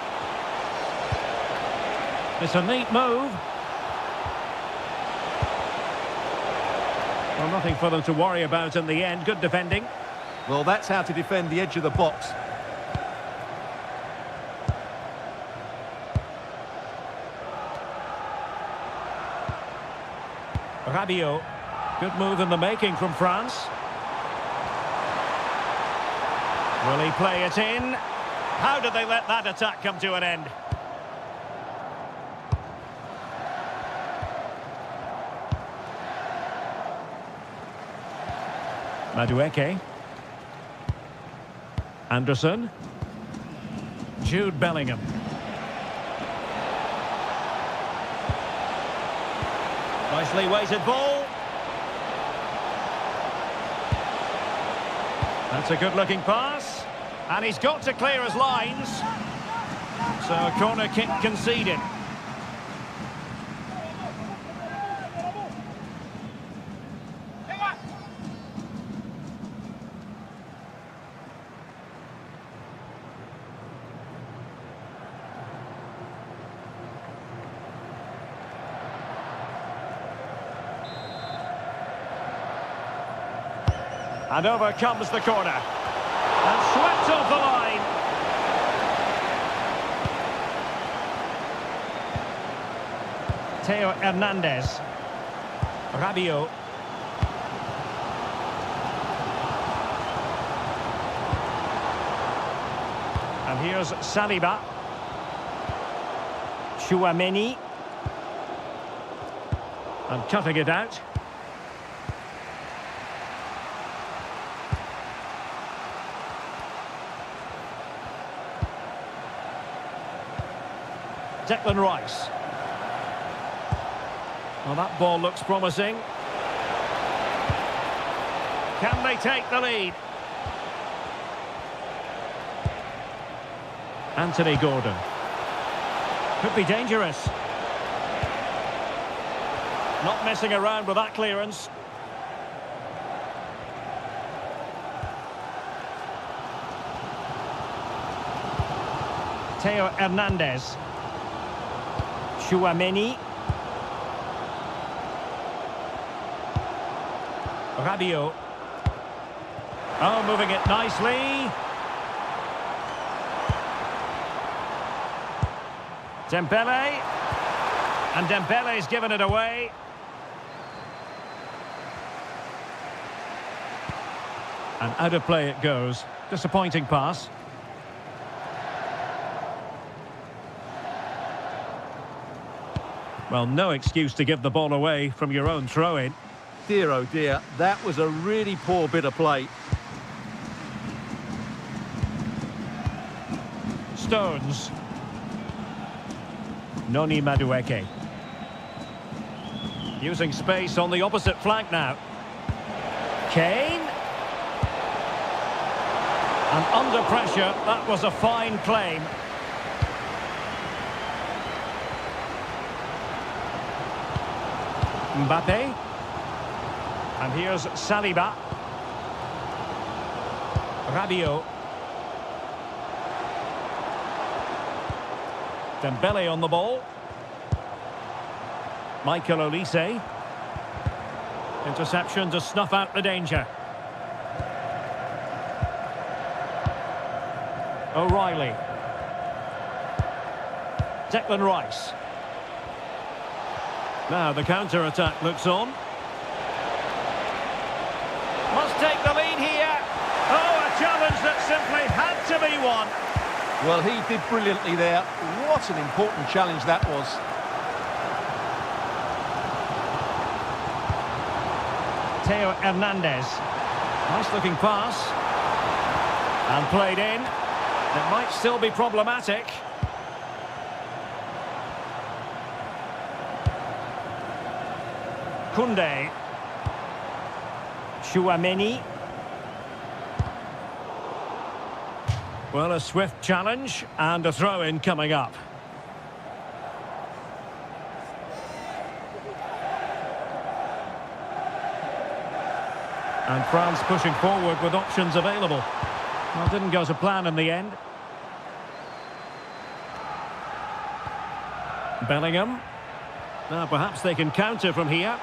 It's a neat move. Well, nothing for them to worry about in the end. Good defending. Well, that's how to defend the edge of the box. Rabiot. Good move in the making from France. Will he play it in? How did they let that attack come to an end? Madueke. Anderson. Jude Bellingham. Nicely weighted ball. That's a good-looking pass. And he's got to clear his lines. So a corner kick conceded. And over comes the corner. And swept off the line. Theo Hernandez. Rabiot. And here's Saliba. Chouameni. And cutting it out. Declan Rice. Well, that ball looks promising. Can they take the lead? Anthony Gordon. Could be dangerous. Not messing around with that clearance. Theo Hernandez. Chouameni. Rabiot. Oh, moving it nicely. Dembele. And Dembele's given it away. And out of play it goes. Disappointing pass. Well, no excuse to give the ball away from your own throw-in. Dear, oh dear, that was a really poor bit of play. Stones. Noni Madueke. Using space on the opposite flank now. Kane. And under pressure, that was a fine claim. Mbappe. And here's Saliba. Rabiot. Dembele on the ball. Michael Olise. Interception to snuff out the danger. O'Reilly. Declan Rice. Now the counter-attack looks on. Must take the lead here. Oh, a challenge that simply had to be won. Well, he did brilliantly there. What an important challenge that was. Theo Hernandez. Nice looking pass. And played in. It might still be problematic. Koundé. Chouameni. Well, a swift challenge and a throw-in coming up. And France pushing forward with options available. Well, didn't go to plan in the end. Bellingham. Now perhaps they can counter from here.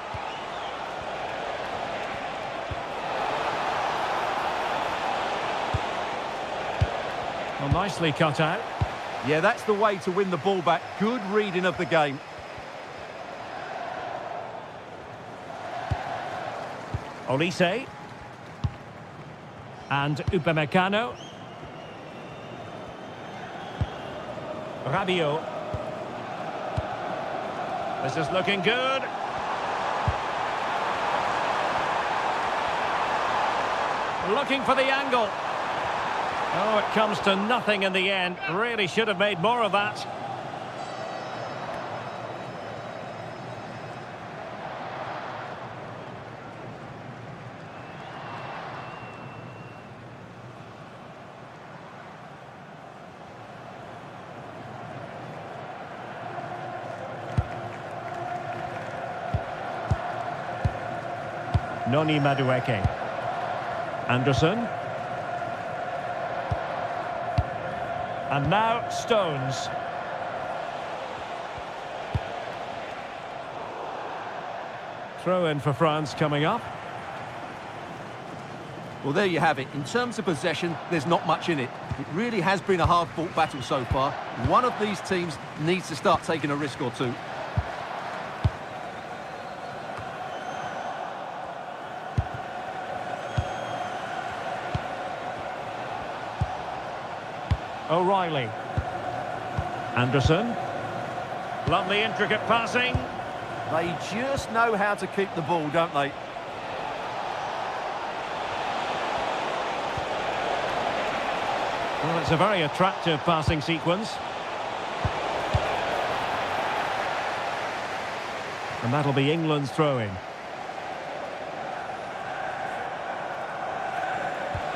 Well, nicely cut out. Yeah, that's the way to win the ball back. Good reading of the game. Olise. And Upamecano. Rabiot. This is looking good. Looking for the angle. Oh, it comes to nothing in the end. Really should have made more of that. Noni Madueke. Anderson. And now Stones. Throw in for France coming up. Well, there you have it. In terms of possession, there's not much in it. It really has been a hard-fought battle so far. One of these teams needs to start taking a risk or two. O'Reilly. Anderson. Lovely intricate passing. They just know how to keep the ball, don't they? Well, it's a very attractive passing sequence. And that'll be England's throw-in.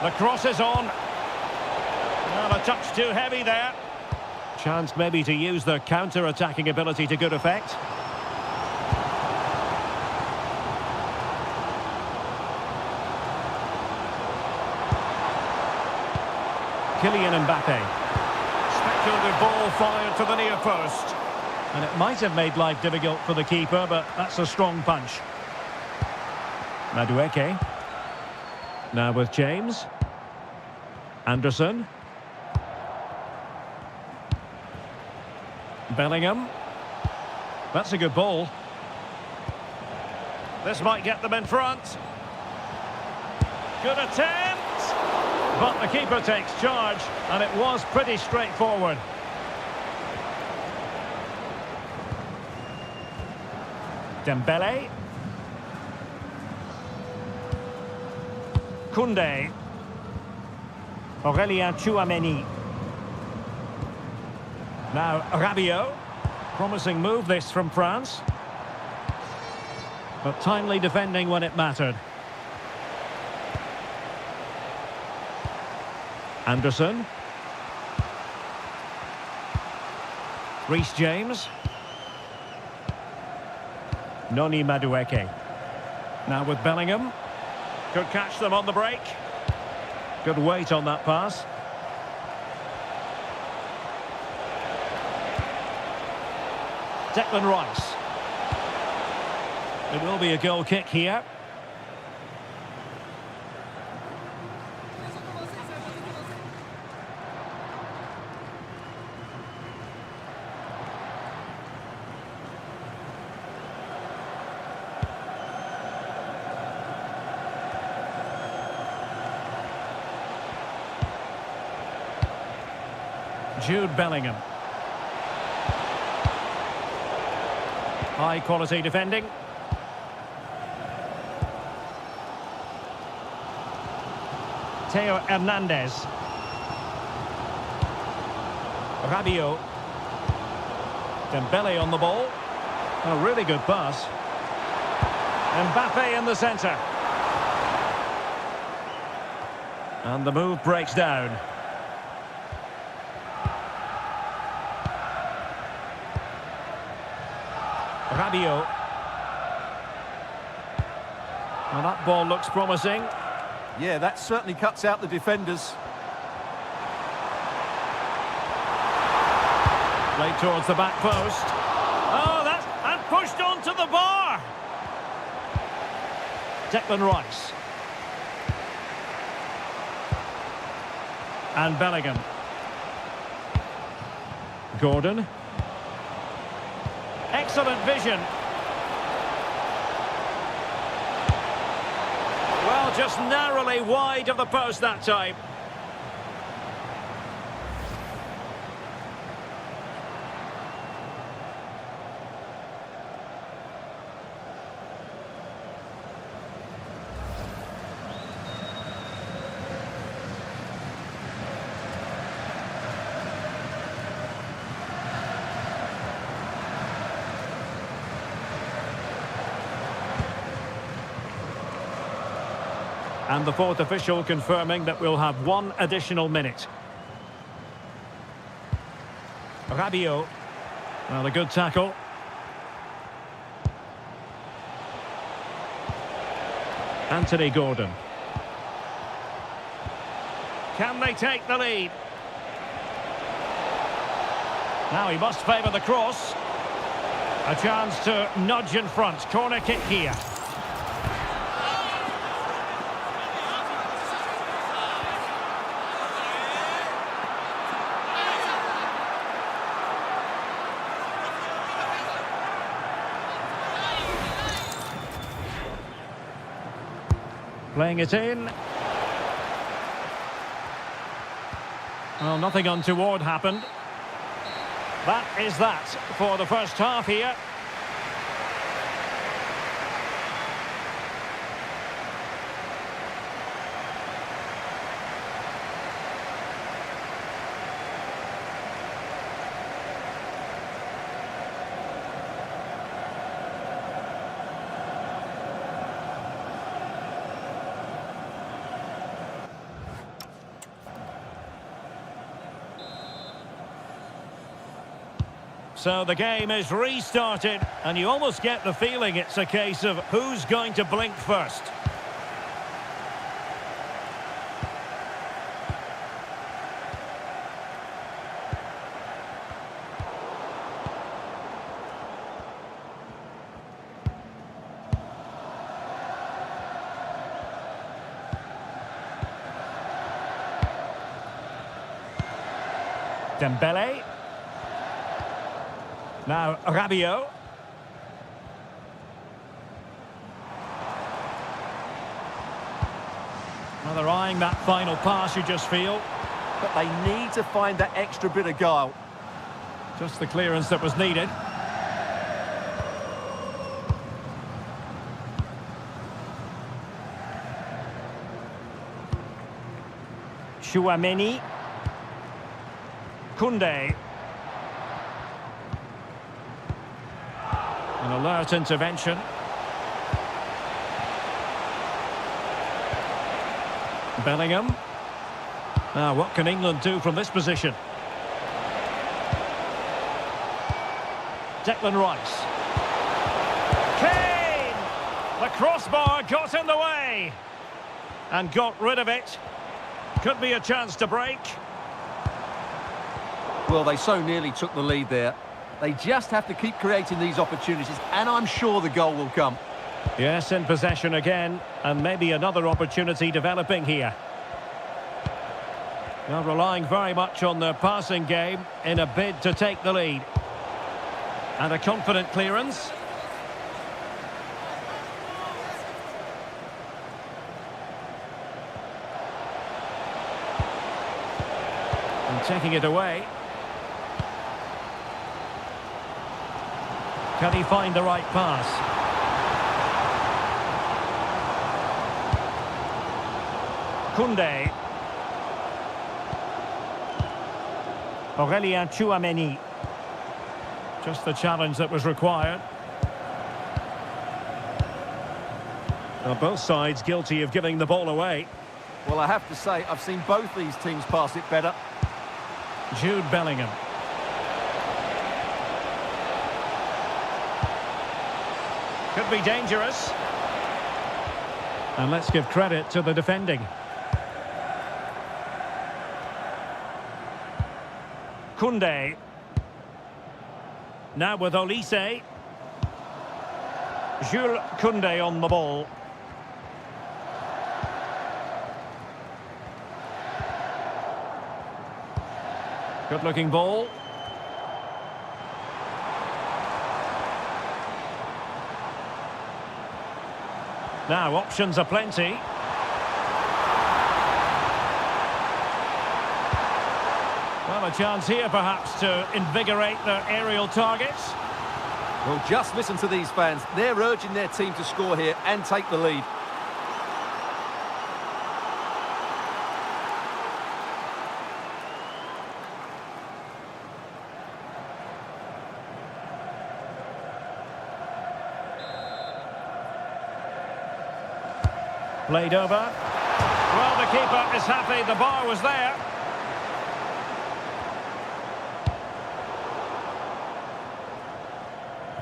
The cross is on. Well, a touch too heavy there. Chance maybe to use their counter-attacking ability to good effect. Kylian Mbappe. Speculative ball fired to the near post. And it might have made life difficult for the keeper, but that's a strong punch. Madueke. Now with James. Anderson. Bellingham. That's a good ball. This might get them in front. Good attempt! But the keeper takes charge, and it was pretty straightforward. Dembele. Koundé. Aurélien Tchouameni. Now Rabiot. Promising move this from France. But timely defending when it mattered. Anderson. Reece James. Noni Madueke. Now with Bellingham. Could catch them on the break. Good weight on that pass. Declan Rice. It will be a goal kick here. Jude Bellingham. High quality defending. Theo Hernandez. Rabiot. Dembele on the ball. A really good pass. Mbappe in the centre. And the move breaks down. Rabiot. Well, that ball looks promising. Yeah, that certainly cuts out the defenders. Played towards the back post. Oh, that's... and pushed onto the bar! Declan Rice. And Bellingham. Gordon. Excellent vision. Well, just narrowly wide of the post that time. And the fourth official confirming that we'll have one additional minute. Rabiot. Well, a good tackle. Anthony Gordon. Can they take the lead? Now he must favour the cross. A chance to nudge in front. Corner kick here. Playing it in. Well, nothing untoward happened. That is that for the first half here. So the game is restarted, and you almost get the feeling it's a case of who's going to blink first. Dembele. Now Rabiot. Well, they're eyeing that final pass, you just feel. But they need to find that extra bit of guile. Just the clearance that was needed. Chouameni. Koundé. An alert intervention. Bellingham. Now, what can England do from this position? Declan Rice. Kane! The crossbar got in the way. And got rid of it. Could be a chance to break. Well, they so nearly took the lead there. They just have to keep creating these opportunities, and I'm sure the goal will come. Yes, in possession again, and maybe another opportunity developing here. Now relying very much on their passing game in a bid to take the lead. And a confident clearance. And taking it away. Can he find the right pass? Koundé. Aurélien Chouameni. Just the challenge that was required. Well, both sides guilty of giving the ball away. Well, I have to say, I've seen both these teams pass it better. Jude Bellingham. Could be dangerous. And let's give credit to the defending. Koundé. Now with Olise. Jules Koundé on the ball. Good looking ball. Now options are plenty. Well, a chance here perhaps to invigorate their aerial targets. Well, just listen to these fans. They're urging their team to score here and take the lead. Played over. Well, the keeper is happy. The bar was there.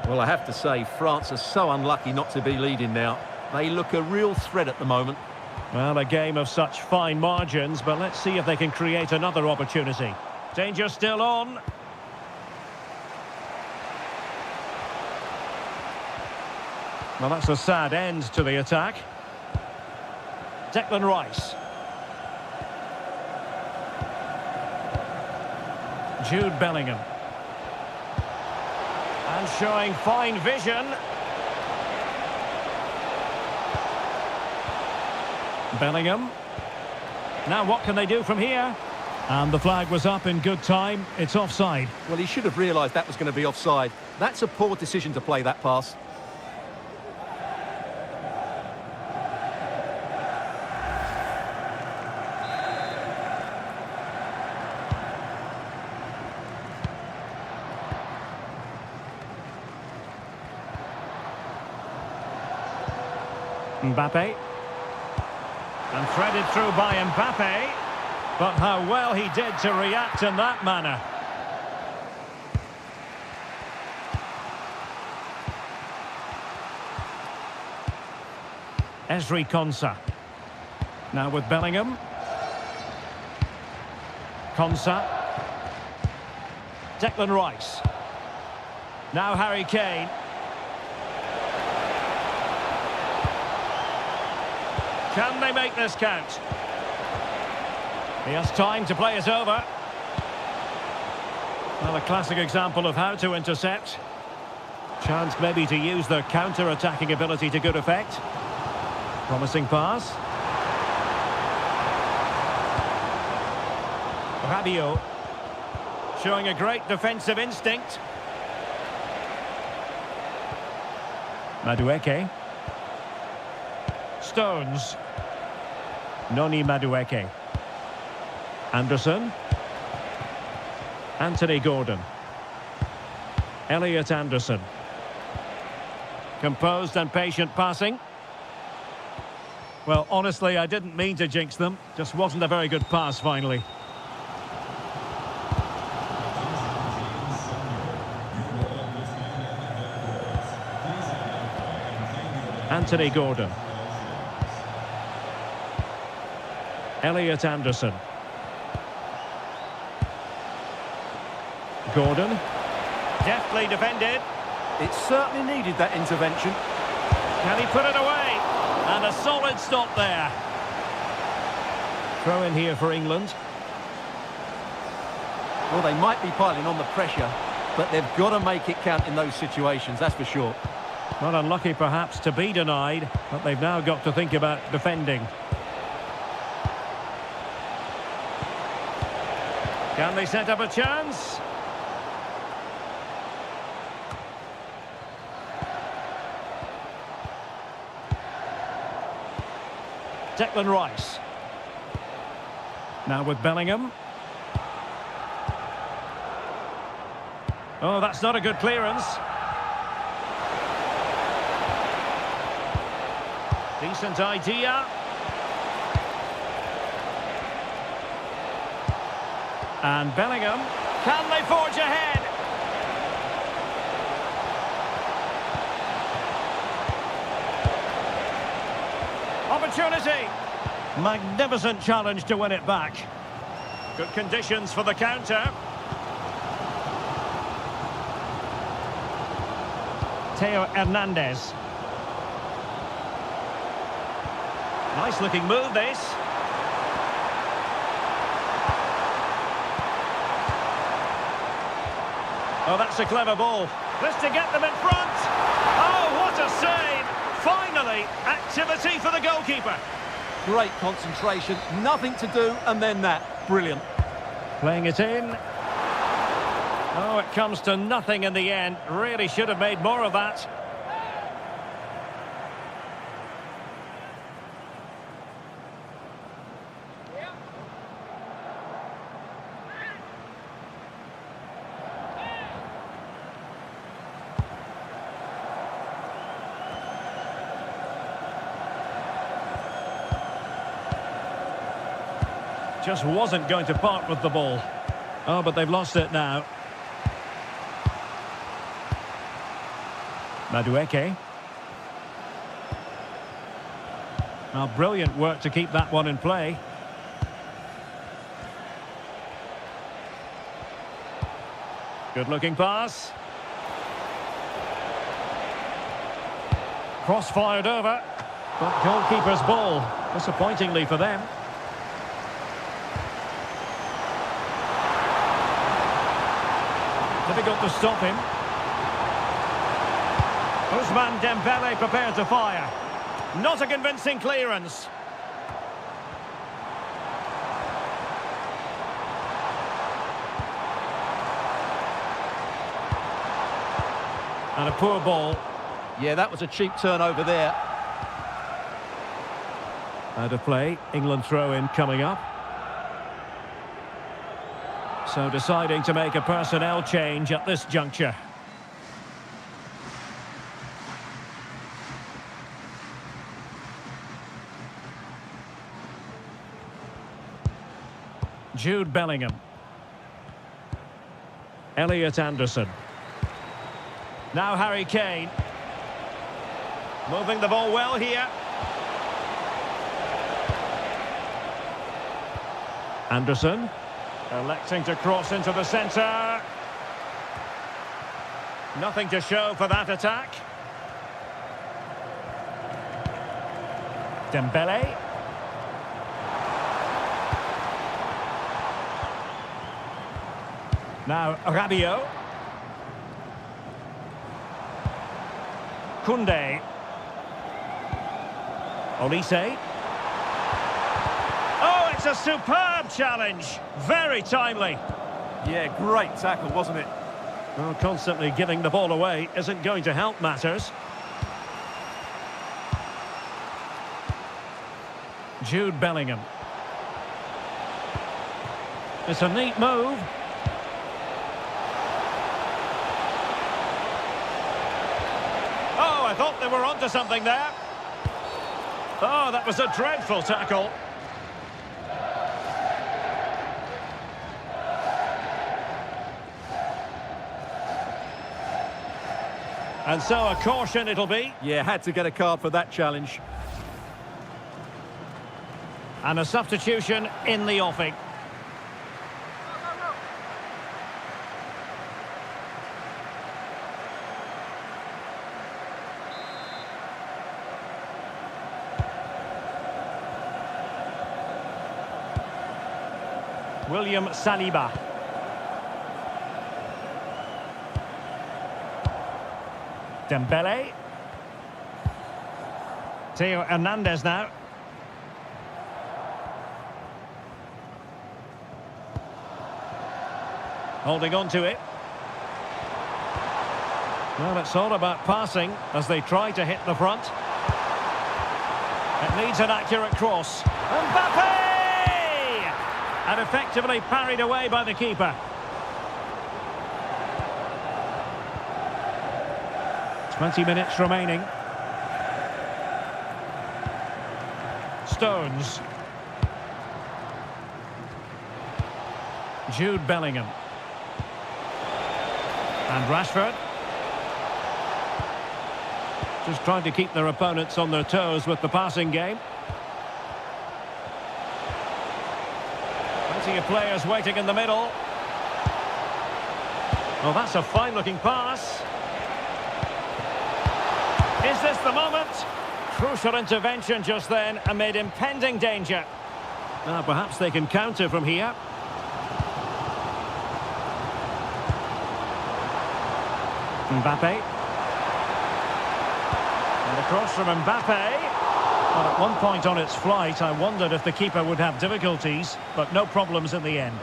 Well, I have to say, France are so unlucky not to be leading now. They look a real threat at the moment. Well, a game of such fine margins, but let's see if they can create another opportunity. Danger still on. Well, that's a sad end to the attack. Declan Rice. Jude Bellingham. And showing fine vision. Bellingham. Now what can they do from here? And the flag was up in good time. It's offside. Well, he should have realised that was going to be offside. That's a poor decision to play that pass. Mbappe. And threaded through by Mbappe. But how well he did to react in that manner. Ezri Konsa. Now with Bellingham. Konsa. Declan Rice. Now Harry Kane. Can they make this count? He has time to play it over. Well, a classic example of how to intercept. Chance maybe to use their counter-attacking ability to good effect. Promising pass. Rabiot. Showing a great defensive instinct. Madueke. Stones. Noni Madueke. Anderson. Anthony Gordon. Elliot Anderson. Composed and patient passing. Well, honestly, I didn't mean to jinx them. Just wasn't a very good pass, finally. Anthony Gordon. Elliot Anderson. Gordon. Deftly defended. It certainly needed that intervention. Can he put it away? And a solid stop there. Throw in here for England. Well, they might be piling on the pressure, but they've got to make it count in those situations, that's for sure. Not unlucky perhaps to be denied, but they've now got to think about defending. Can they set up a chance? Declan Rice. Now with Bellingham. Oh, that's not a good clearance. Decent idea. And Bellingham. Can they forge ahead? Opportunity. Magnificent challenge to win it back. Good conditions for the counter. Theo Hernandez. Nice looking move, this. Oh, that's a clever ball. This to get them in front. Oh, what a save. Finally, activity for the goalkeeper. Great concentration, nothing to do, and then that. Brilliant. Playing it in. Oh, it comes to nothing in the end. Really should have made more of that. Just wasn't going to part with the ball. Oh, but they've lost it now. Madueke. Now, brilliant work to keep that one in play. Good-looking pass. Cross-fired over. But goalkeeper's ball, disappointingly for them. Difficult to stop him. Ousmane Dembele prepared to fire. Not a convincing clearance. And a poor ball. Yeah, that was a cheap turnover there. Out of play. England throw-in coming up. So deciding to make a personnel change at this juncture. Jude Bellingham. Elliot Anderson. Now Harry Kane. Moving the ball well here. Anderson, electing to cross into the centre. Nothing to show for that attack. Dembele. Now Rabiot. Koundé. Olise. Oh, it's a superb challenge. Very timely. Yeah, great tackle, wasn't it? Well, constantly giving the ball away isn't going to help matters. Jude Bellingham. It's a neat move. Oh, I thought they were onto something there. Oh, that was a dreadful tackle. And so a caution it'll be. Yeah, had to get a card for that challenge. And a substitution in the offing. William Saliba. Dembele. Theo Hernandez now. Holding on to it. Well, it's all about passing as they try to hit the front. It needs an accurate cross. Mbappe! And effectively parried away by the keeper. 20 minutes remaining. Stones. Jude Bellingham. And Rashford. Just trying to keep their opponents on their toes with the passing game. Plenty of players waiting in the middle. Well, that's a fine-looking pass. Is this the moment? Crucial intervention just then amid impending danger. Now, perhaps they can counter from here. Mbappe. And across from Mbappe. Well, at one point on its flight, I wondered if the keeper would have difficulties, but no problems in the end.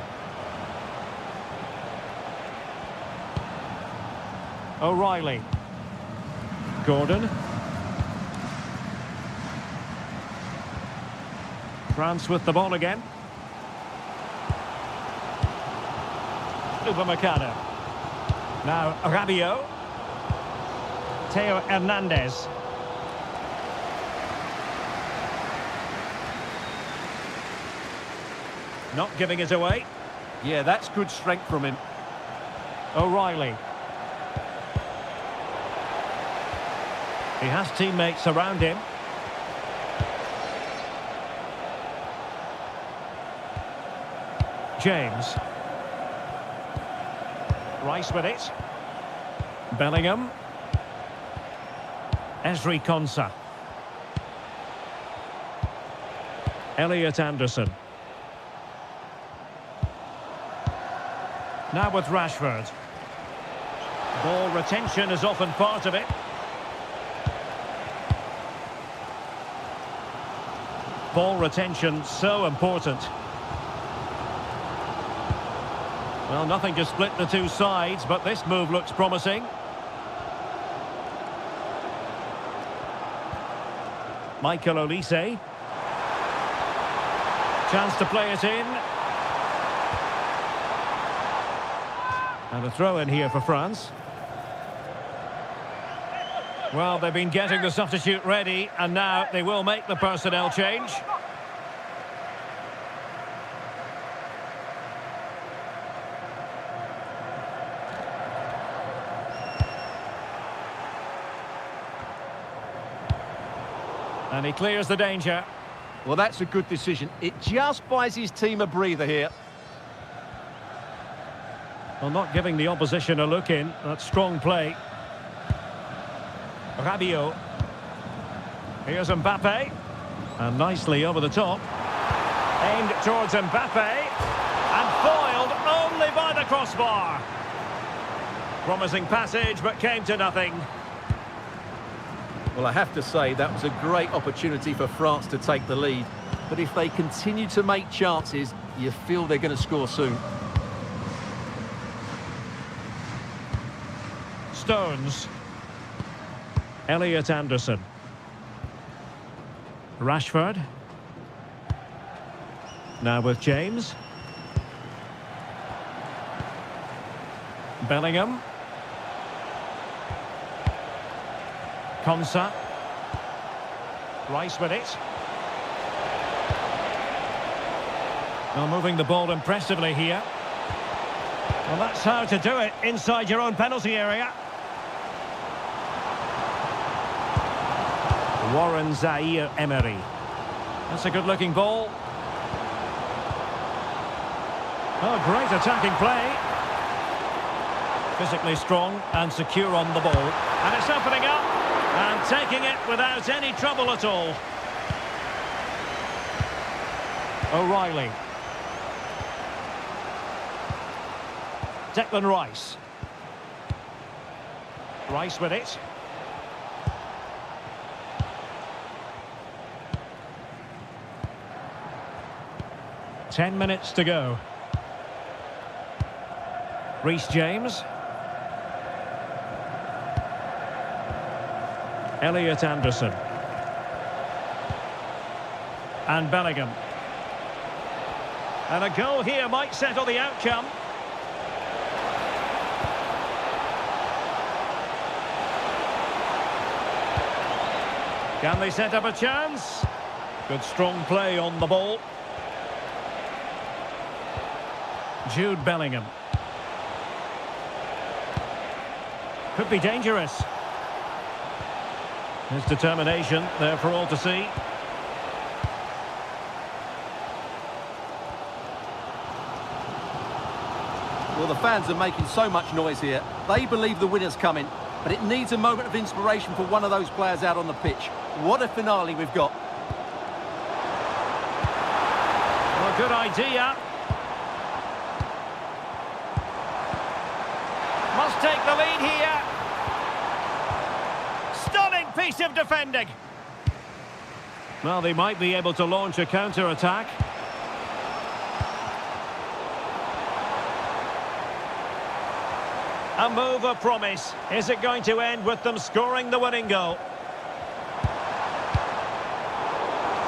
O'Reilly. Gordon. France with the ball again. Upamecano. Now Rabiot. Theo Hernandez. Not giving it away. Yeah, that's good strength from him. O'Reilly. He has teammates around him. James. Rice with it. Bellingham. Ezri Konsa. Elliot Anderson. Now with Rashford. Ball retention is often part of it. Ball retention so important. Well, nothing to split the two sides, but this move looks promising. Michael Olise. Chance to play it in. And a throw in here for France. Well, they've been getting the substitute ready, and now they will make the personnel change. And he clears the danger. Well, that's a good decision. It just buys his team a breather here. Well, not giving the opposition a look in. That's strong play. Rabiot. Here's Mbappe. And nicely over the top. Aimed towards Mbappe. And foiled only by the crossbar. Promising passage, but came to nothing. Well, I have to say, that was a great opportunity for France to take the lead. But if they continue to make chances, you feel they're going to score soon. Stones. Elliot Anderson. Rashford. Now with James. Bellingham. Konsa. Rice with it. Well, moving the ball impressively here. Well, that's how to do it inside your own penalty area. Warren Zaire-Emery. That's a good-looking ball. Oh, great attacking play. Physically strong and secure on the ball. And it's opening up and taking it without any trouble at all. O'Reilly. Declan Rice. Rice with it. Ten minutes to go. Reece James. Elliot Anderson. And Bellingham. And a goal here might settle the outcome. Can they set up a chance? Good strong play on the ball. Jude Bellingham. Could be dangerous. His determination there for all to see. Well, the fans are making so much noise here. They believe the winner's coming, but it needs a moment of inspiration for one of those players out on the pitch. What a finale we've got. Well, good idea. Must take the lead here. Stunning piece of defending. Well, they might be able to launch a counter-attack. A move of promise. Is it going to end with them scoring the winning goal?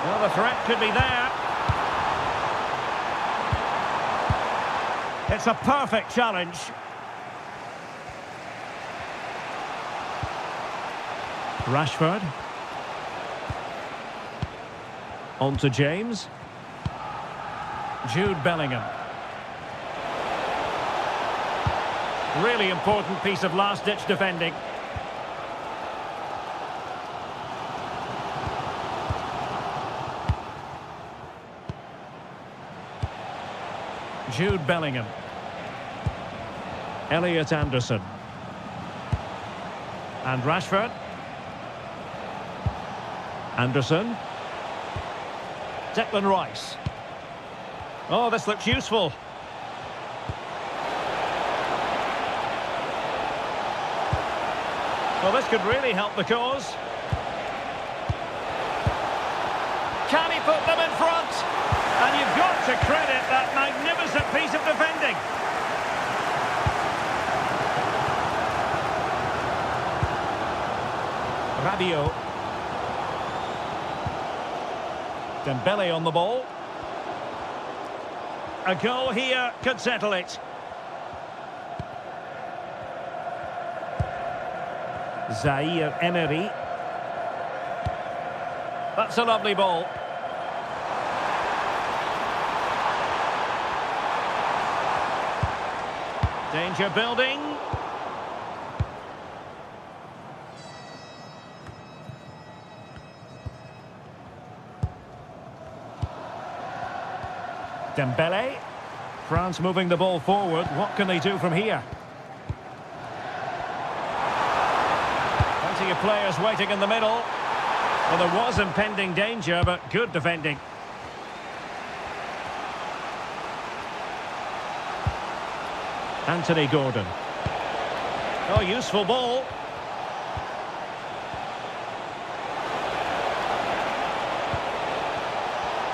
Well, the threat could be there. It's a perfect challenge. Rashford. On to James. Jude Bellingham. Really important piece of last-ditch defending. Jude Bellingham. Elliot Anderson. And Rashford. Anderson. Declan Rice. Oh, this looks useful. Well, this could really help the cause. Can he put them in front? And you've got to credit that magnificent piece of defending. Rabiot. Dembele on the ball. A goal here could settle it. Zaire-Emery. That's a lovely ball. Danger building. Dembele. France moving the ball forward. What can they do from here? Plenty of players waiting in the middle. Well, there was impending danger, but good defending. Anthony Gordon. Oh, useful ball.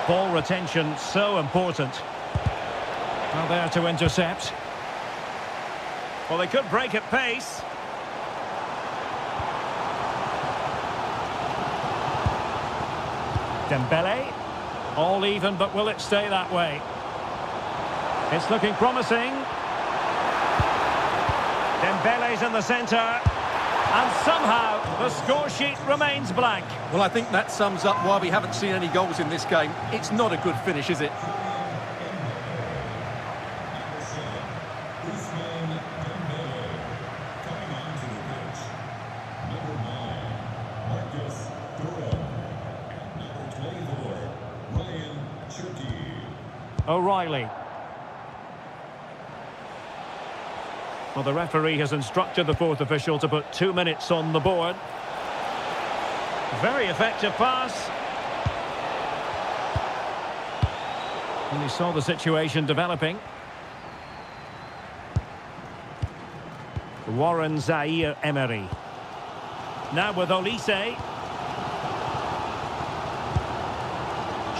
Ball retention, so important. Well, there to intercept. Well, they could break at pace. Dembele. All even, but will it stay that way? It's looking promising. Dembele's in the centre. And somehow, the score sheet remains blank. Well, I think that sums up why we haven't seen any goals in this game. It's not a good finish, is it? O'Reilly. Well, the referee has instructed the fourth official to put 2 minutes on the board. Very effective pass. And he saw the situation developing. Warren Zaire-Emery. Now with Olise.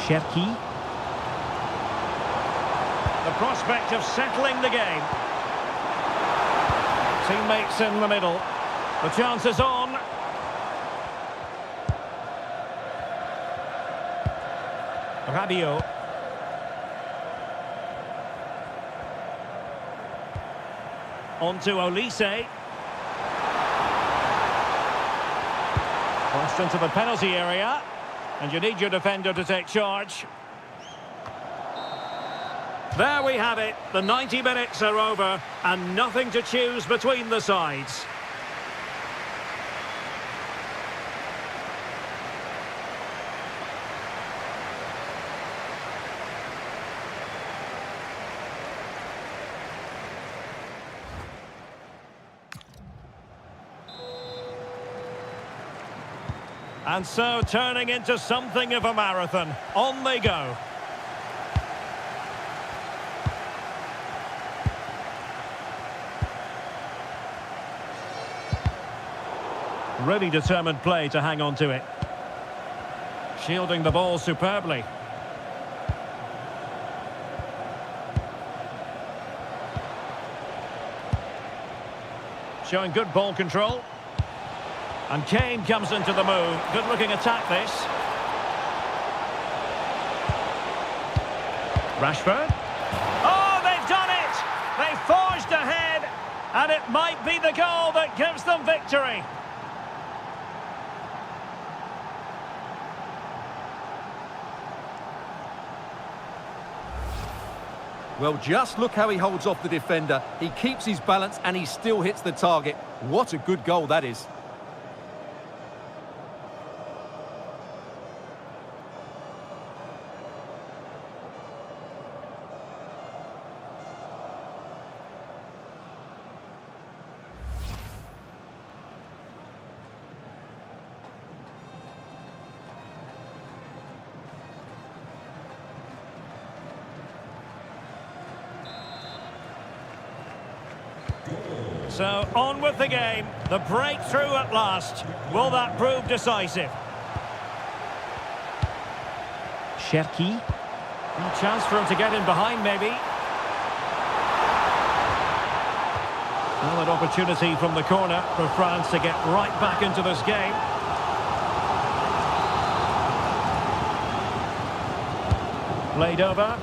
Cherki. The prospect of settling the game. Teammates in the middle. The chance is on. Rabiot. On to Olise. Crossed into the penalty area. And you need your defender to take charge. There we have it. The 90 minutes are over and nothing to choose between the sides. And so turning into something of a marathon. On they go. Really determined play to hang on to it. Shielding the ball superbly. Showing good ball control. And Kane comes into the move. Good looking attack this. Rashford. Oh, they've done it! They forged ahead. And it might be the goal that gives them victory. Well, just look how he holds off the defender. He keeps his balance and he still hits the target. What a good goal that is. So, on with the game. The breakthrough at last. Will that prove decisive? Cherki. A chance for him to get in behind, maybe. Well, an opportunity from the corner for France to get right back into this game. Played over.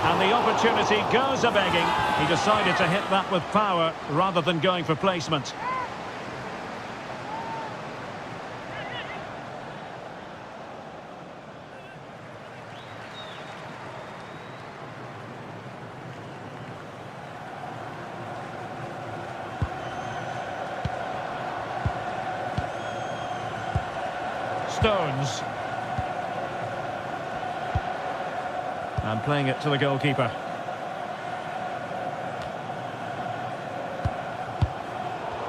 And the opportunity goes a-begging. He decided to hit that with power rather than going for placement. Stones. And playing it to the goalkeeper.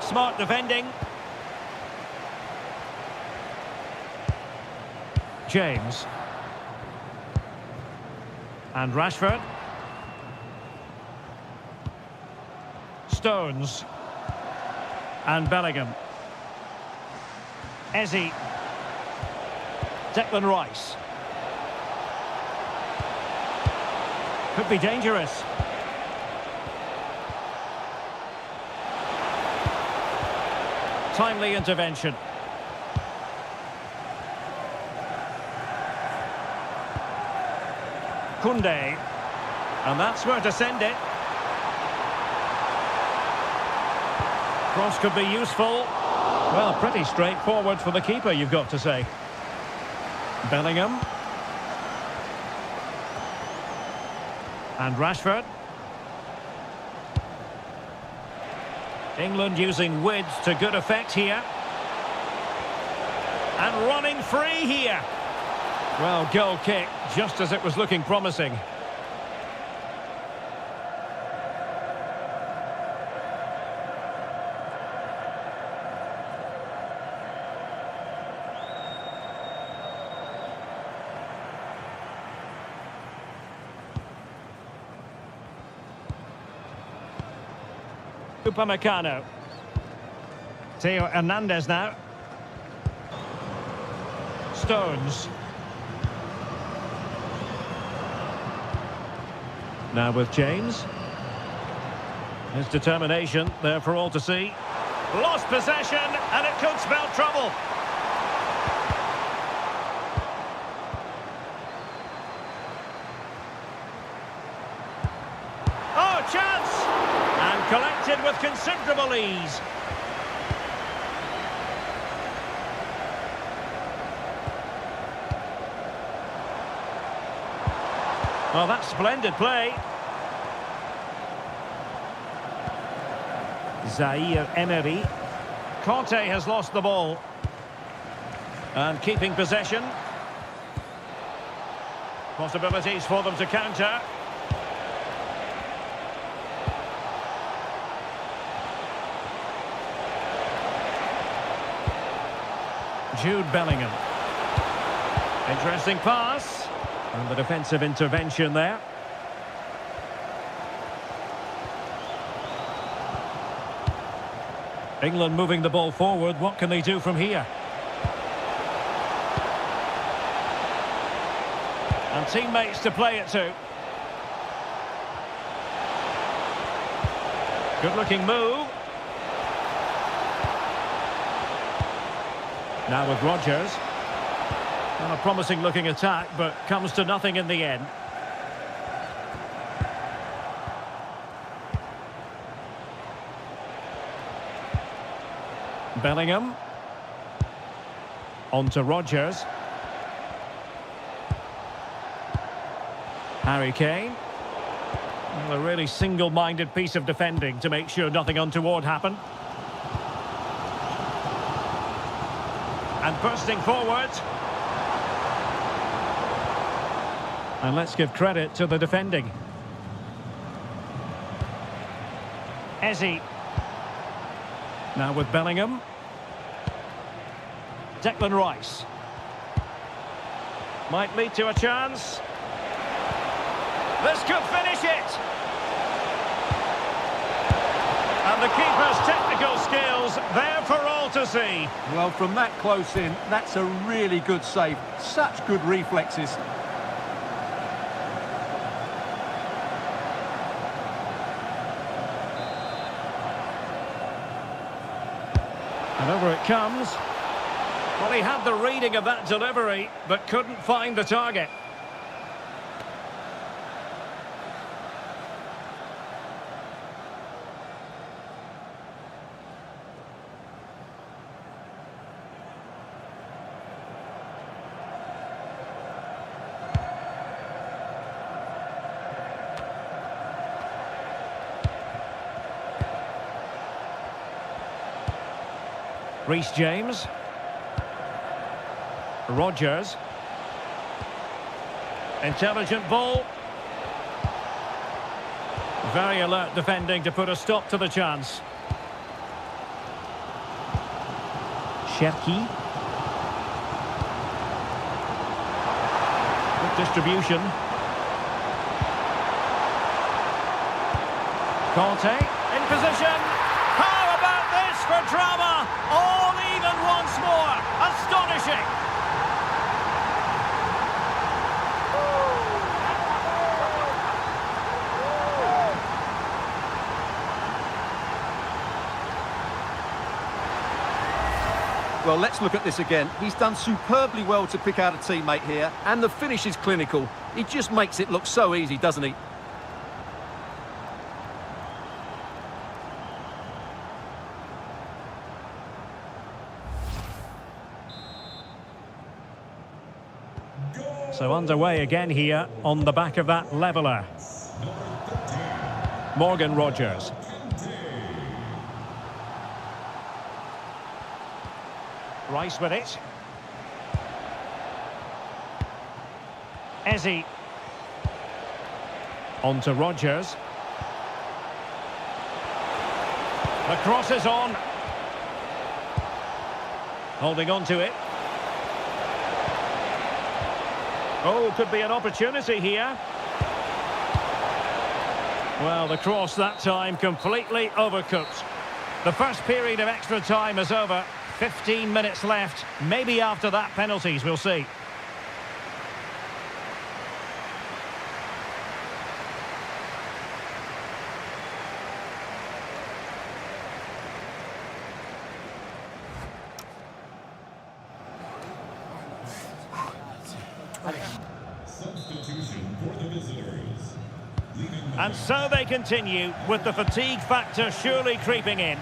Smart defending. James. And Rashford. Stones. And Bellingham. Eze. Declan Rice. Could be dangerous. Timely intervention. Koundé. And that's where to send it. Cross could be useful. Well, pretty straightforward for the keeper, you've got to say. Bellingham. And Rashford. England using width to good effect here. And running free here. Well, goal kick, just as it was looking promising. Upamecano. Theo Hernandez now. Stones. Now with James. His determination there for all to see. Lost possession, and it could spell trouble. Oh, chance! And collected with considerable ease. Well, that's splendid play. Zaire Emery. Conte has lost the ball. And keeping possession. Possibilities for them to counter. Jude Bellingham. Interesting pass. And the defensive intervention there. England moving the ball forward. What can they do from here? And teammates to play it to. Good looking move. Now with Rodgers. Well, a promising looking attack, but comes to nothing in the end. Bellingham. On to Rodgers. Harry Kane. Well, a really single-minded piece of defending to make sure nothing untoward happened. And bursting forward. And let's give credit to the defending. Eze. Now with Bellingham. Declan Rice. Might lead to a chance. This could finish it. And the keeper's technical skills there for all to see. Well, from that close in, that's a really good save. Such good reflexes. And over it comes. Well, he had the reading of that delivery, but couldn't find the target. Reece James. Rodgers. Intelligent ball. Very alert defending to put a stop to the chance. Cherki. Good distribution. Conte in position. How about this for drama? All even once more. Astonishing. Well, let's look at this again. He's done superbly well to pick out a teammate here, and the finish is clinical. He just makes it look so easy, doesn't he? So underway again here on the back of that leveller. Morgan Rogers. Rice with it. Eze. On to Rogers. The cross is on. Holding on to it. Oh, could be an opportunity here. Well, the cross that time completely overcooked. The first period of extra time is over. 15 minutes left. Maybe after that, penalties, we'll see. Substitution for the visitors. And so they continue, with the fatigue factor surely creeping in.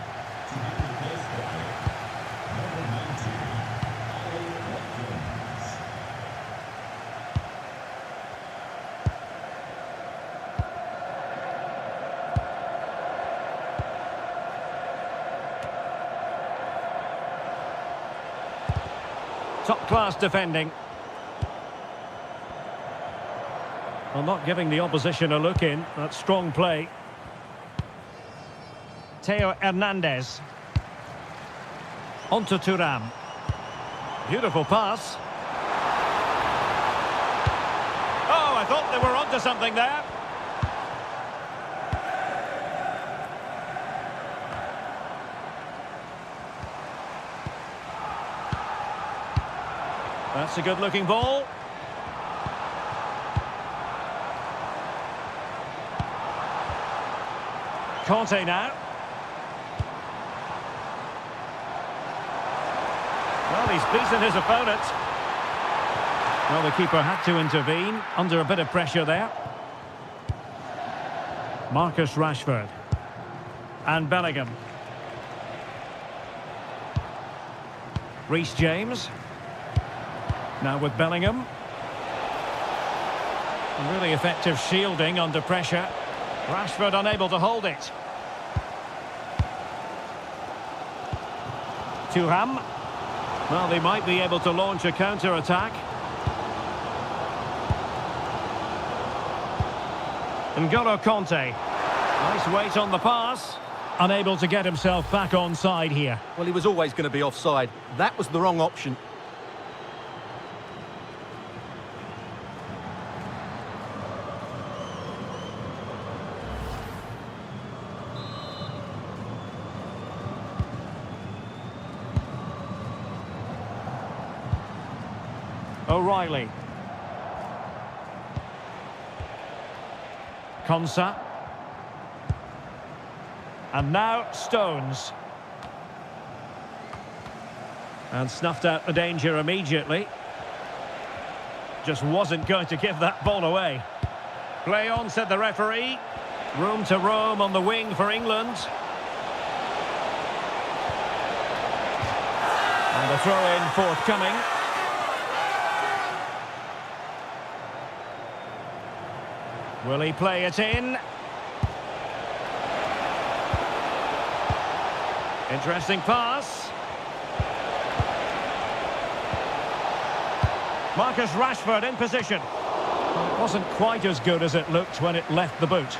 Top-class defending. Well, not giving the opposition a look in. That's strong play. Theo Hernandez. On to Thuram. Beautiful pass. Oh, I thought they were onto something there. That's a good-looking ball. Conte now. Well, he's beaten his opponent. Well, the keeper had to intervene under a bit of pressure there. Marcus Rashford. And Bellingham. Reece James. Now with Bellingham. Really effective shielding under pressure. Rashford unable to hold it. Thuram. Well, they might be able to launch a counter-attack. N'Golo Conte. Nice weight on the pass. Unable to get himself back onside here. Well, he was always going to be offside. That was the wrong option. O'Reilly. Konsa. And now Stones. And snuffed out the danger immediately. Just wasn't going to give that ball away. Play on, said the referee. Room to roam on the wing for England. And the throw-in forthcoming. Will he play it in? Interesting pass. Marcus Rashford in position. Well, it wasn't quite as good as it looked when it left the boot.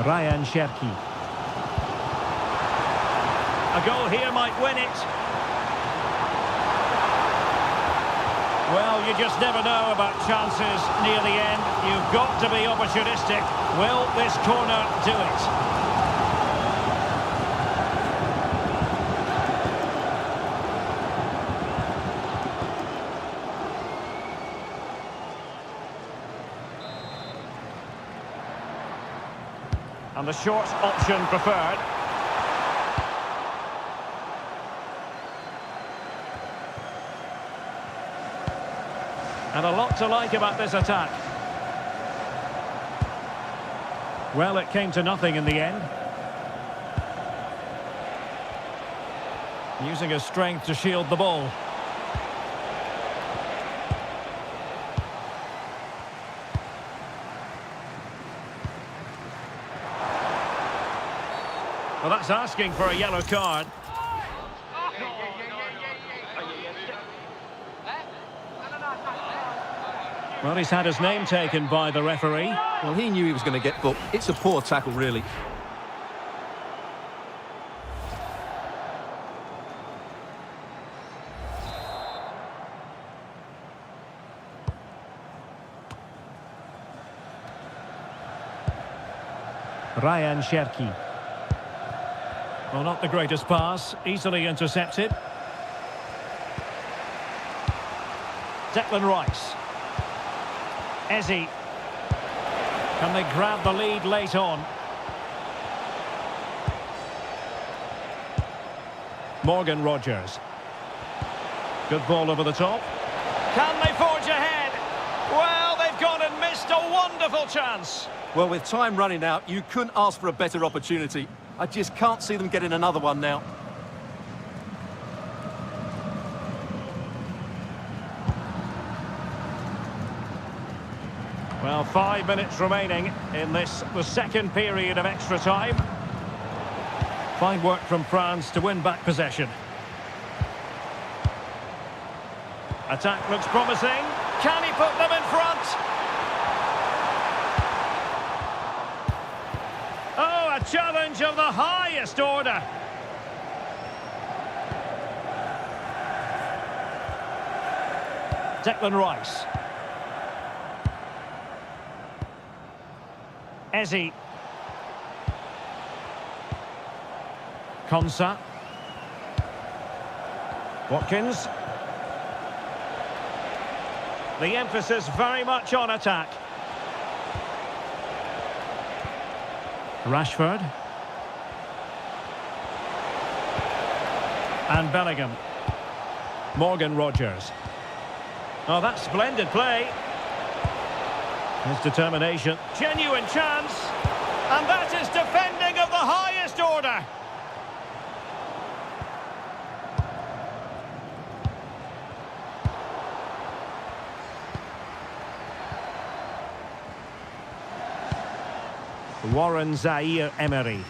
Ryan Cherki. A goal here might win it. Well, you just never know about chances near the end. You've got to be opportunistic. Will this corner do it? And the short option preferred. And a lot to like about this attack. Well, it came to nothing in the end. Using his strength to shield the ball. Well, that's asking for a yellow card. Well, he's had his name taken by the referee. Well, he knew he was going to get booked. It's a poor tackle, really. Ryan Cherki. Well, not the greatest pass, easily intercepted. Declan Rice. Eze. Can they grab the lead late on? Morgan Rogers. Good ball over the top. Can they forge ahead? Well, they've gone and missed a wonderful chance. Well, with time running out, you couldn't ask for a better opportunity. I just can't see them getting another one now. Well, 5 minutes remaining in this, the second period of extra time. Fine work from France to win back possession. Attack looks promising. Can he put them in front? Oh, a challenge of the highest order. Declan Rice. Eze. Konsa. Watkins. The emphasis very much on attack. Rashford. And Bellingham. Morgan Rogers. Oh, that's splendid play. His determination. Genuine chance. And that is defending of the highest order. Warren Zaire-Emery.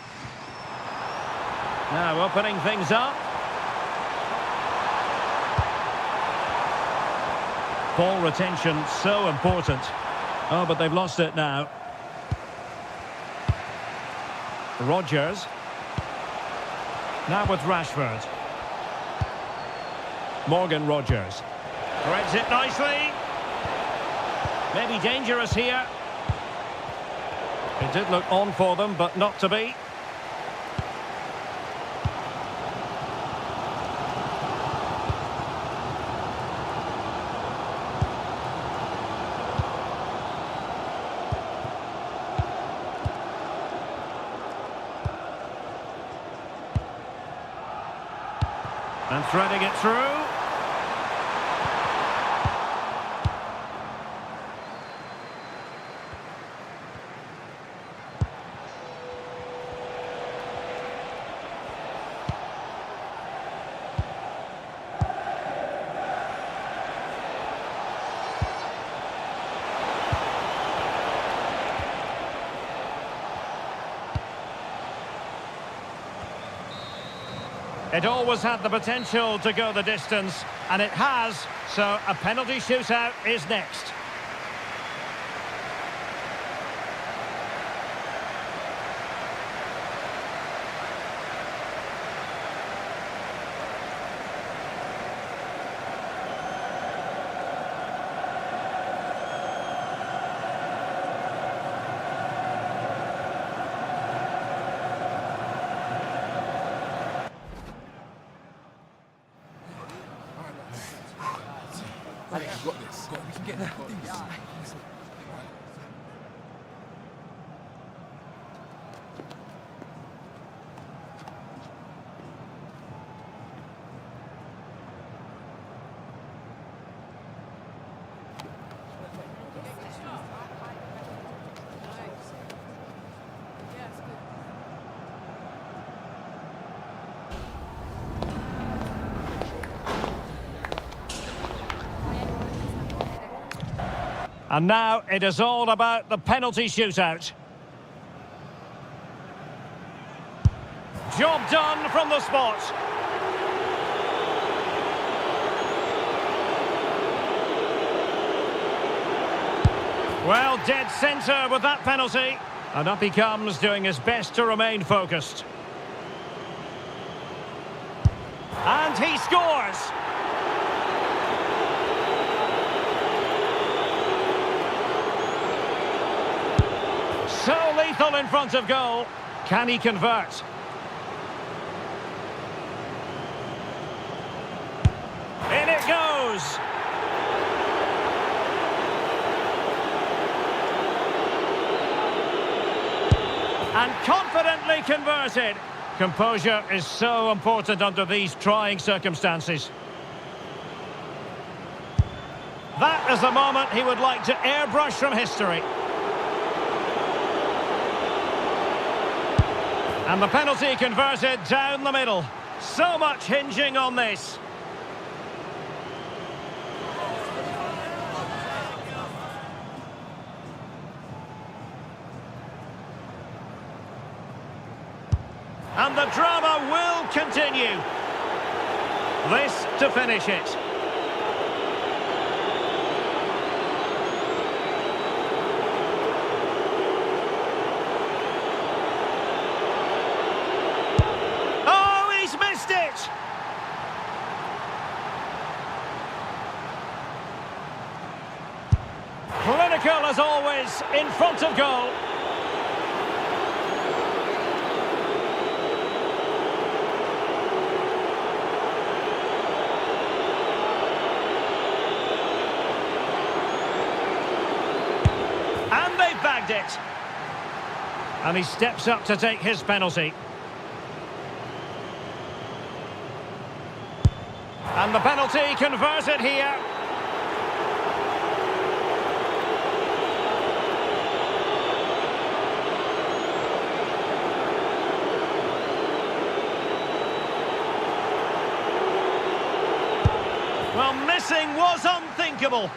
Now opening things up. Ball retention so important. Oh, but they've lost it now. Rogers. Now with Rashford. Morgan Rogers. Threads it nicely. Maybe dangerous here. It did look on for them, but not to be. And threading it through. It always had the potential to go the distance, and it has, so a penalty shootout is next. Alex, you got this. We can get this. And now it is all about the penalty shootout. Job done from the spot. Well, dead centre with that penalty. And up he comes, doing his best to remain focused. And he scores! So lethal in front of goal. Can he convert? In it goes! And confidently converted. Composure is so important under these trying circumstances. That is the moment he would like to airbrush from history. And the penalty converted down the middle. So much hinging on this. And the drama will continue. This to finish it. Clinical as always, in front of goal. And they've bagged it. And he steps up to take his penalty. And the penalty converted here. Well, missing was unthinkable.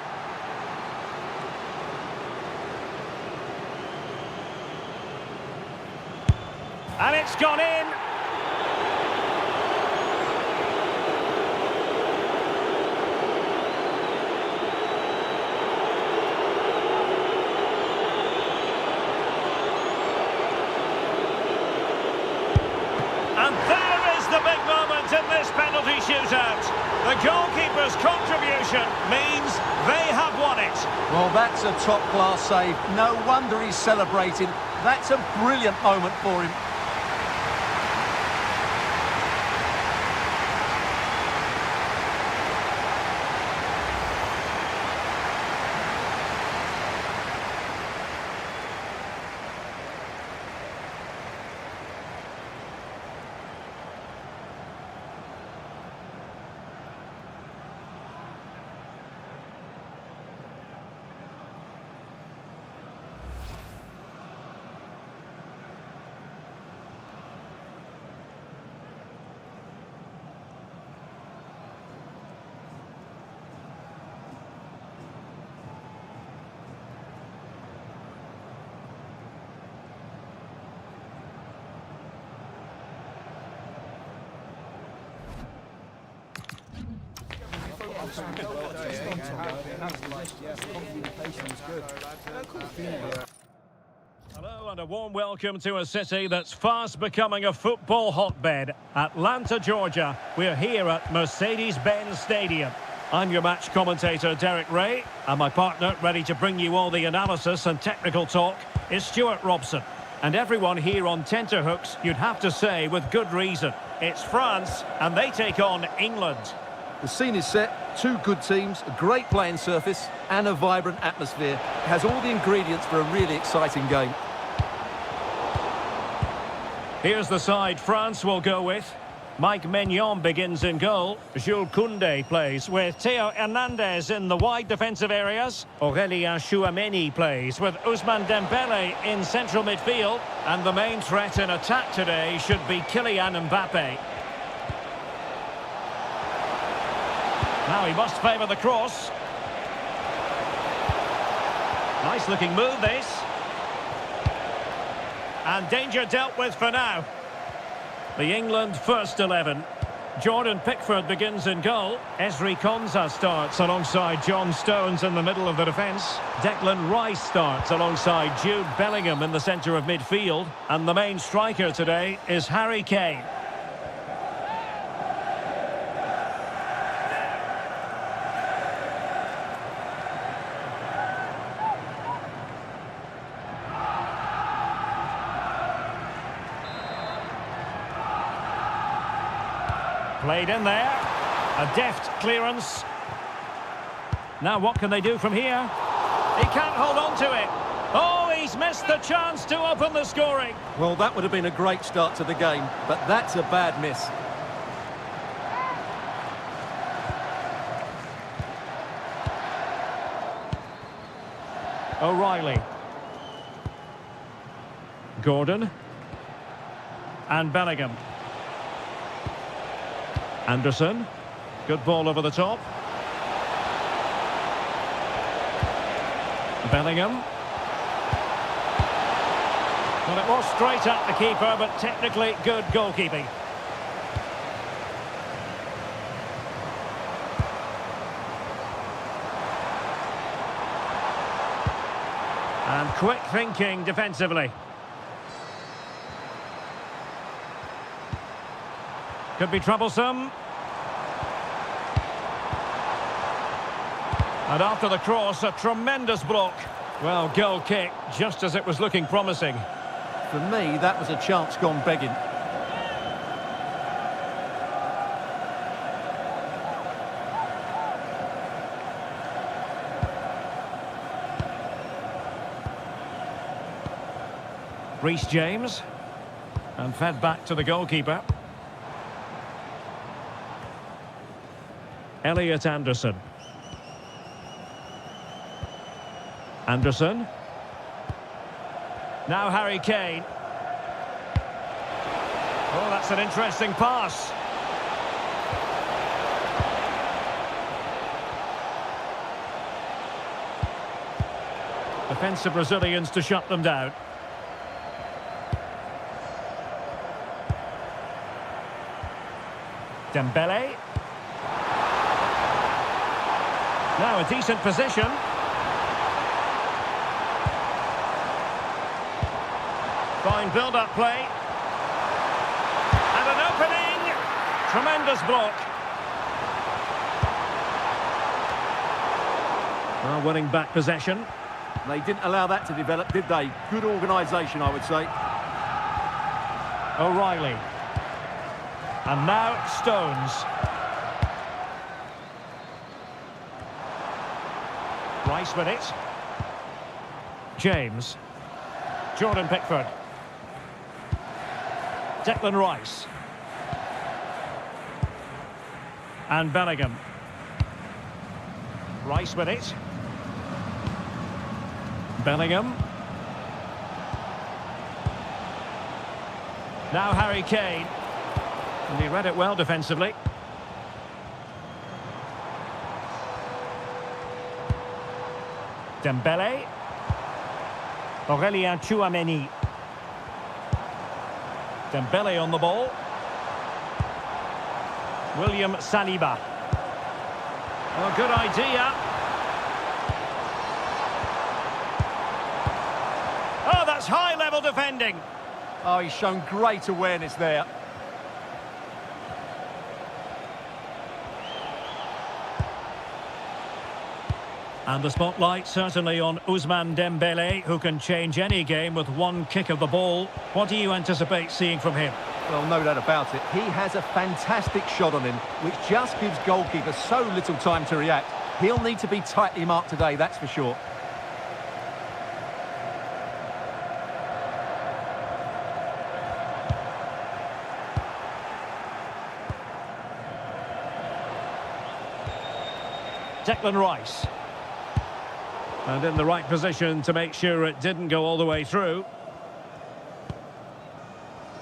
And it's gone in. And there is the big moment in this penalty shootout. The goalkeeper's contribution means they have won it. Well, that's a top-class save. No wonder he's celebrating. That's a brilliant moment for him. Hello and a warm welcome to a city that's fast becoming a football hotbed. Atlanta, Georgia. We're here at Mercedes-Benz Stadium. I'm your match commentator, Derek Ray, and my partner, ready to bring you all the analysis and technical talk, is Stuart Robson. And everyone here on tenterhooks, you'd have to say with good reason. It's France, and they take on England. The scene is set, two good teams, a great playing surface and a vibrant atmosphere. It has all the ingredients for a really exciting game. Here's the side France will go with. Mike Maignan begins in goal. Jules Koundé plays with Theo Hernandez in the wide defensive areas. Aurélien Tchouameni plays with Ousmane Dembélé in central midfield. And the main threat in attack today should be Kylian Mbappe. Now he must favour the cross. Nice looking move this. And danger dealt with for now. The England first 11. Jordan Pickford begins in goal. Ezri Konsa starts alongside John Stones in the middle of the defence. Declan Rice starts alongside Jude Bellingham in the centre of midfield. And the main striker today is Harry Kane. Played in there. A deft clearance. Now what can they do from here? He can't hold on to it. Oh, he's missed the chance to open the scoring. Well, that would have been a great start to the game, but that's a bad miss. O'Reilly. Gordon. And Bellingham. Anderson. Good ball over the top. Bellingham. Well, it was straight at the keeper, but technically good goalkeeping. And quick thinking defensively. Could be troublesome. And after the cross, a tremendous block. Well, goal kick, just as it was looking promising. For me, that was a chance gone begging. Reece James. And fed back to the goalkeeper. Elliot Anderson. Anderson. Now Harry Kane. Oh, that's an interesting pass. Defensive Brazilians to shut them down. Dembele. Now a decent position. Fine build-up play. And an opening. Tremendous block. Well, winning back possession. They didn't allow that to develop, did they? Good organisation, I would say. O'Reilly. And now Stones. Rice with it. James. Jordan Pickford. Declan Rice. And Bellingham. Rice with it. Bellingham. Now Harry Kane. And he read it well defensively. Dembele. Aurélien Tchouameni. Dembele on the ball. William Saliba. Oh, good idea. Oh, that's high-level defending. Oh, he's shown great awareness there. And the spotlight certainly on Ousmane Dembélé, who can change any game with one kick of the ball. What do you anticipate seeing from him? Well, no doubt about it. He has a fantastic shot on him, which just gives goalkeepers so little time to react. He'll need to be tightly marked today, that's for sure. Declan Rice. And in the right position to make sure it didn't go all the way through.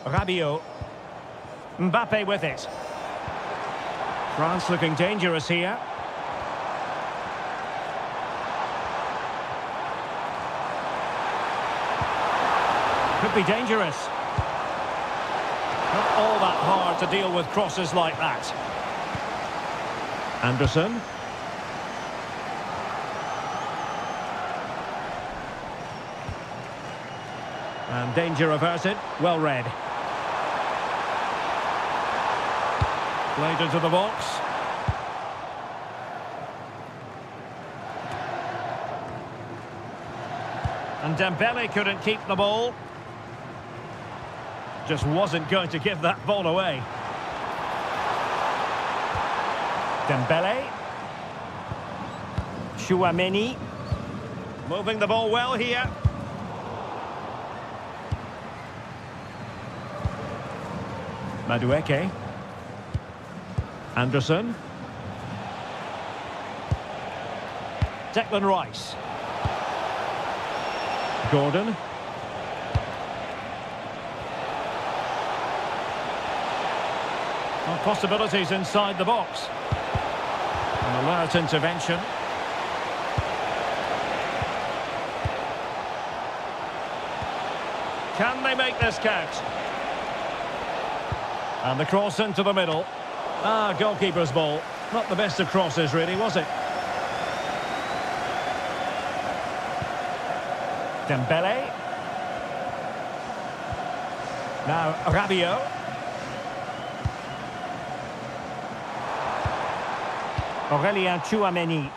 Rabiot. Mbappe with it. France looking dangerous here. Could be dangerous. Not all that hard to deal with crosses like that. Anderson. And danger averted. Well read. Played into the box. And Dembele couldn't keep the ball. Just wasn't going to give that ball away. Dembele. Tchouaméni. Moving the ball well here. Madueke. Anderson. Declan Rice. Gordon. Well, possibilities inside the box. An alert intervention. Can they make this count? And the cross into the middle. Goalkeeper's ball. Not the best of crosses, really, was it? Dembele. Now Rabiot. Aurélien Tchouaméni.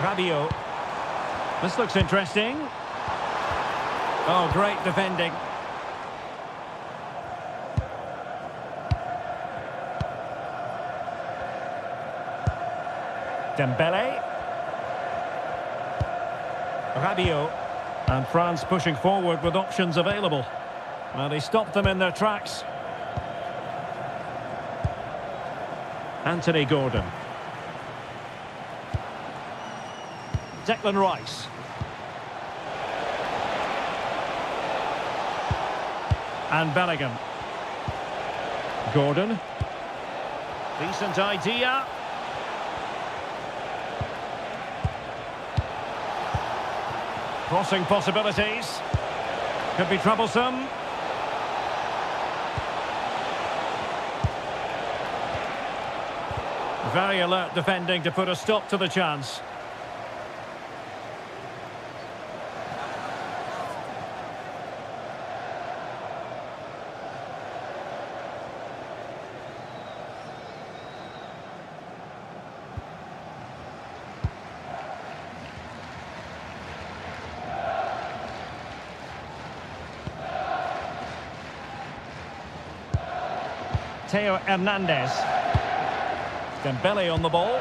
Rabiot. This looks interesting. Oh, great defending. Dembele. Rabiot. And France pushing forward with options available. Well, he stopped them in their tracks. Anthony Gordon. Declan Rice. And Bellingham. Gordon. Decent idea. Crossing possibilities. Could be troublesome. Very alert defending to put a stop to the chance. Theo Hernandez. Dembele on the ball.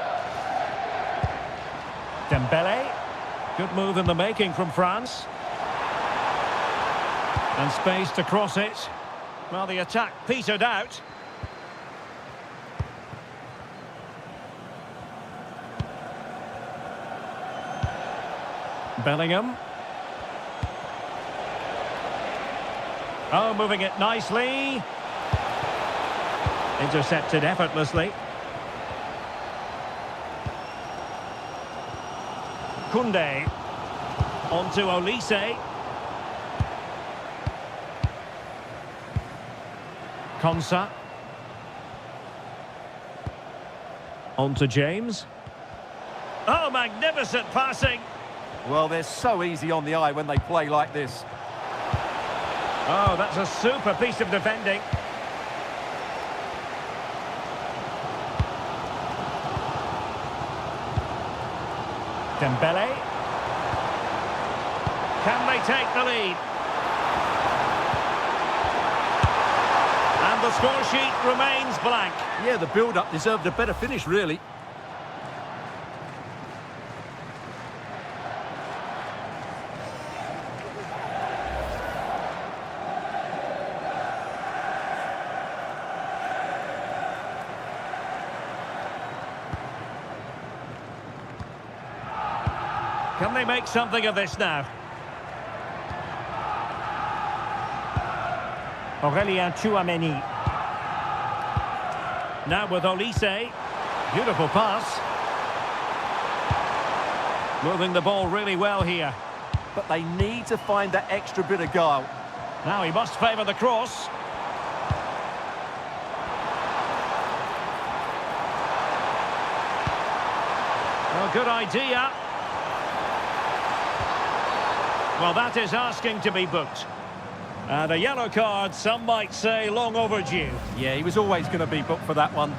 Dembele. Good move in the making from France. And space to cross it. Well, the attack petered out. Bellingham. Oh, moving it nicely. Intercepted effortlessly. Koundé. On to Olise. Konsa. On to James. Oh, magnificent passing. Well, they're so easy on the eye when they play like this. Oh, that's a super piece of defending. Dembele. Can they take the lead? the score sheet remains blank. Yeah, the build-up deserved a better finish, really. Can they make something of this now? Aurelien Tchouameni. Now with Olise. Beautiful pass. Moving the ball really well here. But they need to find that extra bit of guile. Now he must favour the cross. Well, good idea. Well, that is asking to be booked. And a yellow card, some might say long overdue. Yeah, he was always going to be booked for that one.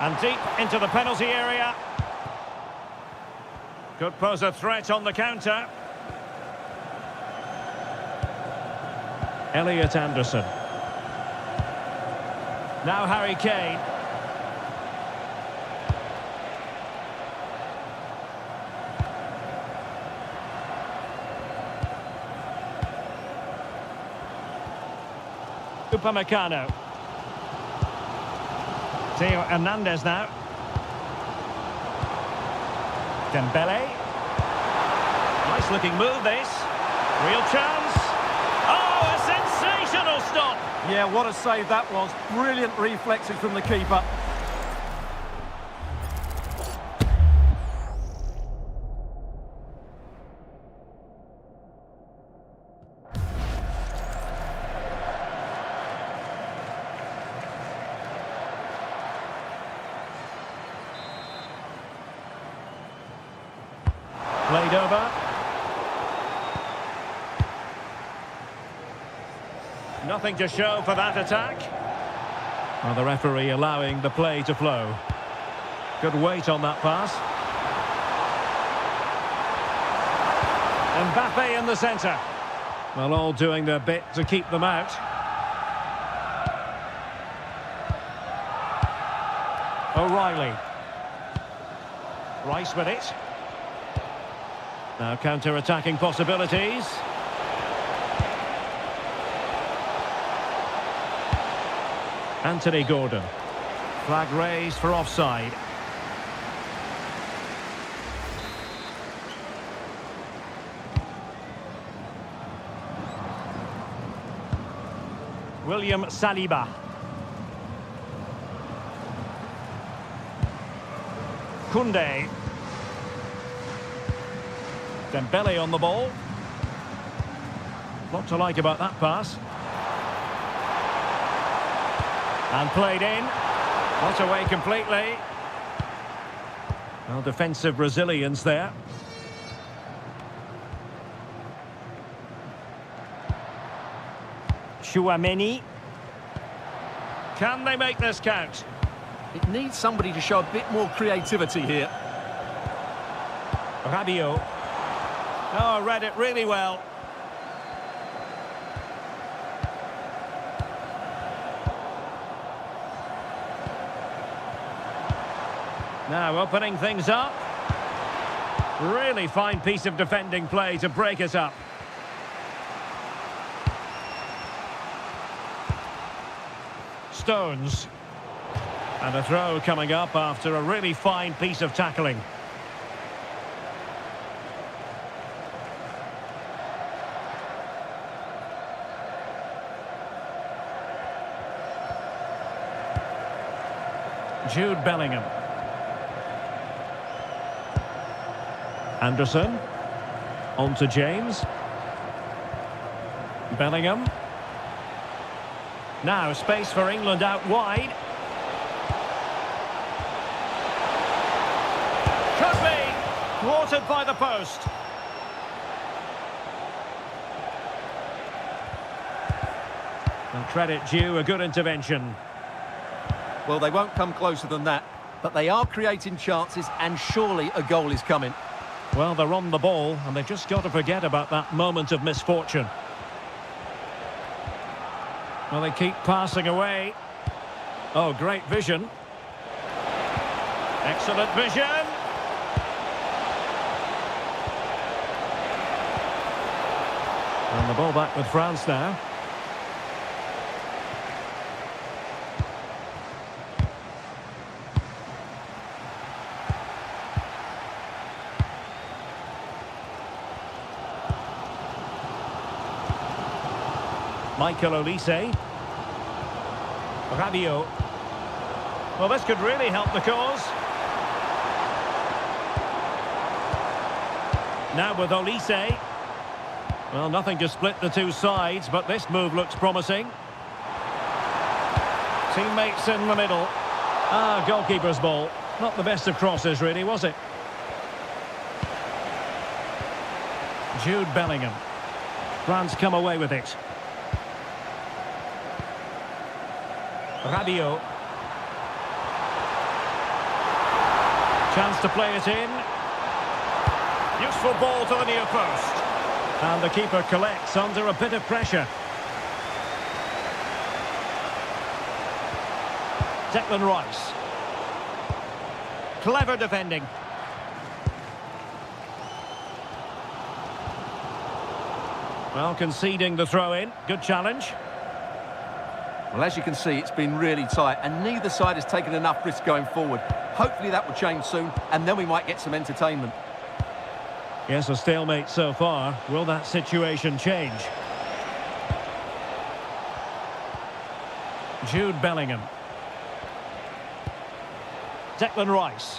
And deep into the penalty area. Could pose a threat on the counter. Elliot Anderson. Now Harry Kane. Upamecano. Theo Hernandez now. Dembele. Nice looking move this. Real chance. Oh, a sensational stop. Yeah, what a save that was. Brilliant reflexes from the keeper. Played over. Nothing to show for that attack. Well, the referee allowing the play to flow. Good weight on that pass. Mbappe in the centre. Well, all doing their bit to keep them out. O'Reilly. Rice with it. Now counter-attacking possibilities. Anthony Gordon. Flag raised for offside. William Saliba. Koundé. Dembele on the ball. What to like about that pass. And played in. Not away completely. Well, defensive resilience there. Tchouameni. Can they make this count? It needs somebody to show a bit more creativity here. Rabiot. Oh, read it really well. Now opening things up. Really fine piece of defending play to break it up. Stones. And a throw coming up after a really fine piece of tackling. Jude Bellingham. Anderson. On to James. Bellingham. Now space for England out wide. Could be. Thwarted by the post. And credit due, a good intervention. Well, they won't come closer than that, but they are creating chances, and surely a goal is coming. Well, they're on the ball, and they've just got to forget about that moment of misfortune. Well, they keep passing away. Oh, great vision. Excellent vision. And the ball back with France now. Michael Olise. Rabiot. Well, this could really help the cause. Now with Olise. Well, nothing to split the two sides, but this move looks promising. Teammates in the middle. Ah, goalkeeper's ball. Not the best of crosses, really, was it? Jude Bellingham. France come away with it. Rabiot. Chance to play it in. Useful ball to the near post. And the keeper collects under a bit of pressure. Declan Rice. Clever defending. Well, conceding the throw-in. Good challenge. Well, as you can see, it's been really tight, and neither side has taken enough risk going forward. Hopefully that will change soon, and then we might get some entertainment. Yes, a stalemate so far. Will that situation change? Jude Bellingham. Declan Rice.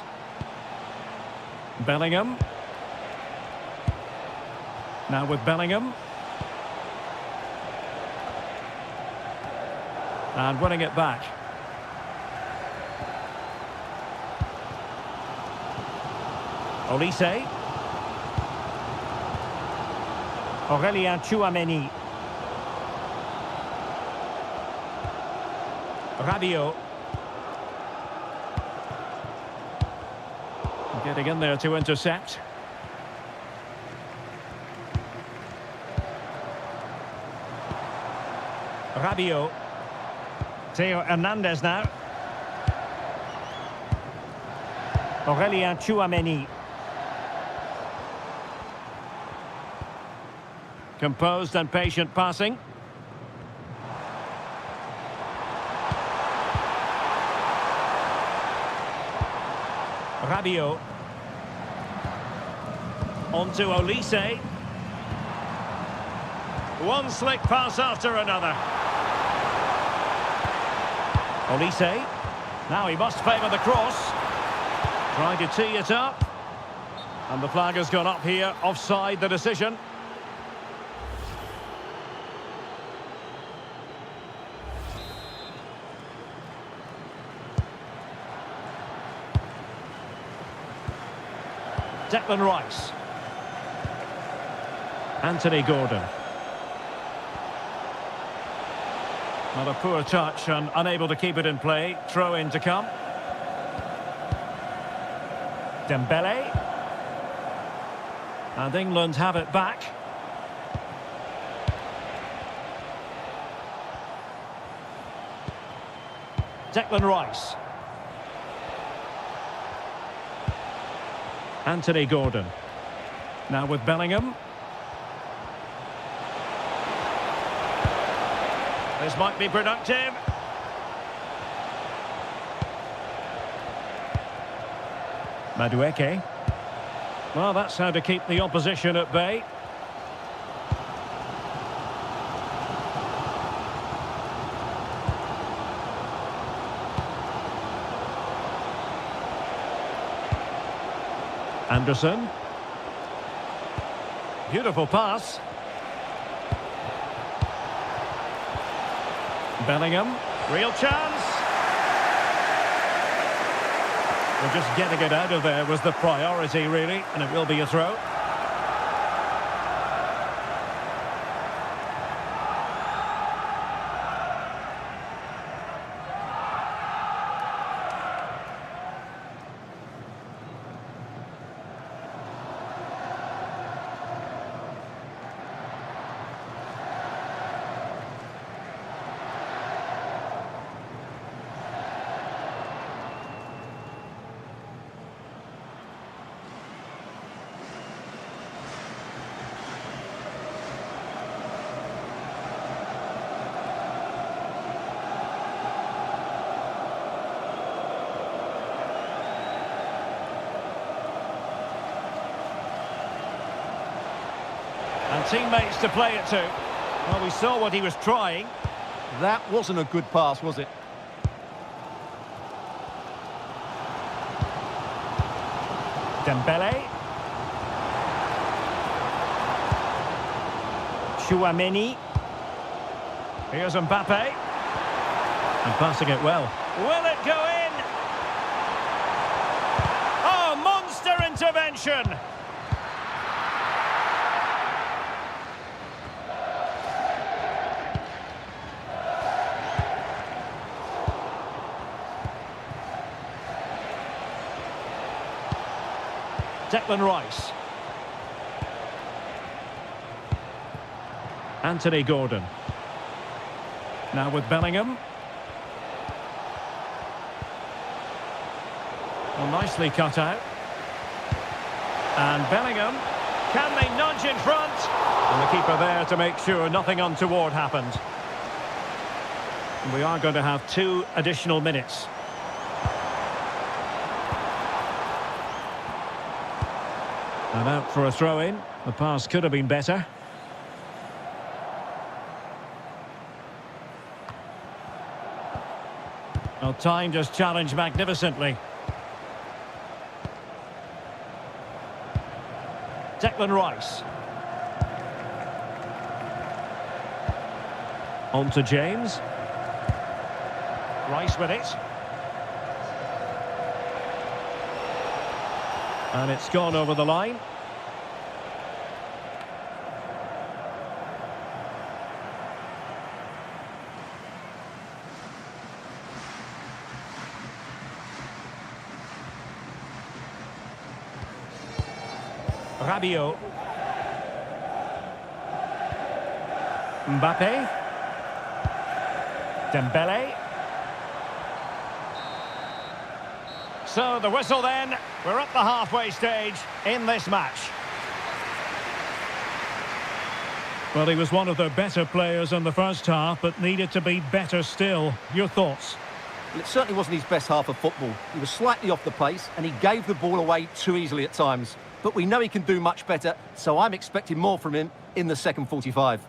Bellingham. Now with Bellingham. And winning it back. Olise. Aurélien Tchouameni. Rabiot. Getting in there to intercept. Rabiot. Theo Hernandez now. Aurélien Tchouameni. Composed and patient passing. Rabiot. On to Olise. One slick pass after another. Olise. Now he must favour the cross. Trying to tee it up. And the flag has gone up here. Offside the decision. Declan Rice. Anthony Gordon. Not a poor touch and unable to keep it in play. Throw in to come. Dembele. And England have it back. Declan Rice. Anthony Gordon. Now with Bellingham. This might be productive. Madueke. Well, that's how to keep the opposition at bay. Anderson. Beautiful pass. Bellingham. Real chance. Well, just getting it out of there was the priority, really, and it will be a throw. teammates to play it to. Well, we saw what he was trying. That wasn't a good pass, was it? Dembele. Chouameni. Here's Mbappe. And passing it well. Will it go in? Oh, monster intervention! Declan Rice. Anthony Gordon. Now with Bellingham. Well, nicely cut out. And Bellingham. Can they nudge in front? And the keeper there to make sure nothing untoward happened. And we are going to have 2 additional minutes. And out for a throw-in. The pass could have been better. Well, timed his challenge magnificently. Declan Rice. On to James. Rice with it. And it's gone over the line. Rabiot. Mbappe. Dembele. So the whistle then. We're at the halfway stage in this match. Well, he was one of the better players in the first half, but needed to be better still. Your thoughts? Well, it certainly wasn't his best half of football. He was slightly off the pace and he gave the ball away too easily at times. But we know he can do much better, so I'm expecting more from him in the second 45.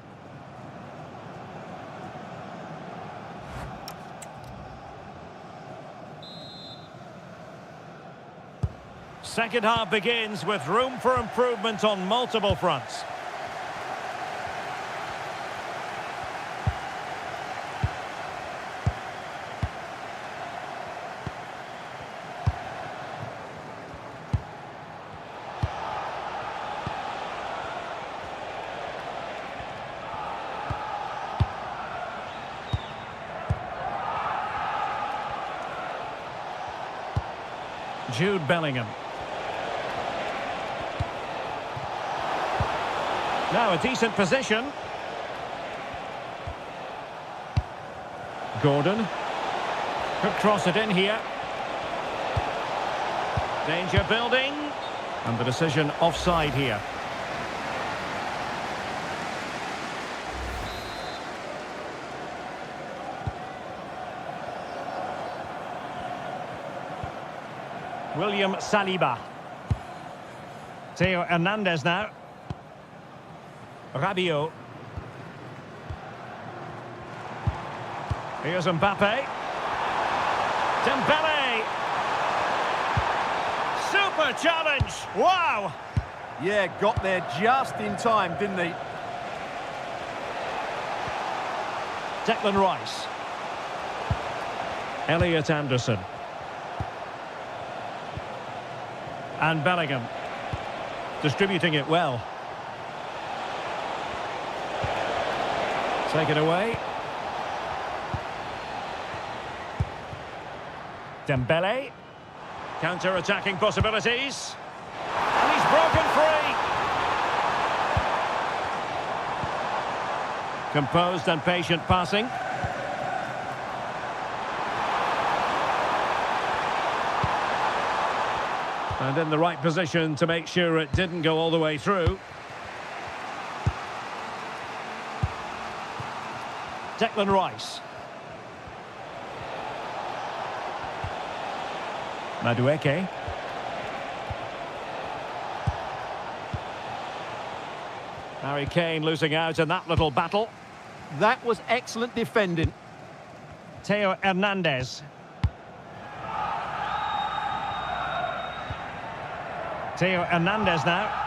Second half begins with room for improvement on multiple fronts. Jude Bellingham. Now a decent position. Gordon. Could cross it in here. Danger building. And the decision offside here. William Saliba. Theo Hernandez now. Rabiot. Here's Mbappe. Dembele. Super challenge. Wow. Yeah, got there just in time, didn't he? Declan Rice. Elliot Anderson. And Bellingham. Distributing it well. Take it away. Dembele. Counter-attacking possibilities. And he's broken free. Composed and patient passing. And in the right position to make sure it didn't go all the way through. Declan Rice. Madueke. Harry Kane losing out in that little battle. That was excellent defending. Theo Hernandez. Theo Hernandez now.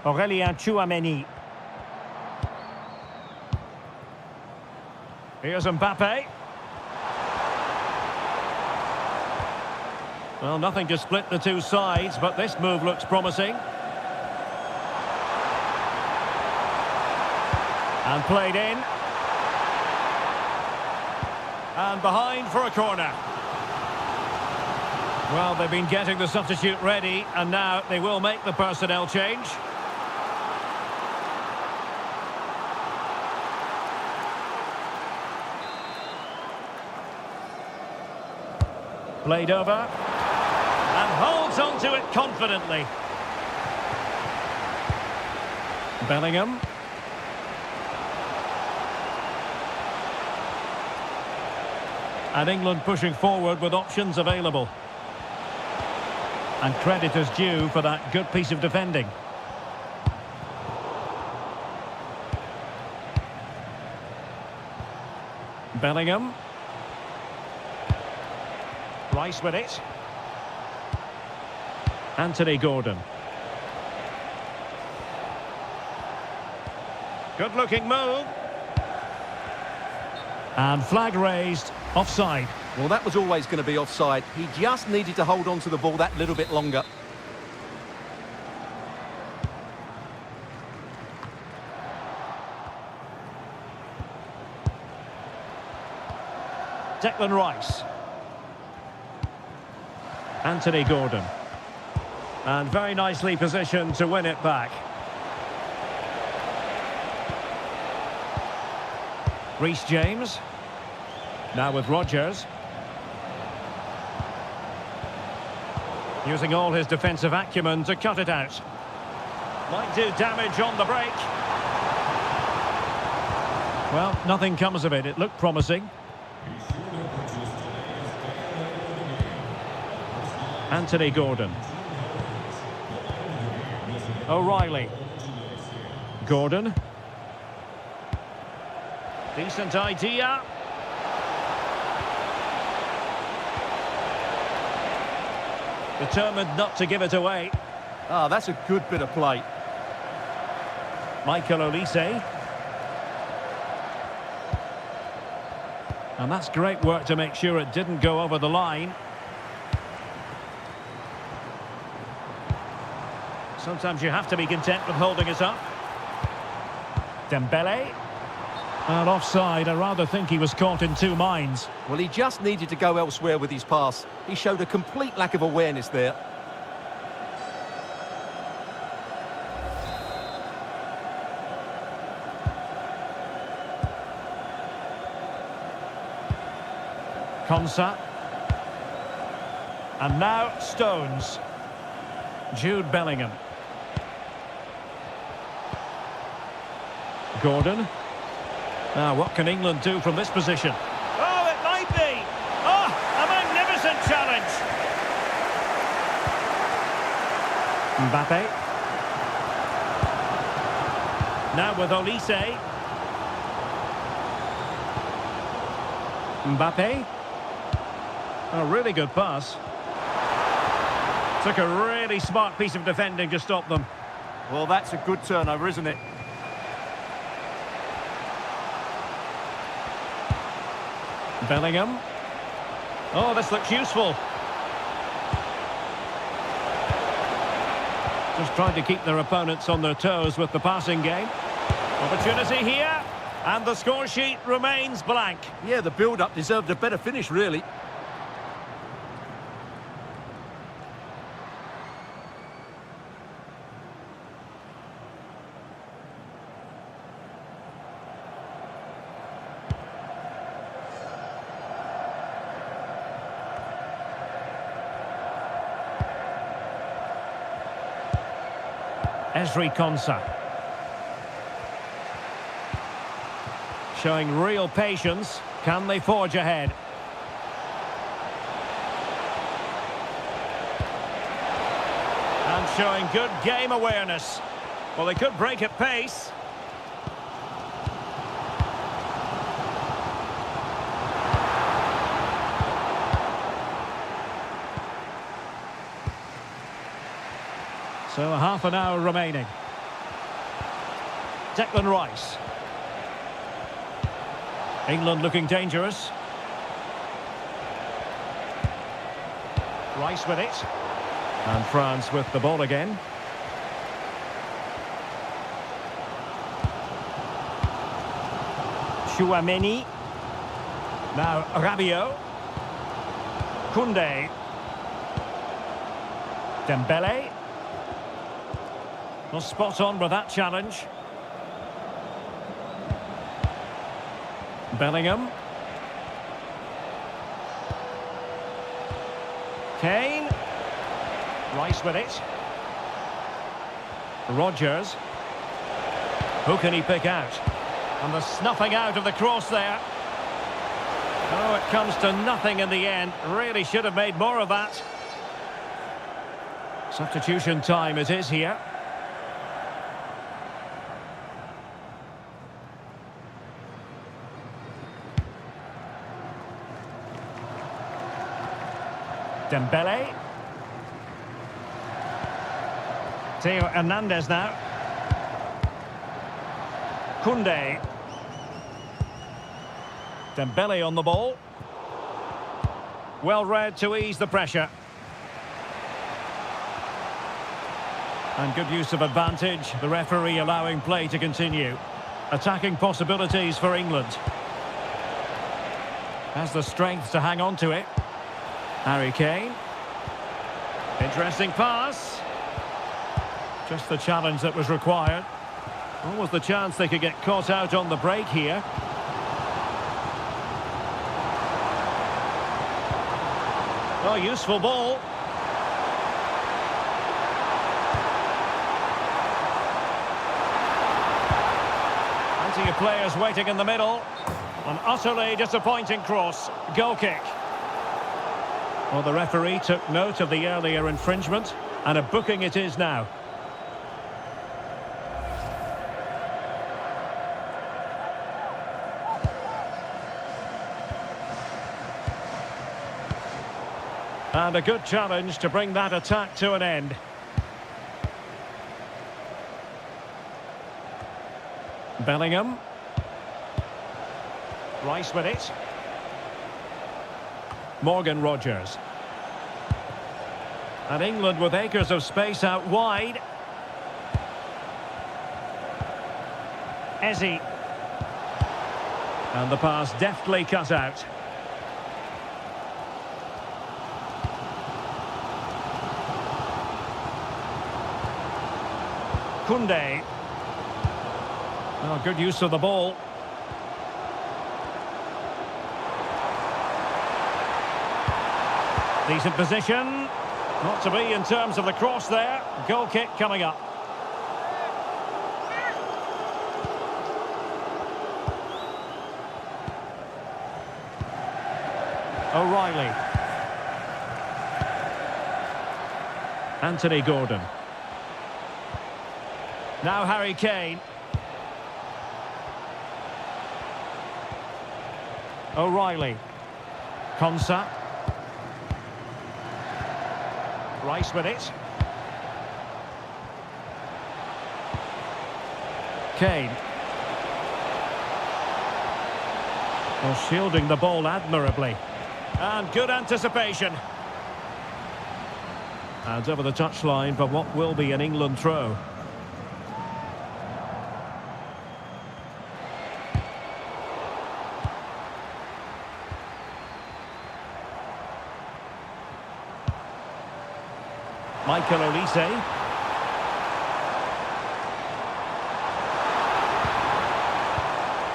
Aurélien Tchouameni. Here's Mbappe. Well, nothing to split the two sides, but this move looks promising. And played in. And behind for a corner. Well, they've been getting the substitute ready, and now they will make the personnel change. Played over. And holds on to it confidently. Bellingham. And England pushing forward with options available. And credit is due for that good piece of defending. Bellingham. Rice with it. Anthony Gordon. Good looking move. And flag raised. Offside. Well, that was always going to be offside. He just needed to hold on to the ball that little bit longer. Declan Rice. Anthony Gordon. And very nicely positioned to win it back. Reece James. Now with Rodgers. Using all his defensive acumen to cut it out. Might do damage on the break. Well, nothing comes of it. It looked promising. Anthony Gordon. O'Reilly. Gordon. Decent idea. Determined not to give it away. Ah, that's a good bit of play. Michael Olise. And that's great work to make sure it didn't go over the line. Sometimes you have to be content with holding it up. Dembele. And offside. I rather think he was caught in two minds. Well, he just needed to go elsewhere with his pass. He showed a complete lack of awareness there. Konsa. And now Stones. Jude Bellingham. Gordon. Now, what can England do from this position? Oh, it might be! Oh, a magnificent challenge! Mbappe. Now with Olise. Mbappe. A really good pass. Took a really smart piece of defending to stop them. Well, that's a good turnover, isn't it? Bellingham. Oh, this looks useful. Just trying to keep their opponents on their toes with the passing game. Opportunity here. And the score sheet remains blank. Yeah, the build-up deserved a better finish, really. Ezri Konsa. Showing real patience. Can they forge ahead? showing good game awareness. Well, they could break at pace. So half an hour remaining. Declan Rice. England looking dangerous. Rice with it. And France with the ball again. Chouameni. Now Rabiot. Koundé. Dembele. Well, spot on with that challenge. Bellingham. Kane. Rice with it. Rodgers. Who can he pick out? And the snuffing out of the cross there. Oh, it comes to nothing in the end. Really should have made more of that. Substitution time it is here. Dembele. Theo Hernandez now. Koundé. Dembele on the ball. Well read to ease the pressure. And good use of advantage. The referee allowing play to continue. Attacking possibilities for England. Has the strength to hang on to it. Harry Kane. Interesting pass. Just the challenge that was required. What was the chance they could get caught out on the break here? Oh, useful ball. Plenty of players waiting in the middle. An utterly disappointing cross. Goal kick. Well, the referee took note of the earlier infringement, and a booking it is now. And a good challenge to bring that attack to an end. Bellingham. Rice with it. Morgan Rodgers. And England with acres of space out wide. Eze. And the pass deftly cut out. Koundé. Oh, good use of the ball. Decent position. Not to be in terms of the cross there. Goal kick coming up. O'Reilly. Anthony Gordon. Now Harry Kane. O'Reilly. Konsa. Rice with it. Kane. Well, shielding the ball admirably. And good anticipation. And over the touchline for what will be an England throw. Michael Olise.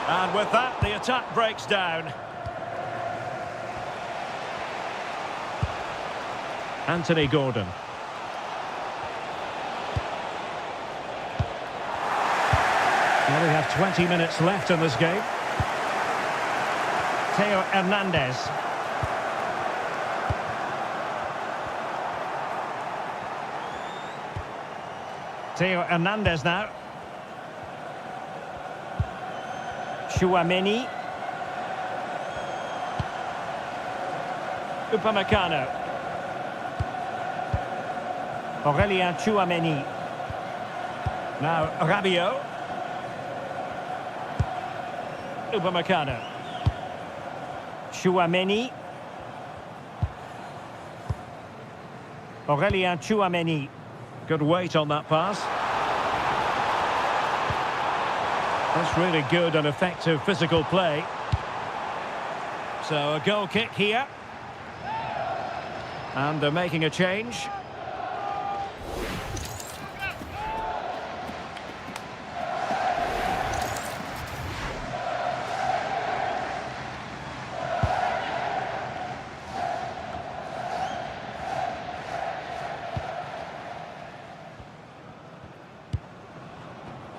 And with that, the attack breaks down. Anthony Gordon. Well, we have 20 minutes left in this game. Theo Hernandez. Theo Hernandez now. Chouameni. Upamecano. Aurelien Chouameni. Now Rabiot. Upamecano. Chouameni. Aurelien Chouameni. Good weight on that pass. That's really good and effective physical play. So a goal kick here. And they're making a change.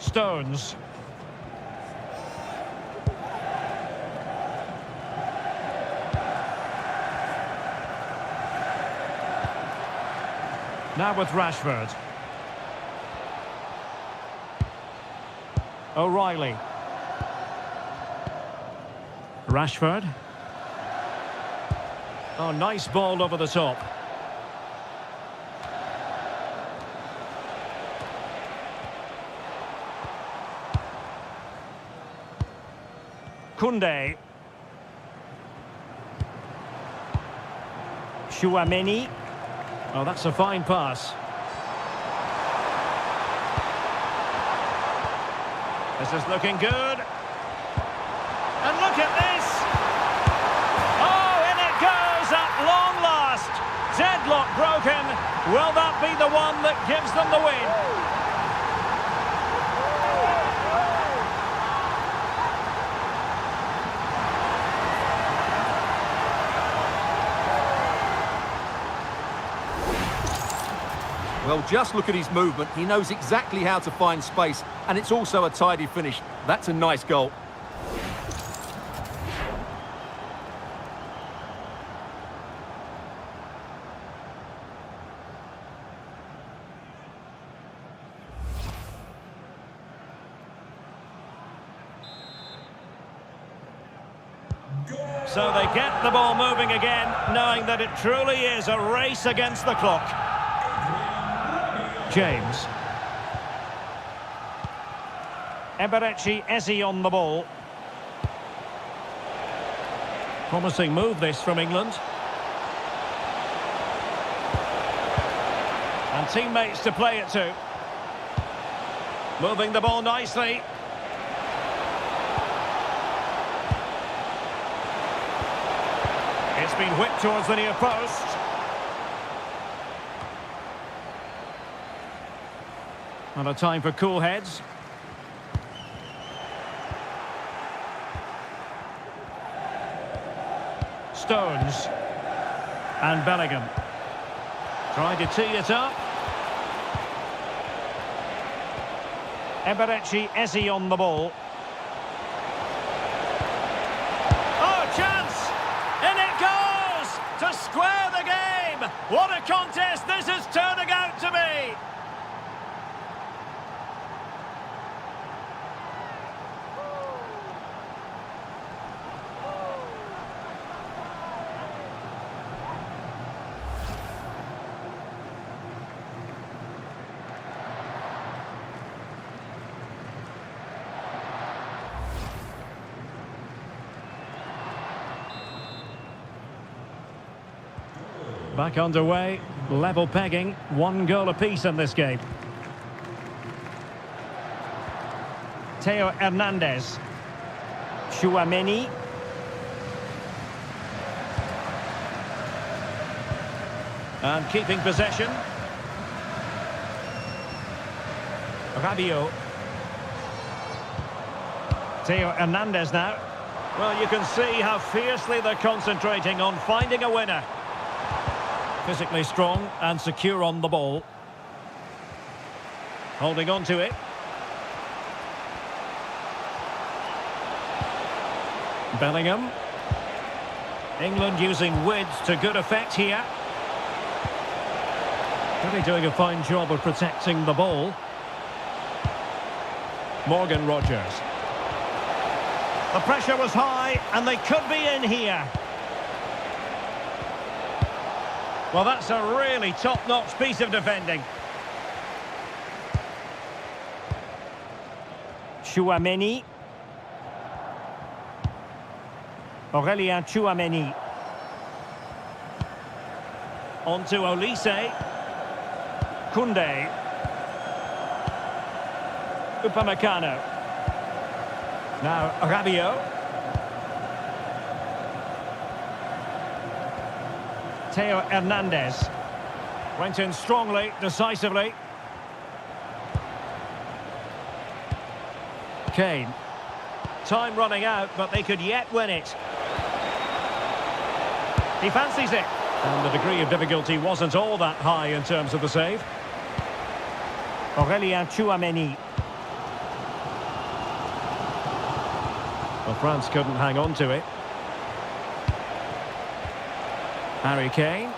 Stones. Now with Rashford. O'Reilly. Rashford. Oh, nice ball over the top. Koundé. Chouameni. Oh, that's a fine pass. This is looking good. And look at this! Oh, in it goes at long last. Deadlock broken. Will that be the one that gives them the win? Well, just look at his movement. He knows exactly how to find space, and it's also a tidy finish. That's a nice goal. So they get the ball moving again, knowing that it truly is a race against the clock. James. Eberechi Eze on the ball. Promising move this from England. And teammates to play it to. Moving the ball nicely. It's been whipped towards the near post. And a time for cool heads. Stones. And Bellingham. Trying to tee it up. Eberechi Eze on the ball. Oh, chance! In it goes! To square the game! What a contest this is turning out to be! Back underway, level pegging, 1 goal apiece in this game. Theo Hernandez. Chouameni. And keeping possession. Rabiot. Theo Hernandez now. Well, you can see how fiercely they're concentrating on finding a winner. Physically strong and secure on the ball. Holding on to it. Bellingham. England using width to good effect here. Really doing a fine job of protecting the ball. Morgan Rogers. The pressure was high, and they could be in here. Well, that's a really top-notch piece of defending. Chouameni. Aurélien Chouameni. On to Olise. Koundé. Upamecano. Now Rabiot. Theo Hernandez. Went in strongly, decisively. Kane. Time running out, but they could yet win it. He fancies it. And the degree of difficulty wasn't all that high in terms of the save. Aurélien Chouameni. Well, France couldn't hang on to it. Harry Kane.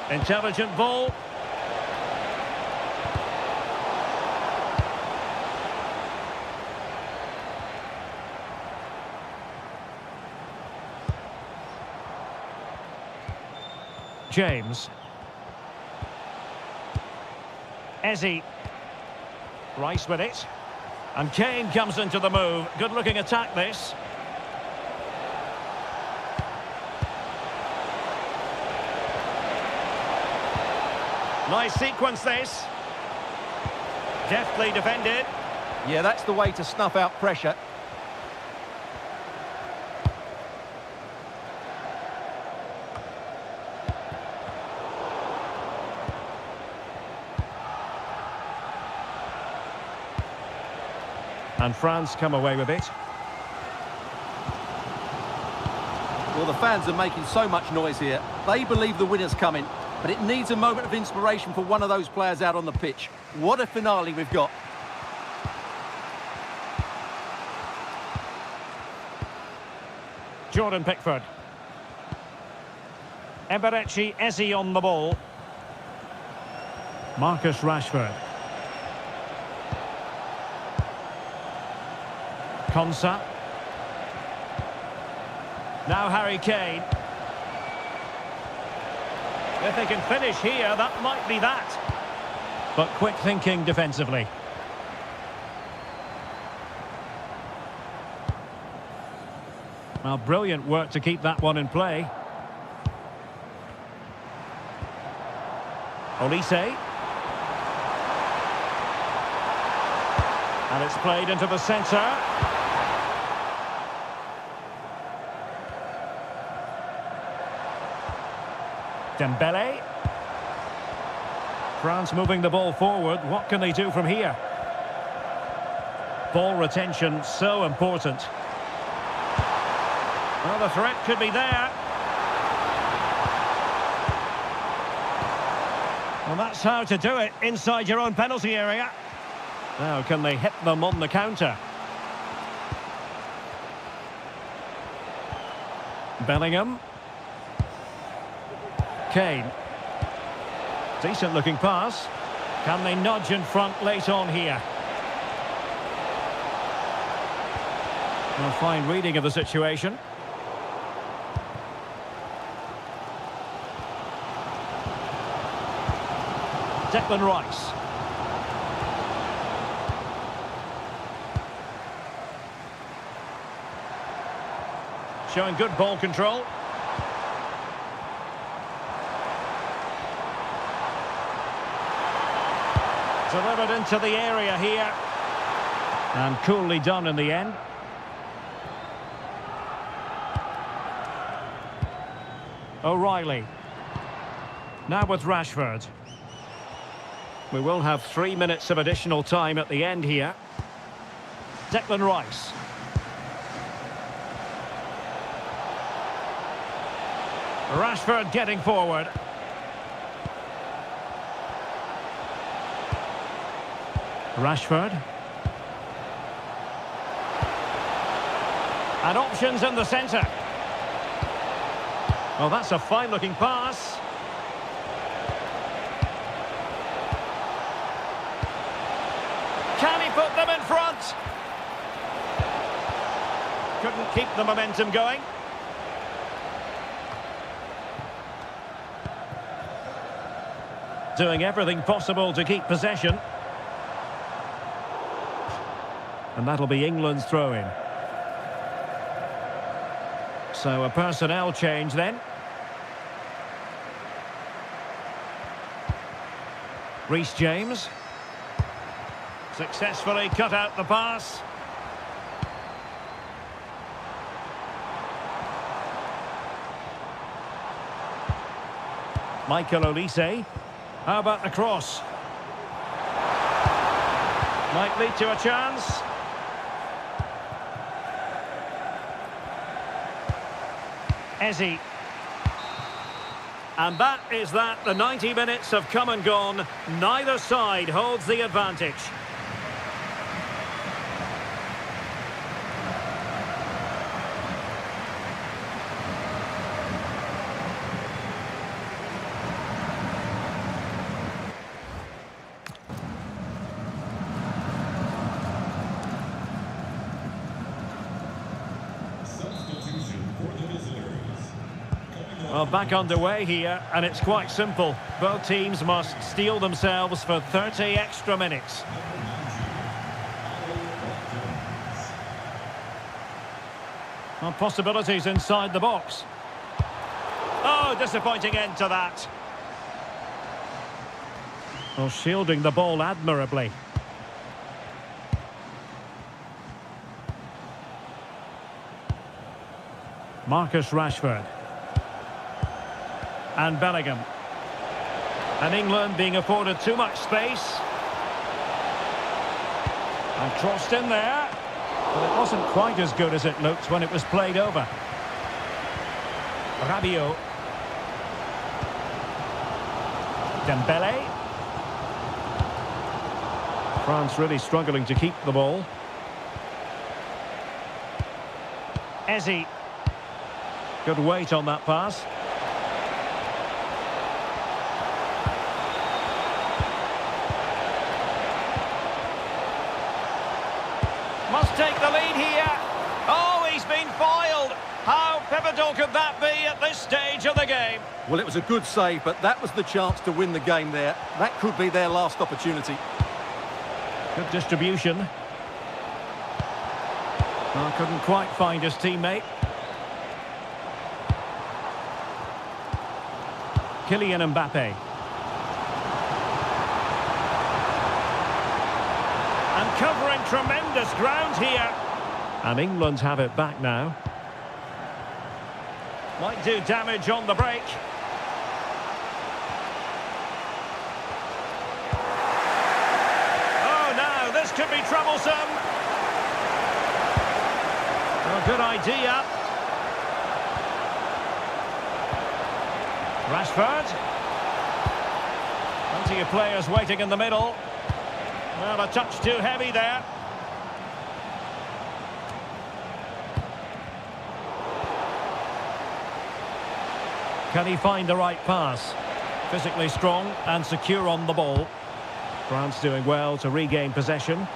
Intelligent ball. James. Eze. Rice with it. And Kane comes into the move. Good-looking attack, this. Nice sequence, this. Deftly defended. Yeah, that's the way to snuff out pressure. And France come away with it. Well, the fans are making so much noise here. They believe the winner's coming, but it needs a moment of inspiration for one of those players out on the pitch. What a finale we've got. Jordan Pickford. Eberechi Eze on the ball. Marcus Rashford. Konsa. Now Harry Kane. If they can finish here, that might be that. But quick thinking defensively. Well, brilliant work to keep that one in play. Olise. And it's played into the centre. Dembele. France moving the ball forward. What can they do from here? Ball retention so important. Well, the threat could be there. Well, that's how to do it inside your own penalty area. Now, can they hit them on the counter? Bellingham. Kane. Decent looking pass. Can they nudge in front late on here? Well, fine reading of the situation. Declan Rice. Showing good ball control. Delivered into the area here. And coolly done in the end. O'Reilly. Now with Rashford. We will have 3 minutes of additional time at the end here. Declan Rice. Rashford getting forward. Rashford. And options in the centre. Well, that's a fine-looking pass. Can he put them in front? Couldn't keep the momentum going. Doing everything possible to keep possession. And that'll be England's throw-in. So a personnel change then. Reece James. Successfully cut out the pass. Michael Olise. How about the cross? Might lead to a chance. Eze. And that is that. The 90 minutes have come and gone. Neither side holds the advantage. Well, back underway here, and it's quite simple. Both teams must steel themselves for 30 extra minutes. Well, possibilities inside the box. Oh, disappointing end to that. Well, shielding the ball admirably. Marcus Rashford. And Bellingham. And England being afforded too much space. And crossed in there. But it wasn't quite as good as it looked when it was played over. Rabiot. Dembele. France really struggling to keep the ball. Eze. Good weight on that pass. Must take the lead here. Oh, he's been foiled. How pivotal could that be at this stage of the game? Well, it was a good save, but that was the chance to win the game there. That could be their last opportunity. Good distribution. Well, couldn't quite find his teammate. Kylian Mbappe. And covering tremendous ground here. And England have it back now. Might do damage on the break. Oh, now this could be troublesome. Oh, good idea. Rashford. Plenty of players waiting in the middle. Well, a touch too heavy there. Can he find the right pass? Physically strong and secure on the ball. France doing well to regain possession.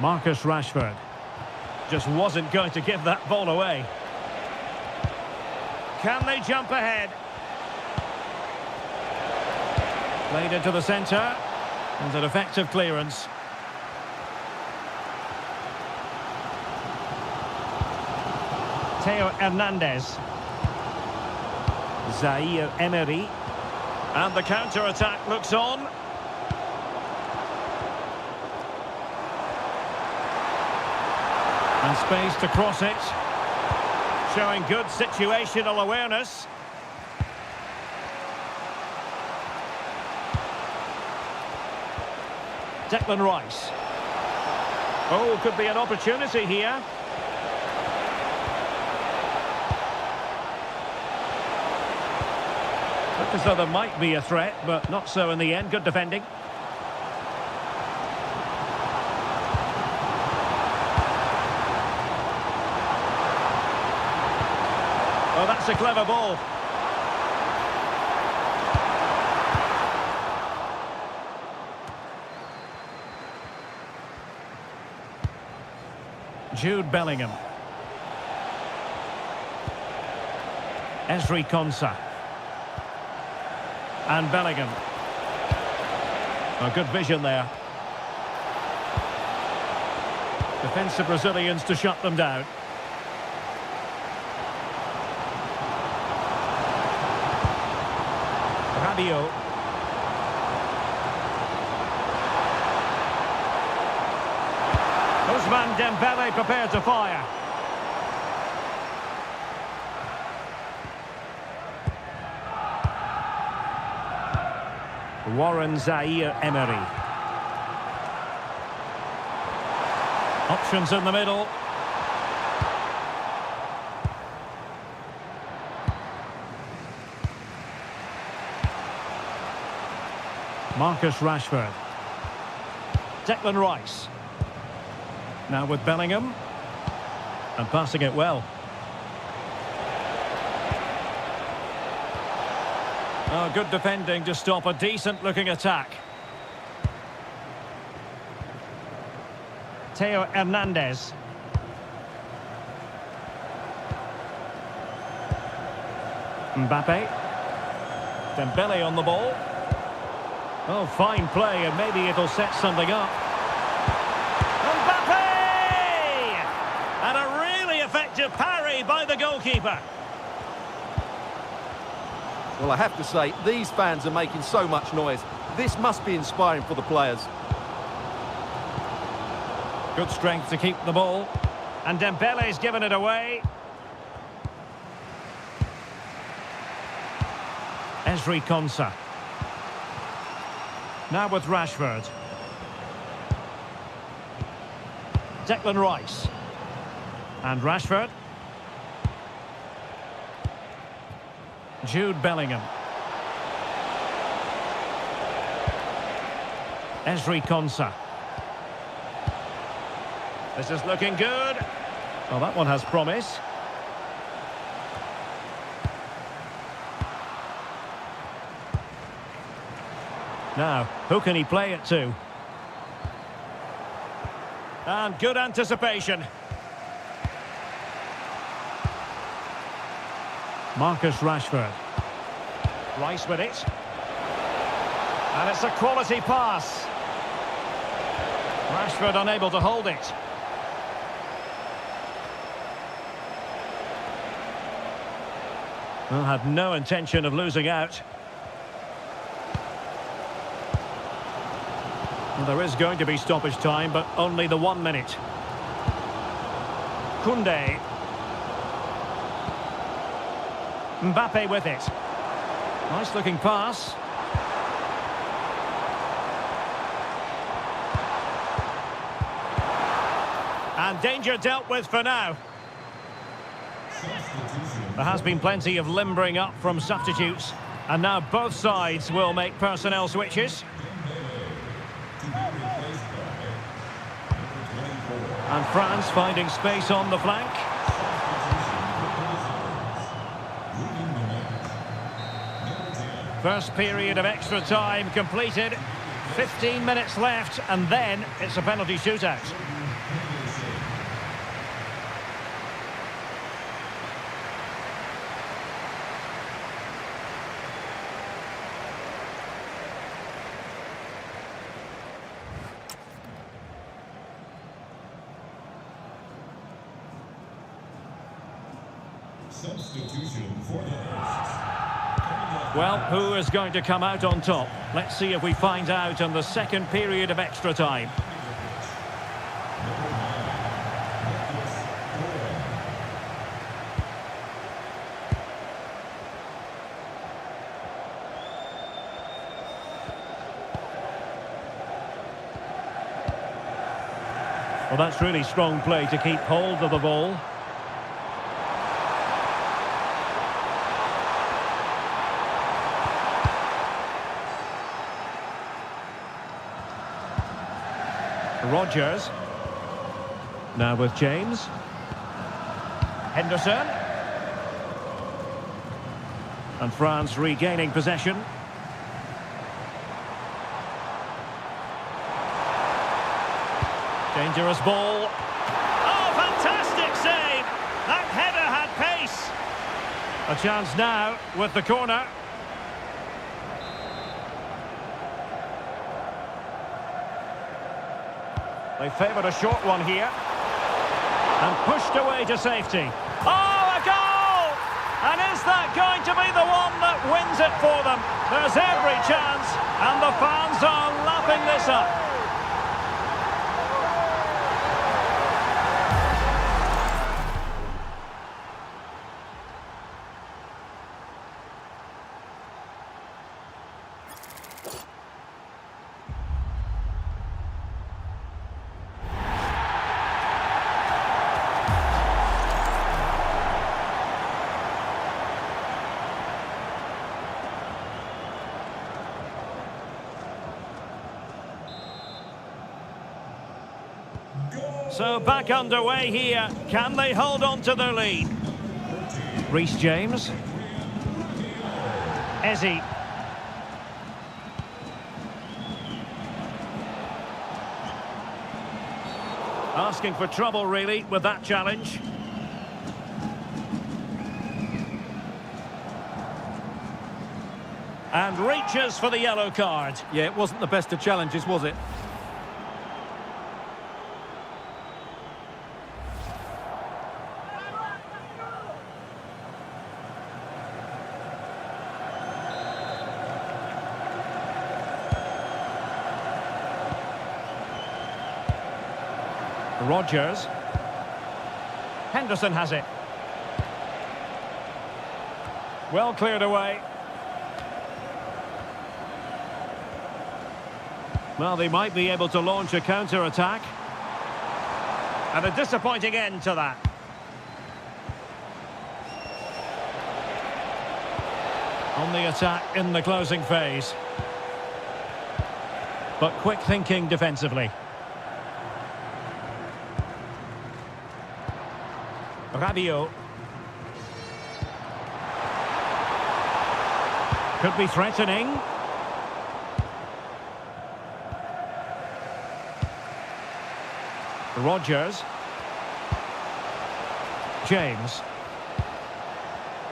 Marcus Rashford. Just wasn't going to give that ball away. Can they jump ahead? Played into the centre. And an effective clearance. Theo Hernandez. Zaire Emery. And the counter-attack looks on. And space to cross it. Showing good situational awareness. Declan Rice. Oh, could be an opportunity here. Looked as though there might be a threat, but not so in the end. Good defending. Oh, that's a clever ball. Jude Bellingham. Ezri Konsa. And Bellingham. A good vision there. Defensive Brazilians to shut them down. Rabiot. Ousmane Dembele prepared to fire. Warren Zaïre-Emery. Options in the middle. Marcus Rashford. Declan Rice. Now with Bellingham. And passing it well. Oh, good defending to stop a decent-looking attack. Theo Hernandez. Mbappe. Dembele on the ball. Oh, fine play, and maybe it'll set something up. Mbappe! And a really effective parry by the goalkeeper. Well, I have to say, these fans are making so much noise. This must be inspiring for the players. Good strength to keep the ball. And Dembele's given it away. Ezri Konsa. Now with Rashford. Declan Rice. And Rashford. Jude Bellingham. Ezri Konsa. This is looking good. Well, that one has promise. Now, who can he play it to? And good anticipation. Marcus Rashford. Rice with it. And it's a quality pass. Rashford unable to hold it. Well, had no intention of losing out. Well, there is going to be stoppage time, but only the 1 minute. Koundé. Mbappe with it. Nice looking pass. And danger dealt with for now. There has been plenty of limbering up from substitutes, and now both sides will make personnel switches. And France finding space on the flank. First period of extra time completed. 15 minutes left, and then it's a penalty shootout. Substitution for the hosts. Well, who is going to come out on top? Let's see if we find out in the second period of extra time. Well, that's really strong play to keep hold of the ball. Rodgers. Now with James. Henderson. And France regaining possession. Dangerous ball. Oh, A chance now with the corner. They favoured a short one here. And pushed away to safety. Oh, a goal! And is that going to be the one that wins it for them? There's every chance, and the fans are lapping this up. So back underway here. Can they hold on to their lead? Reece James. Eze. Asking for trouble, really, with that challenge. And reaches for the yellow card. Yeah, it wasn't the best of challenges, was it? Rodgers. Henderson has it. Well cleared away. Well, they might be able to launch a counter-attack. And a disappointing end to that. On the attack in the closing phase. But quick thinking defensively. Rabiot. Could be threatening. Rodgers. James.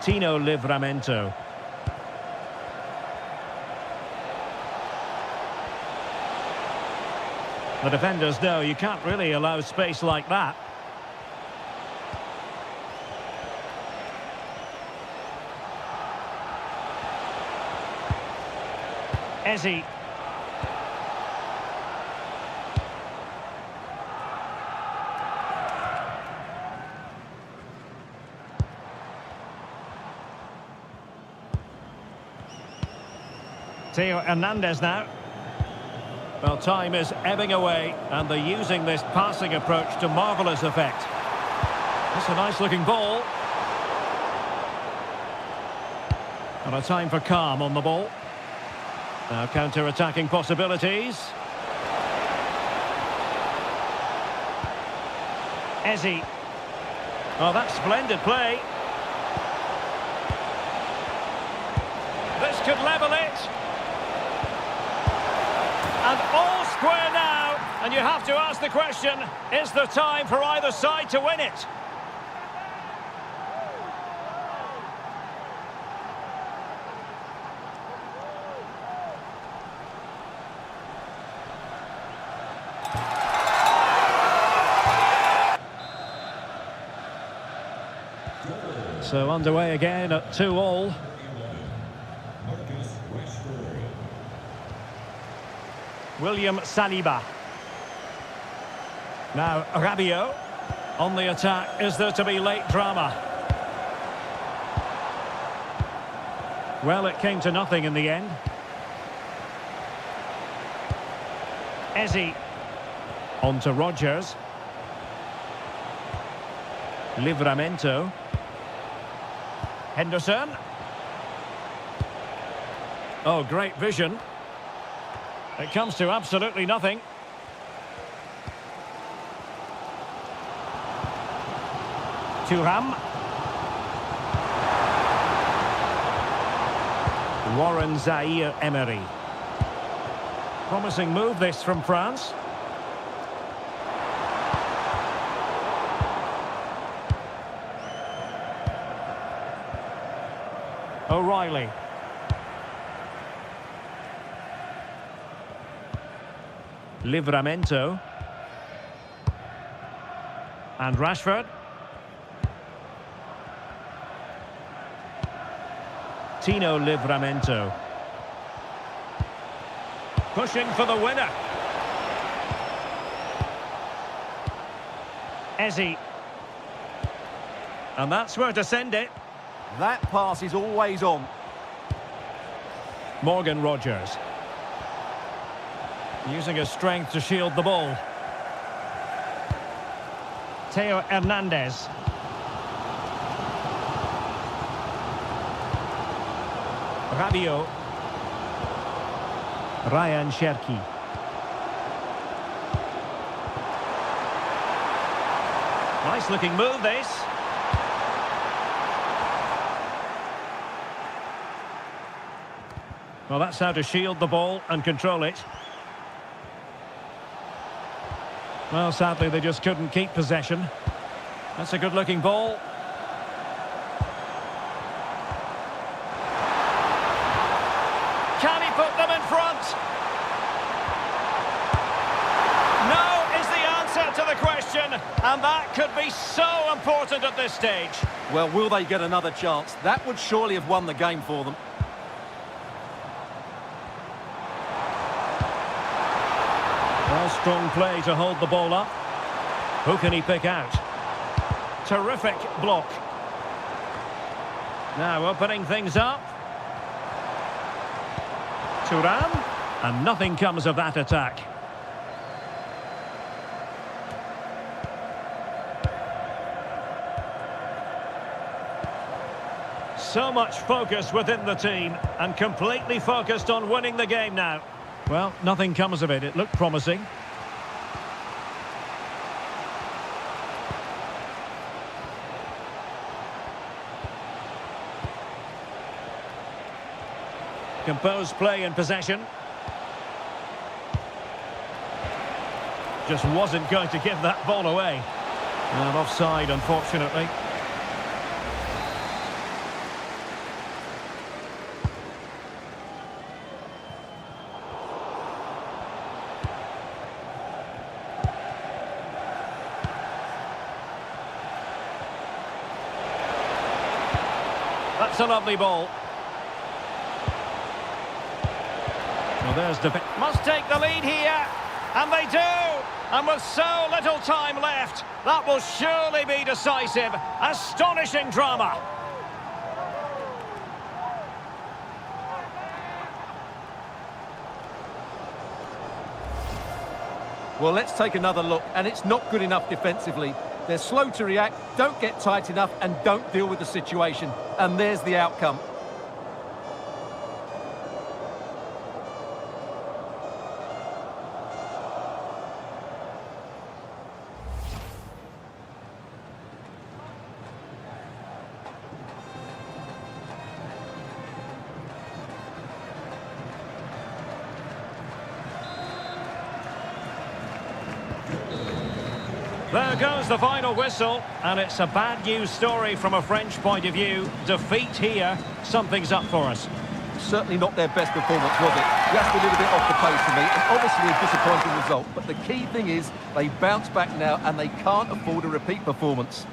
Tino Livramento. The defenders know you can't really allow space like that. Eze. Theo Hernandez now. Well, time is ebbing away, and they're using this passing approach to marvellous effect. That's a nice-looking ball. And a time for calm on the ball. Now counter-attacking possibilities. Eze. Oh, that's splendid play. This could level it. And all square now. And you have to ask the question, is there time for either side to win it? So underway again at 2-2. William Saliba. Now Rabiot. On the attack, is there to be late drama? Well, it came to nothing in the end. Eze. On to Rodgers. Livramento. Henderson. Oh, great vision. It comes to absolutely nothing. Thuram. Warren Zaïre-Emery. Promising move this from France. O'Reilly. Livramento. And Rashford. Tino Livramento. Pushing for the winner. Ezzy. And that's where to send it. That pass is always on. Morgan Rogers. Using his strength to shield the ball. Theo Hernandez. Rabiot. Ryan Cherki. Nice looking move this. Well, that's how to shield the ball and control it. Well, sadly, they just couldn't keep possession. That's a good-looking ball. Can he put them in front? No is the answer to the question, and that could be so important at this stage. Well, will they get another chance? That would surely have won the game for them. Well, strong play to hold the ball up. Who can he pick out? Terrific block. Now opening things up. Thuram. And nothing comes of that attack. So much focus within the team and completely focused on winning the game now. Well, nothing comes of it. It looked promising. Composed play in possession. Just wasn't going to give that ball away. And offside, unfortunately. That's a lovely ball. Well, there's the... Must take the lead here. And they do. And with so little time left, that will surely be decisive. Astonishing drama. Well, let's take another look, and it's not good enough defensively. They're slow to react, don't get tight enough, and don't deal with the situation. And there's the outcome. There goes the final whistle, and it's a bad news story from a French point of view. Defeat here, something's up for us. Certainly not their best performance, was it? Just a little bit off the pace for me, and obviously a disappointing result. But the key thing is they bounce back now, and they can't afford a repeat performance.